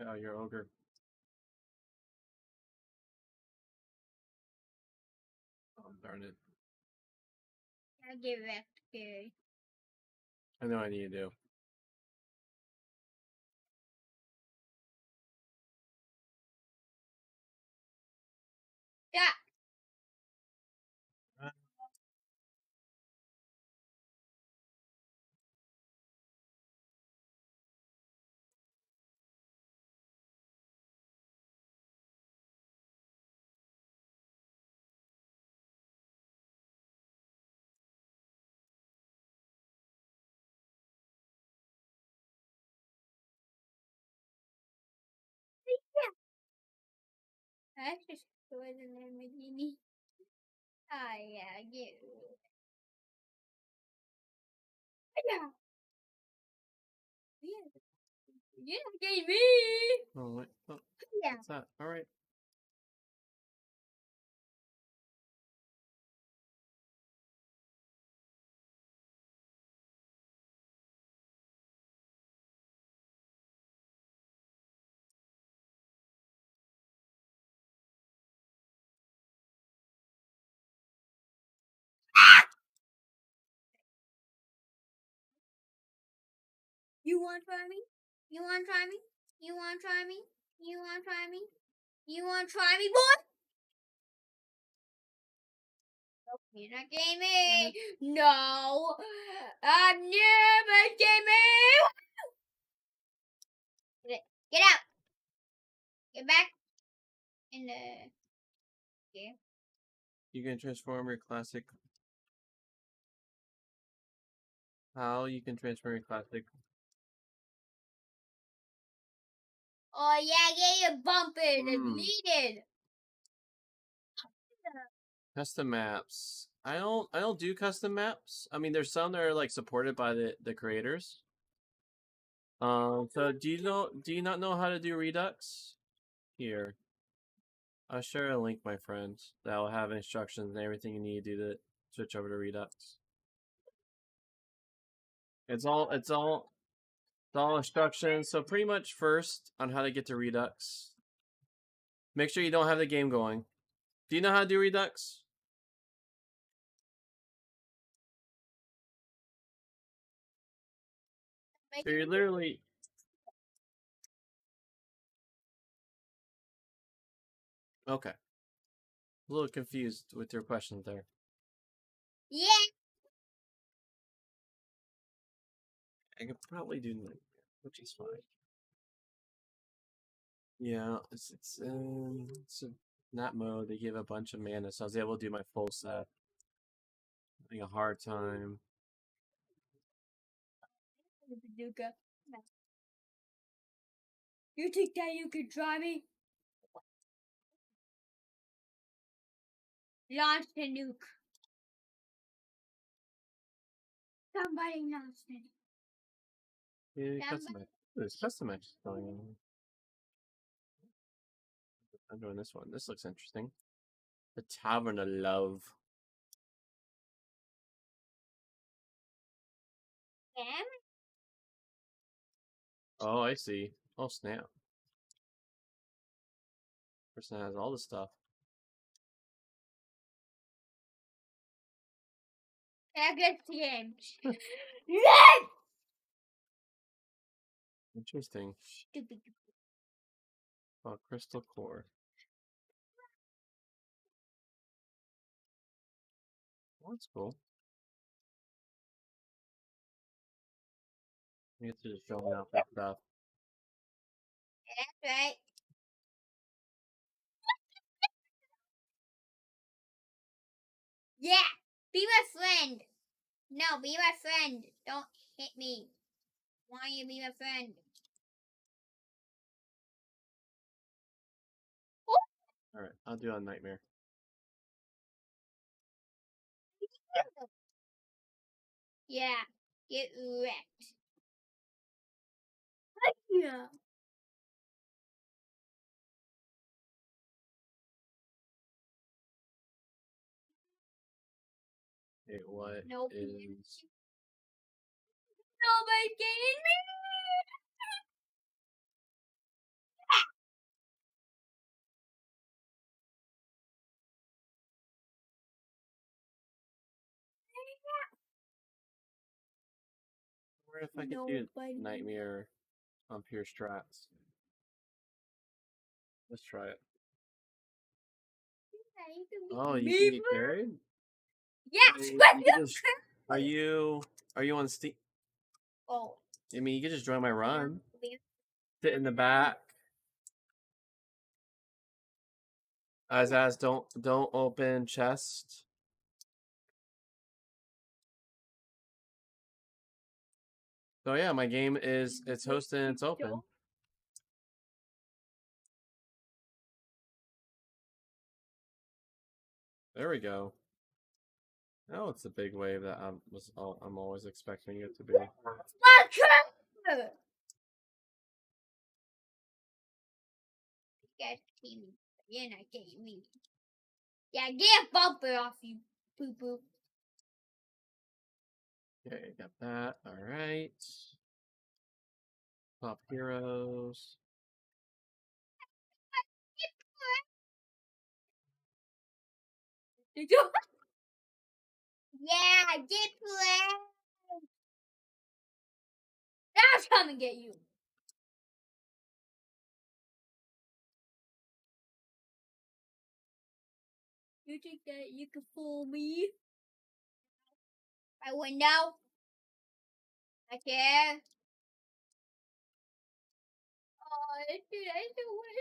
Speaker 1: Oh, you're ogre. Oh, darn it.
Speaker 2: I'll give it back to Gary.
Speaker 1: I know I need to do.
Speaker 2: Yeah. That's just cooler than Lamborghini. Oh yeah, you. Yeah. Yeah, gave me.
Speaker 1: Oh, wait. Oh,
Speaker 2: Yeah.
Speaker 1: what's that? All right.
Speaker 2: You want to try me? You want to try me? You want to try me? You wanna try me? You wanna try me, boy? You're not gaming. No, I'm never gaming. Get out. Get back in the game.
Speaker 1: You can transform your classic. How you can transform your classic?
Speaker 2: Oh yeah, get your bumper. It's needed.
Speaker 1: Custom maps. I don't do custom maps. I mean, there's some that are like supported by the creators. So do you not know how to do Redux? Here, I'll share a link, my friend, that will have instructions and everything you need to do to switch over to Redux. It's all instructions. So pretty much first on how to get to Redux. Make sure you don't have the game going. Do you know how to do Redux? So you're literally okay. A little confused with your question there.
Speaker 2: Yeah.
Speaker 1: I could probably do Nightmare, which is fine. Yeah, it's in that mode. They give a bunch of mana, so I was able to do my full set. Having a hard time.
Speaker 2: You think that you can try me? Launch the nuke. Somebody launch the nuke.
Speaker 1: Yeah, custom match. There's custom matches going on. I'm doing this one. This looks interesting. The Tavern of Love.
Speaker 2: Damn.
Speaker 1: Oh, I see. Oh, snap. Person has all the stuff.
Speaker 2: I get the game. Yes!
Speaker 1: Interesting.
Speaker 2: Stupid.
Speaker 1: Oh, Crystal Core. Oh, that's cool. You get to just show me off that stuff.
Speaker 2: That's right. Yeah, be my friend. No, be my friend. Don't hit me. Why you be my friend?
Speaker 1: Alright, I'll do a Nightmare.
Speaker 2: Yeah, get wrecked. Yeah.
Speaker 1: Okay, what
Speaker 2: Nope.
Speaker 1: is...
Speaker 2: Nobody's getting me.
Speaker 1: Where if I could do Nightmare on pure strats? Let's try it. Oh, you can get carried?
Speaker 2: Yes.
Speaker 1: Are you on Steam?
Speaker 2: Oh.
Speaker 1: I mean, you can just join my run. Sit in the back. As don't open chest. So yeah, my game it's hosted and it's open. There we go. Now it's the big wave that I'm always expecting it to be.
Speaker 2: Get me. You're not getting me. Yeah, get a bumper off you, poo poo.
Speaker 1: Okay, got that. All right. Top heroes.
Speaker 2: Yeah, get play. Now I'm coming to get you. You think that you can fool me? My window? My chair? Oh, I so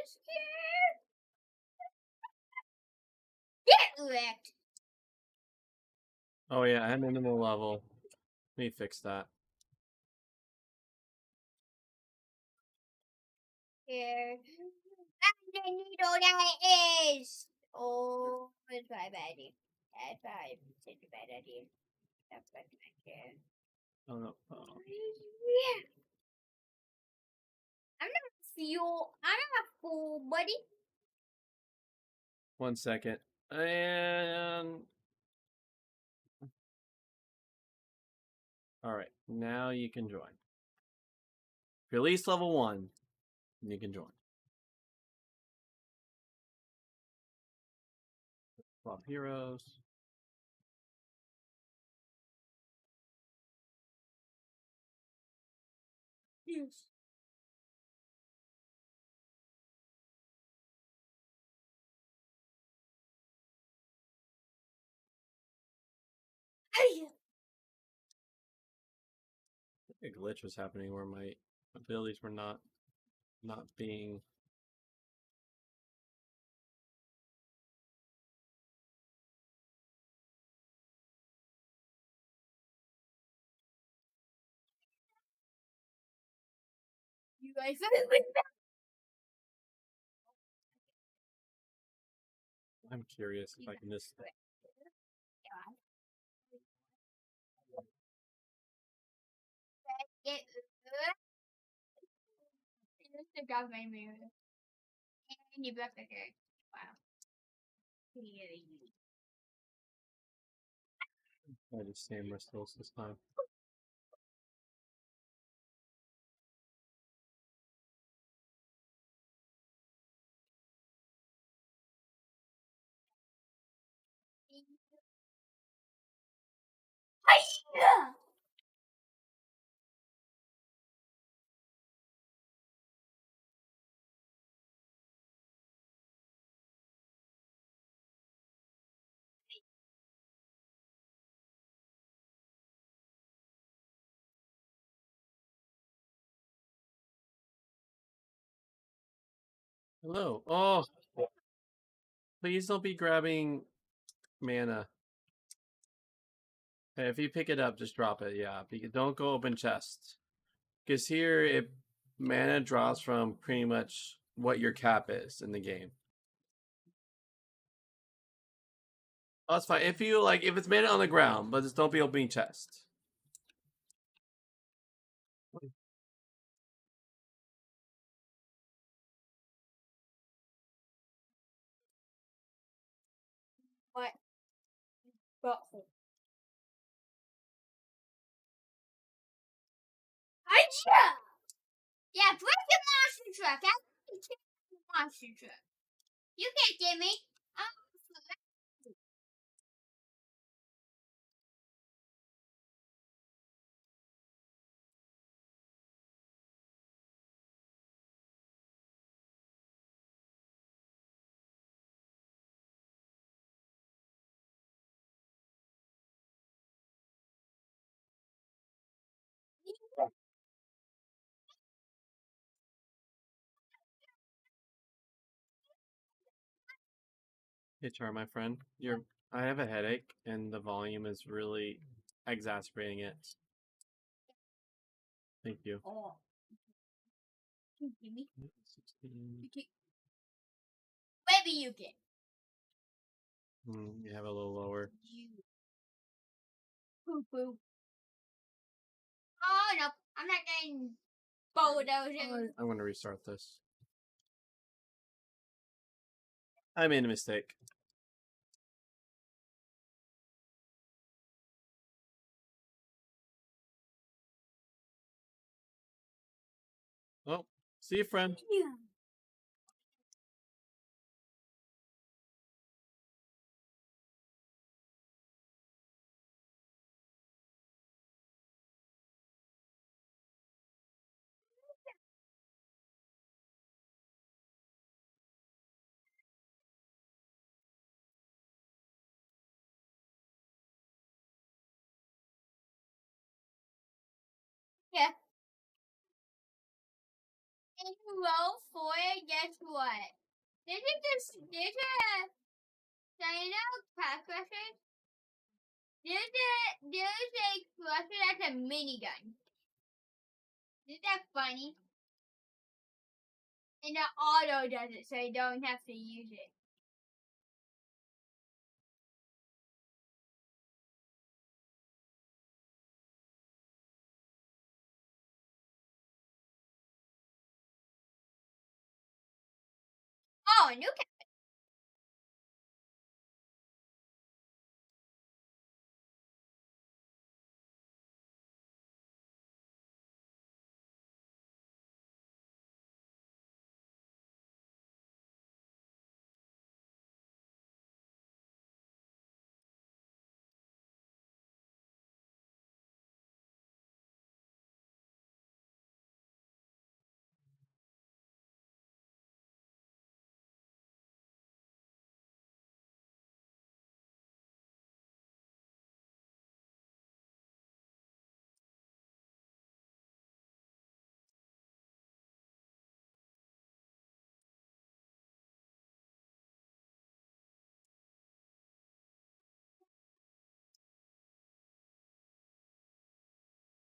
Speaker 2: scared. Get wrecked.
Speaker 1: Oh yeah, I'm in the level. Let me fix that.
Speaker 2: Here. And the needle that is. Oh, it's my baby. That's such a bad idea. That's my chair.
Speaker 1: Oh no. Oh.
Speaker 2: Yeah. I'm not a fool, buddy.
Speaker 1: 1 second. And all right, now you can join. If you're at least level 1, you can join. Swap heroes.
Speaker 2: Yes.
Speaker 1: A glitch was happening where my abilities were not being.
Speaker 2: You guys
Speaker 1: I'm curious if I can just.
Speaker 2: get just to grab my mirror. And you left it there. Wow.
Speaker 1: I just same restores this time. Hello. Oh, please don't be grabbing mana. Hey, if you pick it up, just drop it. Yeah, don't go open chests. Because here, mana drops from pretty much what your cap is in the game. Oh, that's fine. If you if it's mana on the ground, but just don't be opening chests.
Speaker 2: What? Butthole. Hiya! Yeah, break the monster truck. I can take the monster truck. You can't get me. I'm
Speaker 1: Hey, Char, my friend. I have a headache, and the volume is really exacerbating it. Thank you.
Speaker 2: Oh. You give me.
Speaker 1: 16.
Speaker 2: Maybe you can.
Speaker 1: You have a little lower.
Speaker 2: You. Poo poo. Oh no, I'm not getting bulldozers.
Speaker 1: I'm going to restart this. I made a mistake. Oh, see you, friend.
Speaker 2: Yeah. Yeah. And you roll for it, guess what? There's a China cat crusher. There's a crusher that's a minigun. Isn't that funny? And the auto does it, so you don't have to use it. Oh, new cat.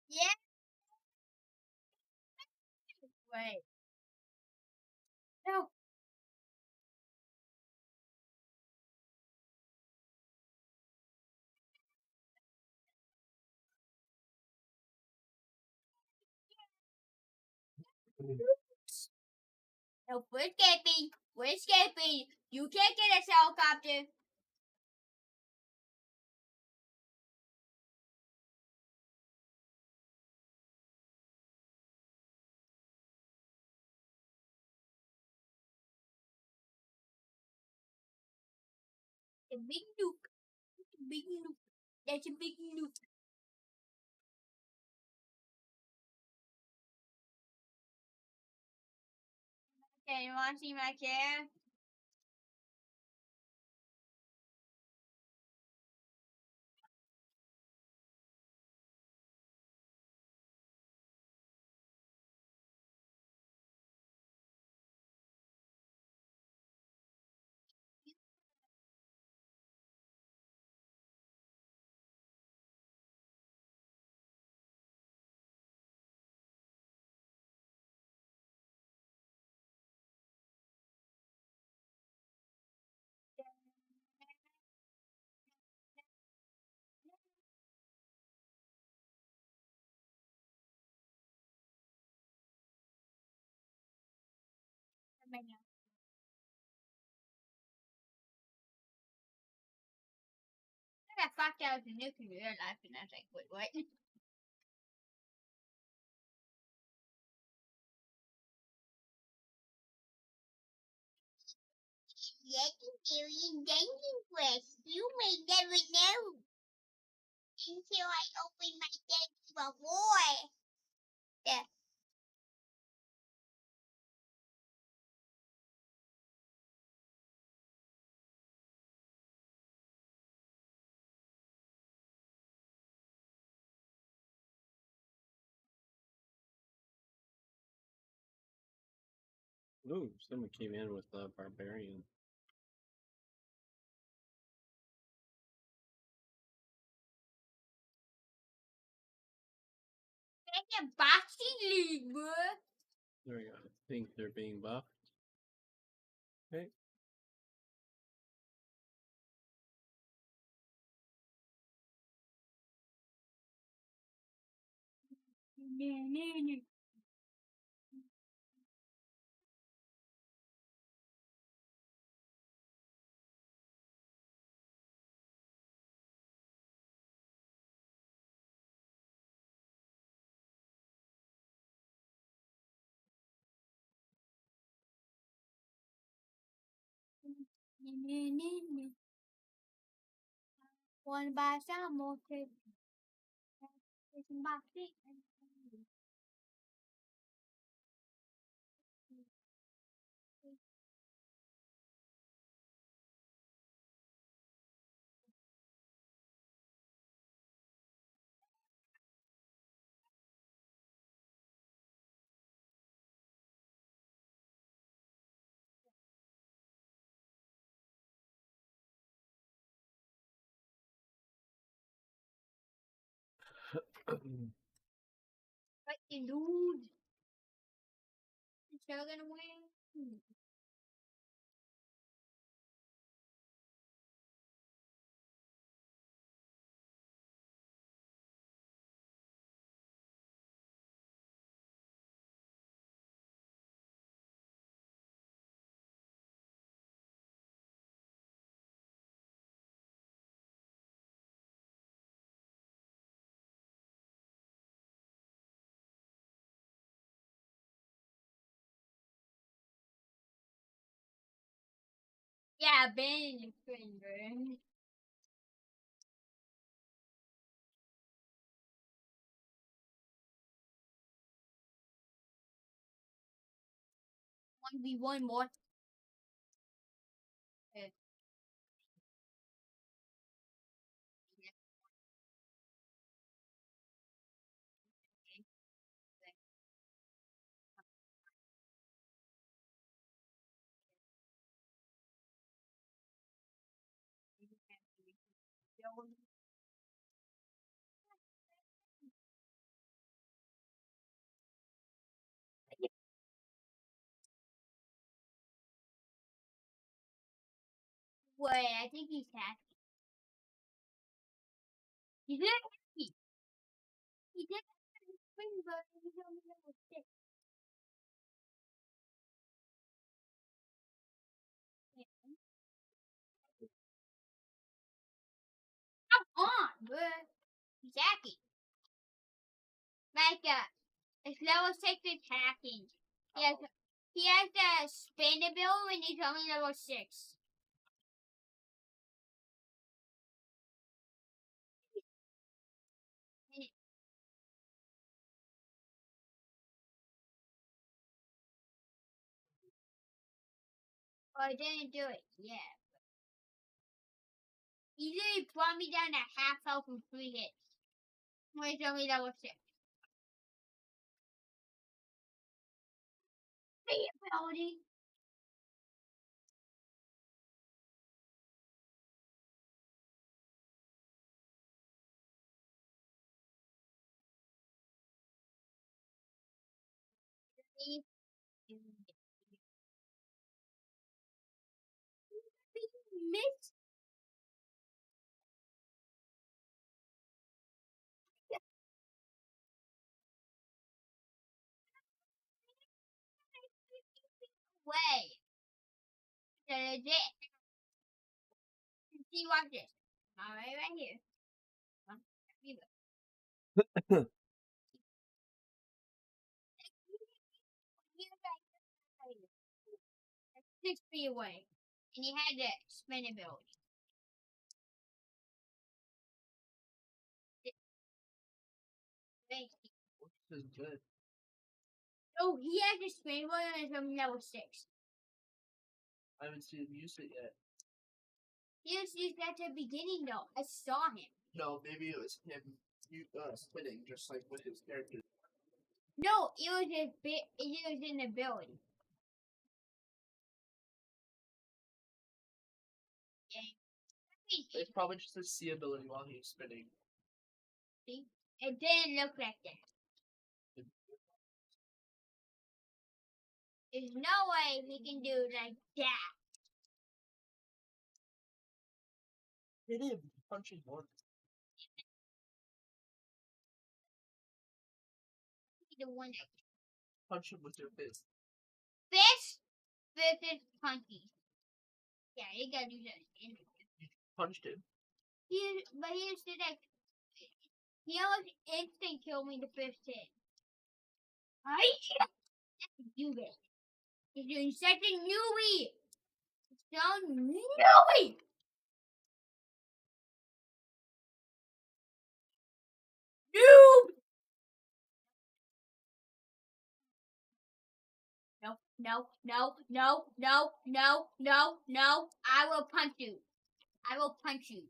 Speaker 2: Yeah. Wait. No. No, we're escaping. We're escaping. You can't get us helicopter. A big nuke. Big nuke. That's a big nuke. Okay, you want to see my chair? I got fucked out of the nuclear life, and I was like, wait, what? Legendary dangerous. You may never know until I open my deck before. Yeah.
Speaker 4: Ooh, someone came in with a barbarian.
Speaker 2: That's a boxing league, bro.
Speaker 4: There we go. I think they're being buffed. Okay.
Speaker 2: One by some more trip. It's boxing. But you dude. Is still gonna win? Yeah, Ben is a friend. 1v1 more. Wait, I think he's happy. He's not happy. He did spring, but he's only level 6. Come on, but he's hacking. Like, it's level 6 is hacking. He has the spin ability when he's only level 6. I didn't do it yet. He literally brought me down to half health from 3 hits. When it's only level 6. The ability. Miss. Way. That is it. See, watch this. Alright, right here. That's 6 feet away. And he had the spin ability.
Speaker 3: This is good.
Speaker 2: Oh, he has the spin ability and it's only level 6.
Speaker 3: I haven't seen him use it yet.
Speaker 2: He was used at the beginning though. I saw him.
Speaker 3: No, maybe it was him spinning just like with his character.
Speaker 2: No, it was his bit. It was an ability.
Speaker 3: It's probably just his C ability while he's spinning.
Speaker 2: See? It didn't look like that. There's no way he can do like that.
Speaker 3: Hit him! Punch him once.
Speaker 2: The one that
Speaker 3: Punch him with your fist.
Speaker 2: fist versus punky. Yeah, you gotta do that.
Speaker 3: You punched him.
Speaker 2: But he used to like. He almost instant killed me the first hit. Do this. He's doing such a newbie. So newbie. Noob. No, no, no, no, no, no, no, no. I will punch you. I will punch you.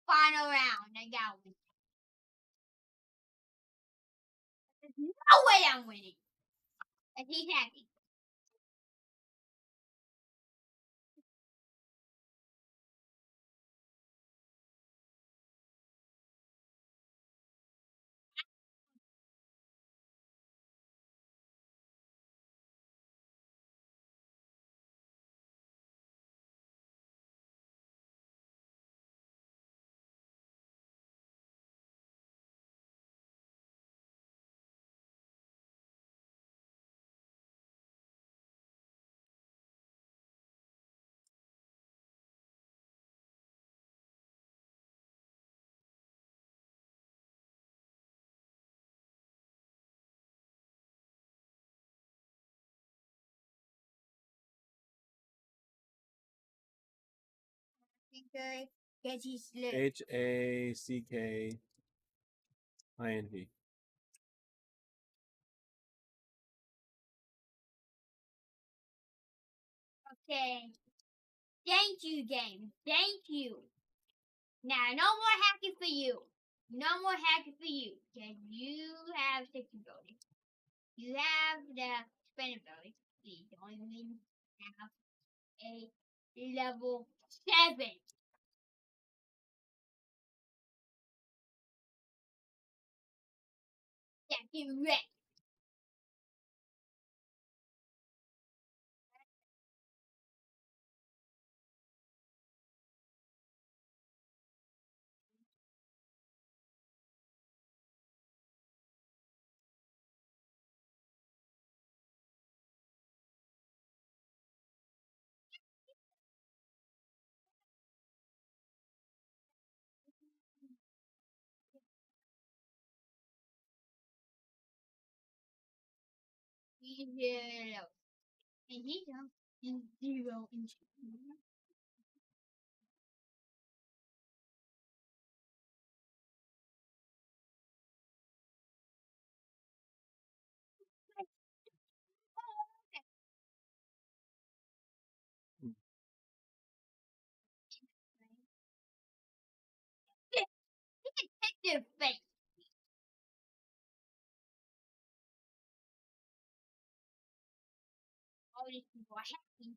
Speaker 2: Final round. I got one. There's no way I'm winning. And he's happy. Good. Because he's little.
Speaker 1: Hackkind.
Speaker 2: Okay. Thank you, game. Thank you. Now, no more hacking for you. No more hacking for you. Because you have flexibility. You have the spendability. You don't even have a level 7. Second red. Zero. And zero. And zero. And zero. Detective face. All these people are hacking.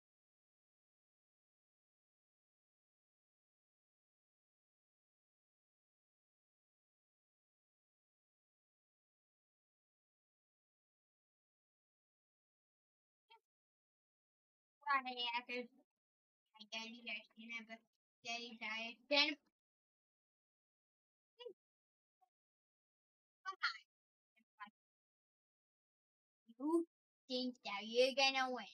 Speaker 2: Friday hackers. I got you guys. You never. Daddy died. Then. You think that you're gonna win.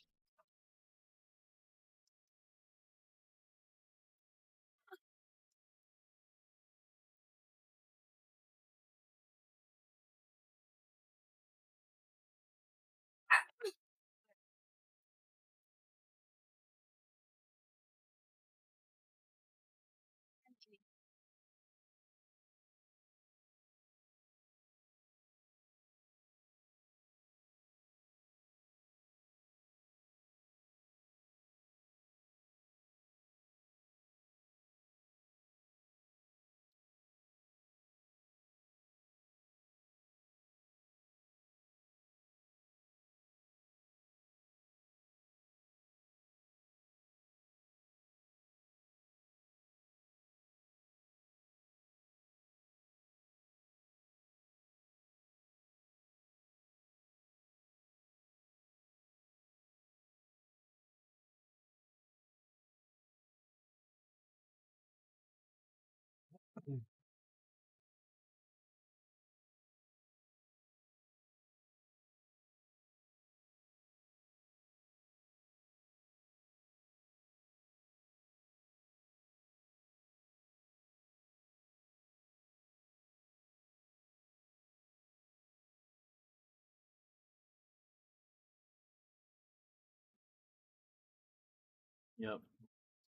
Speaker 1: Yep.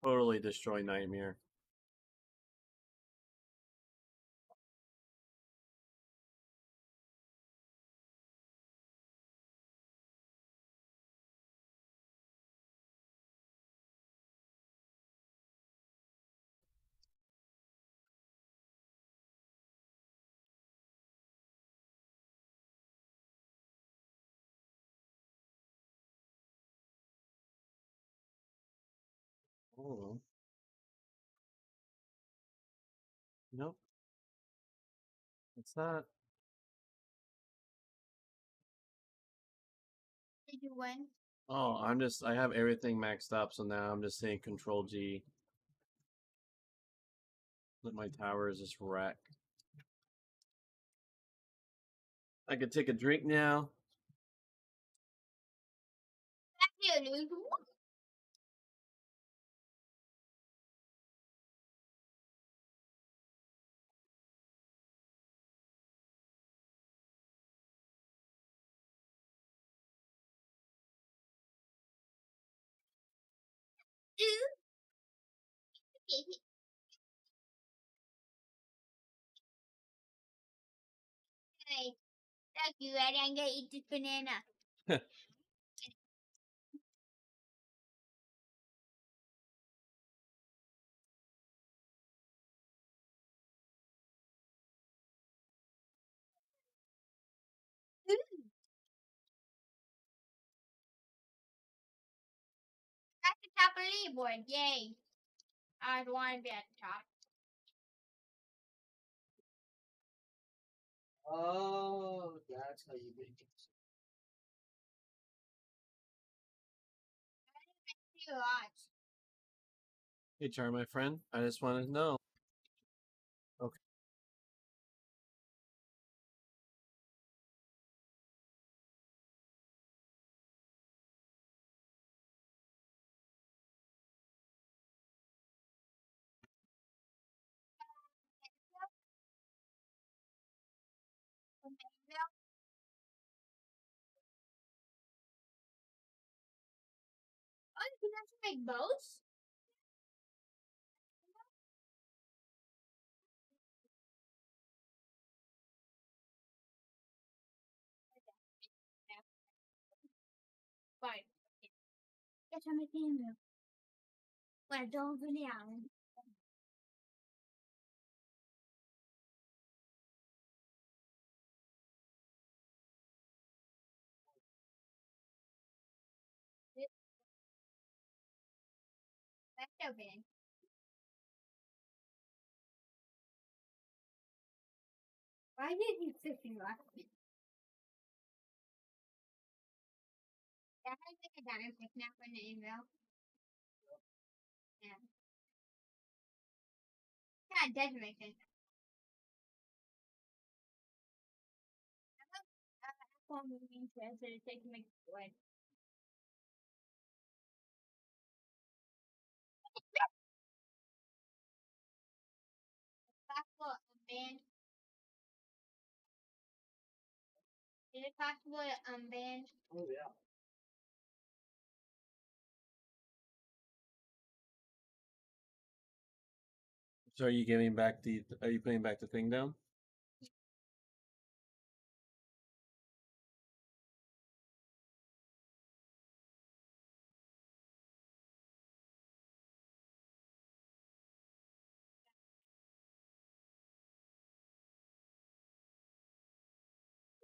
Speaker 1: Totally destroy Nightmare. Oh. Nope. It's not.
Speaker 2: Did you win?
Speaker 1: Oh, I have everything maxed up, so now I'm just saying Control G. Let my towers just wreck. I could take a drink now.
Speaker 2: That's you lose. Hey, look, you ready? I'm gonna eat this banana. At the top of the leaderboard, yay! I want to be at the top.
Speaker 3: Oh, that's how you make it.
Speaker 2: See a lot.
Speaker 1: Hey, Char, my friend. I just wanted to know. Okay.
Speaker 2: Oh, you can actually make bows? Fine. That's how I'm making them. Well, don't go down. That's so big. Why did you freaking rock me? That has like a diner picnic in the email. Yeah. Yeah, it does make sense. Apple moving to so to take make wood. Possible unbanned. Is it possible to unban?
Speaker 3: Oh yeah.
Speaker 1: So, are you giving back the? Are you putting back the thing down?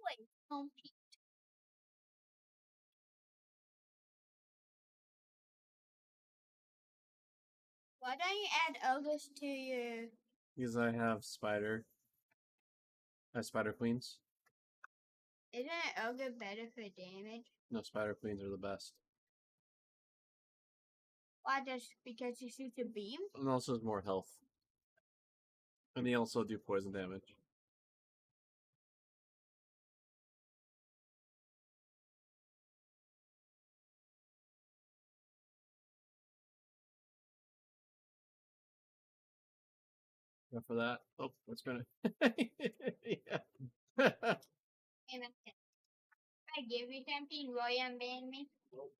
Speaker 2: Wait, compete. Why don't you add August to your?
Speaker 1: Because I have spider. I have spider queens.
Speaker 2: Isn't Ogre better for damage?
Speaker 1: No, spider queens are the best.
Speaker 2: Why just because you shoot a beam?
Speaker 1: And also has more health. And they also do poison damage. Go for that. Oh, what's gonna? Yeah.
Speaker 2: Hey, man, if I give you something, will you unban me?
Speaker 3: Nope.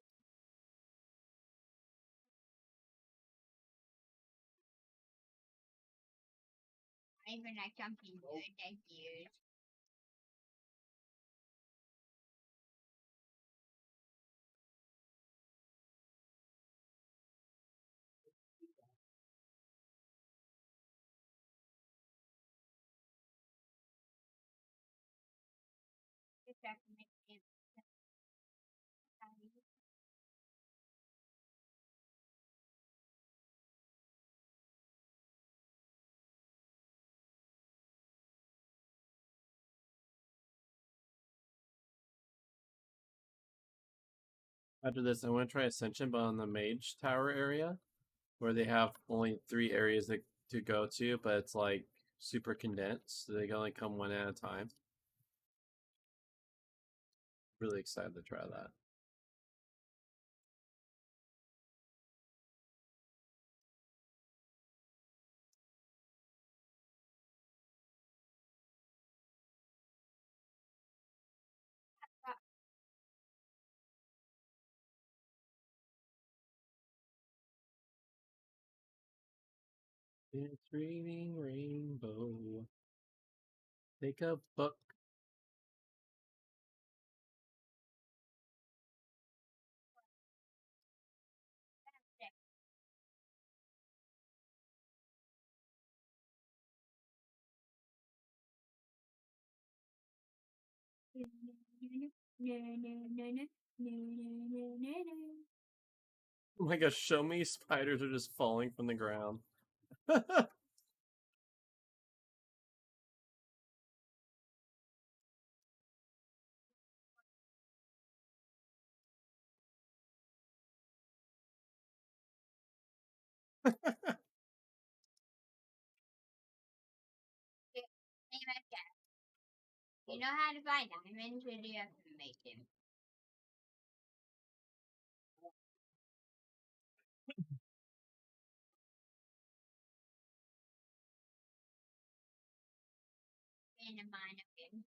Speaker 2: Not even like something good that you. Just have to make it.
Speaker 1: After this, I want to try Ascension, but on the Mage Tower area, where they have only 3 areas to go to, but it's like super condensed, so they can only come one at a time. Really excited to try that. It's raining rainbow. Take a book Oh my gosh, so many spiders are just falling from the ground.
Speaker 2: You know how to find diamonds, or do you have to make them? In a mine of them.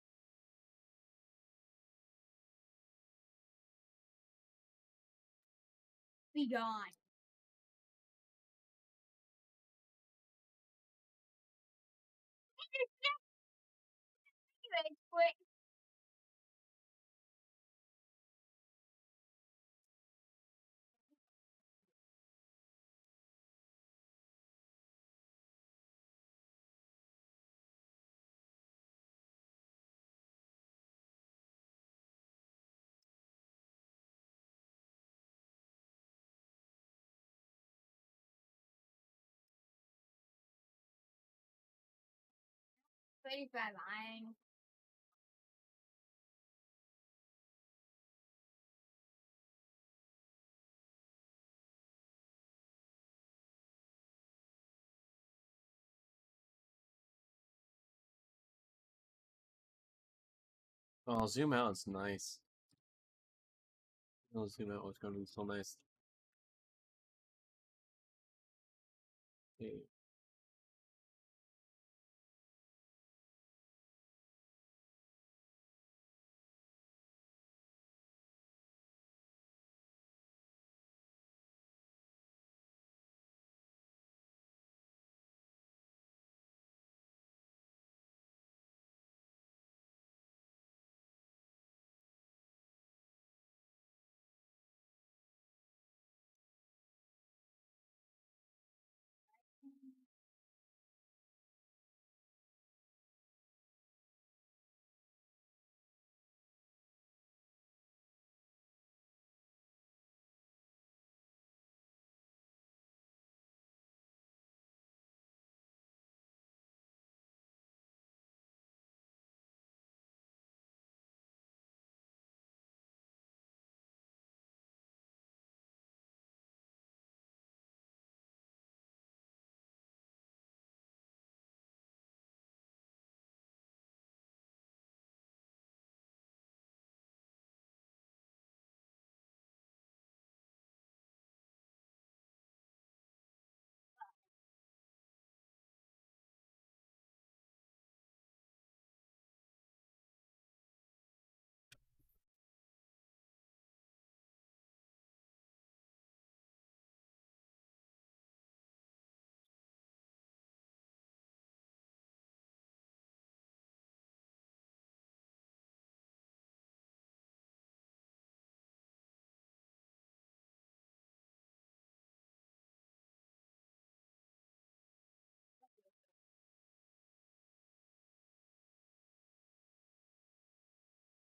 Speaker 2: Be gone. Anyways, but pretty far line.
Speaker 1: Oh, zoom out. It's nice. Oh, zoom out. It's going to be so nice. Okay.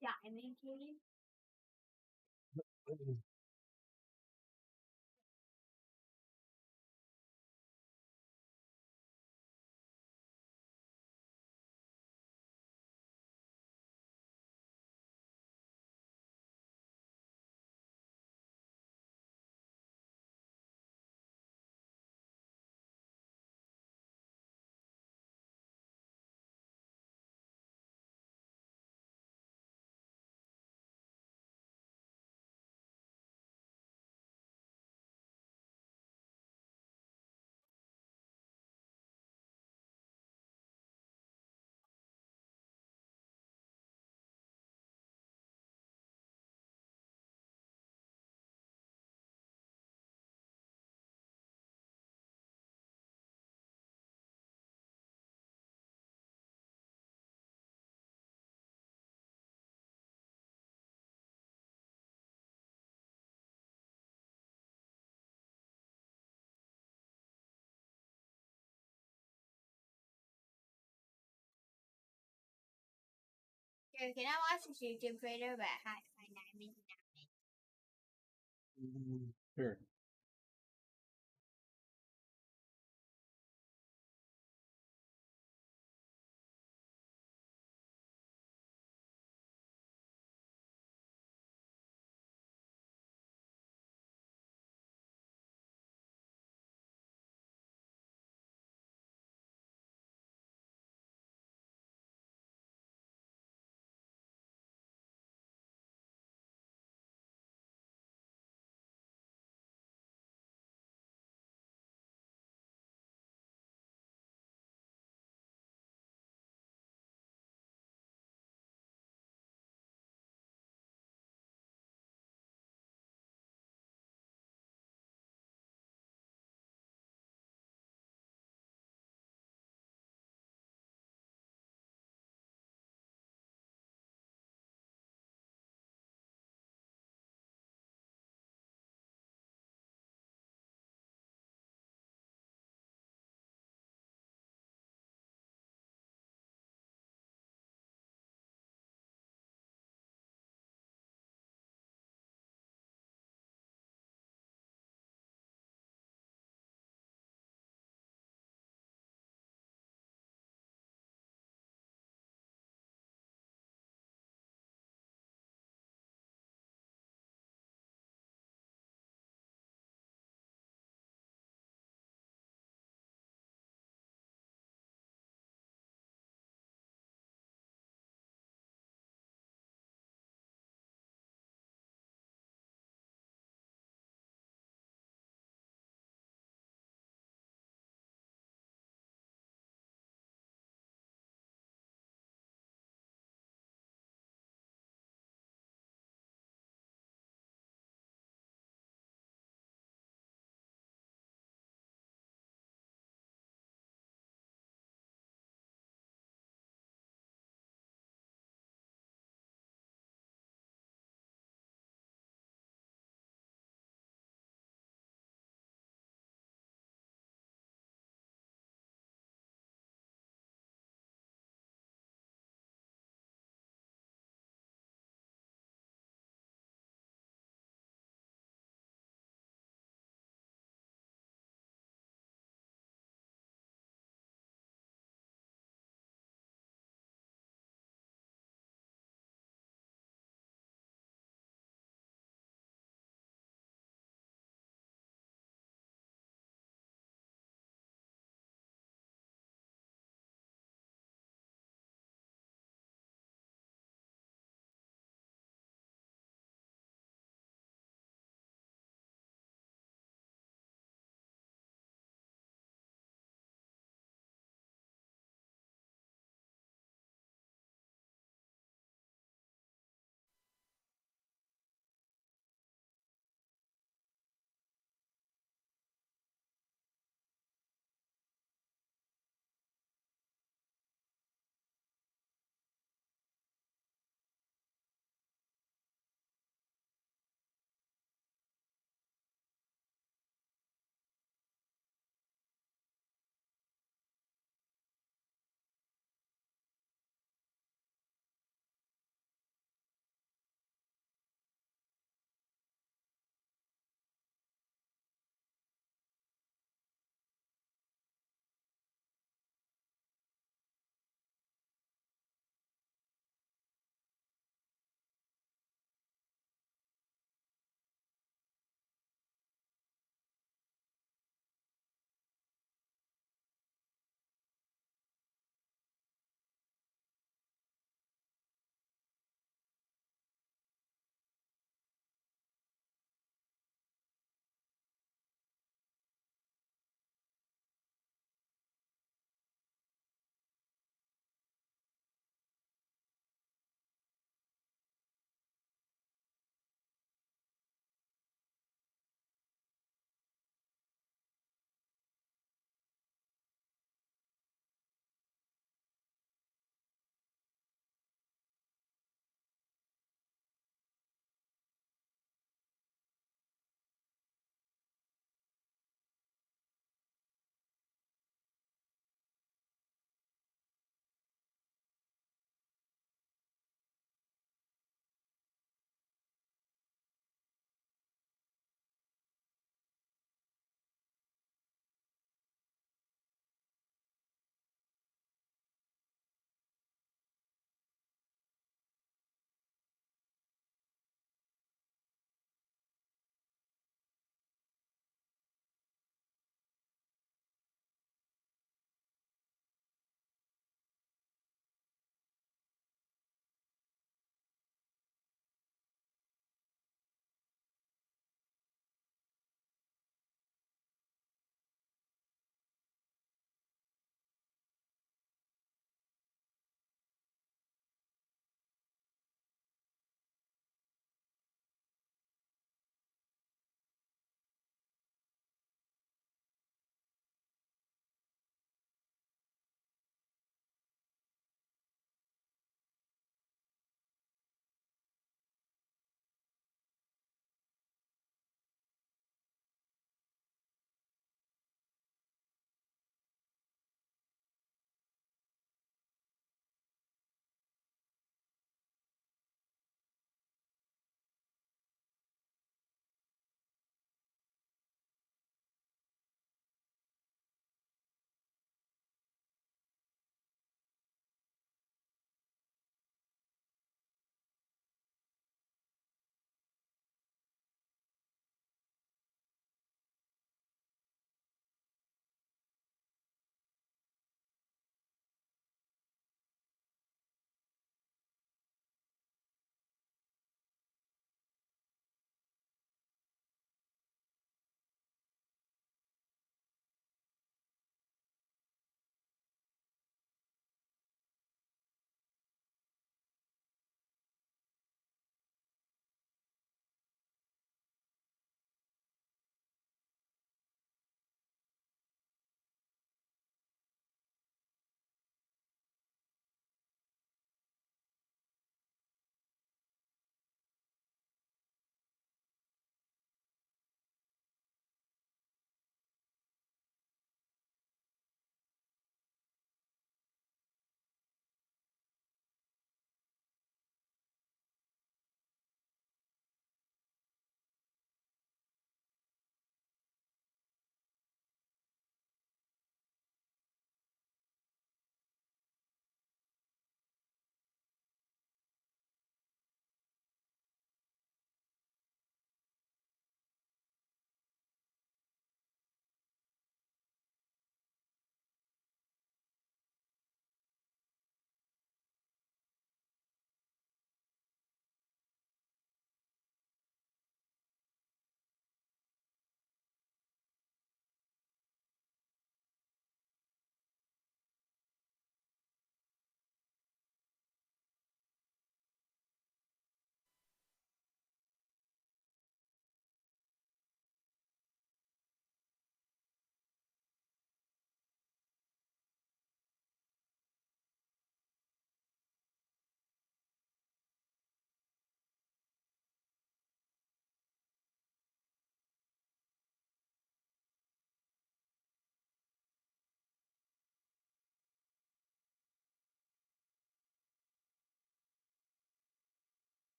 Speaker 2: Diamond cave. Sure, can I watch this YouTube creator about how to find diamonds?
Speaker 1: Sure.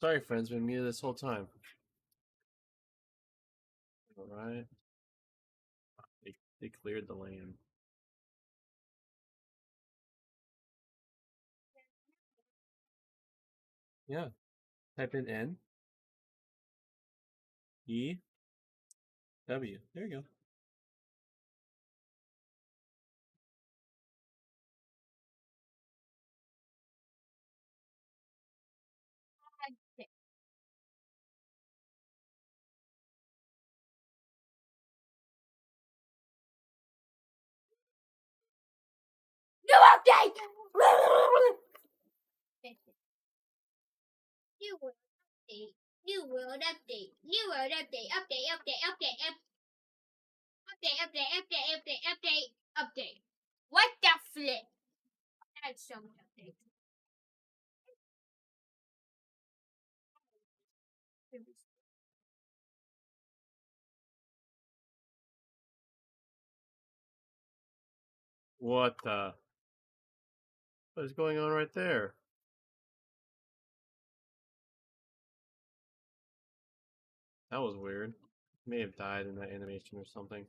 Speaker 1: Sorry, friends, been muted this whole time. Alright. They cleared the land. Yeah. Type in N. E. W. There you go.
Speaker 2: New update! New world update. New world update. New world update. Update. What the flip? That's so much update.
Speaker 1: What is going on right there? That was weird. May have died in that animation or something.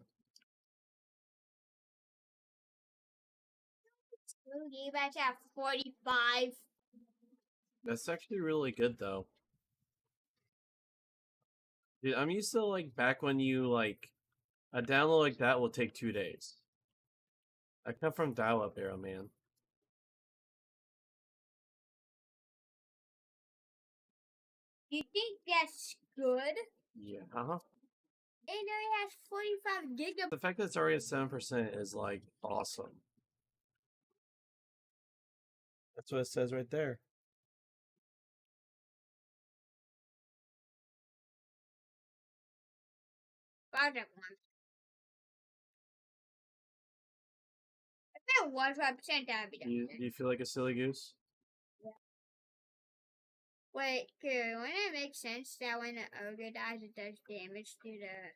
Speaker 2: You guys have 45.
Speaker 1: That's actually really good though. Dude, I'm used to like back when you like a download like that will take 2 days. I come from dial-up era, man.
Speaker 2: You think that's good?
Speaker 1: Yeah. Uh-huh.
Speaker 2: It only has 45 gigabytes.
Speaker 1: The fact that it's already at 7% is like awesome. That's what it says right there.
Speaker 2: Project one. If it was 5%, that would be
Speaker 1: You
Speaker 2: done.
Speaker 1: you feel like a silly goose?
Speaker 2: Wait, wouldn't it make sense that when the ogre dies, it does damage to the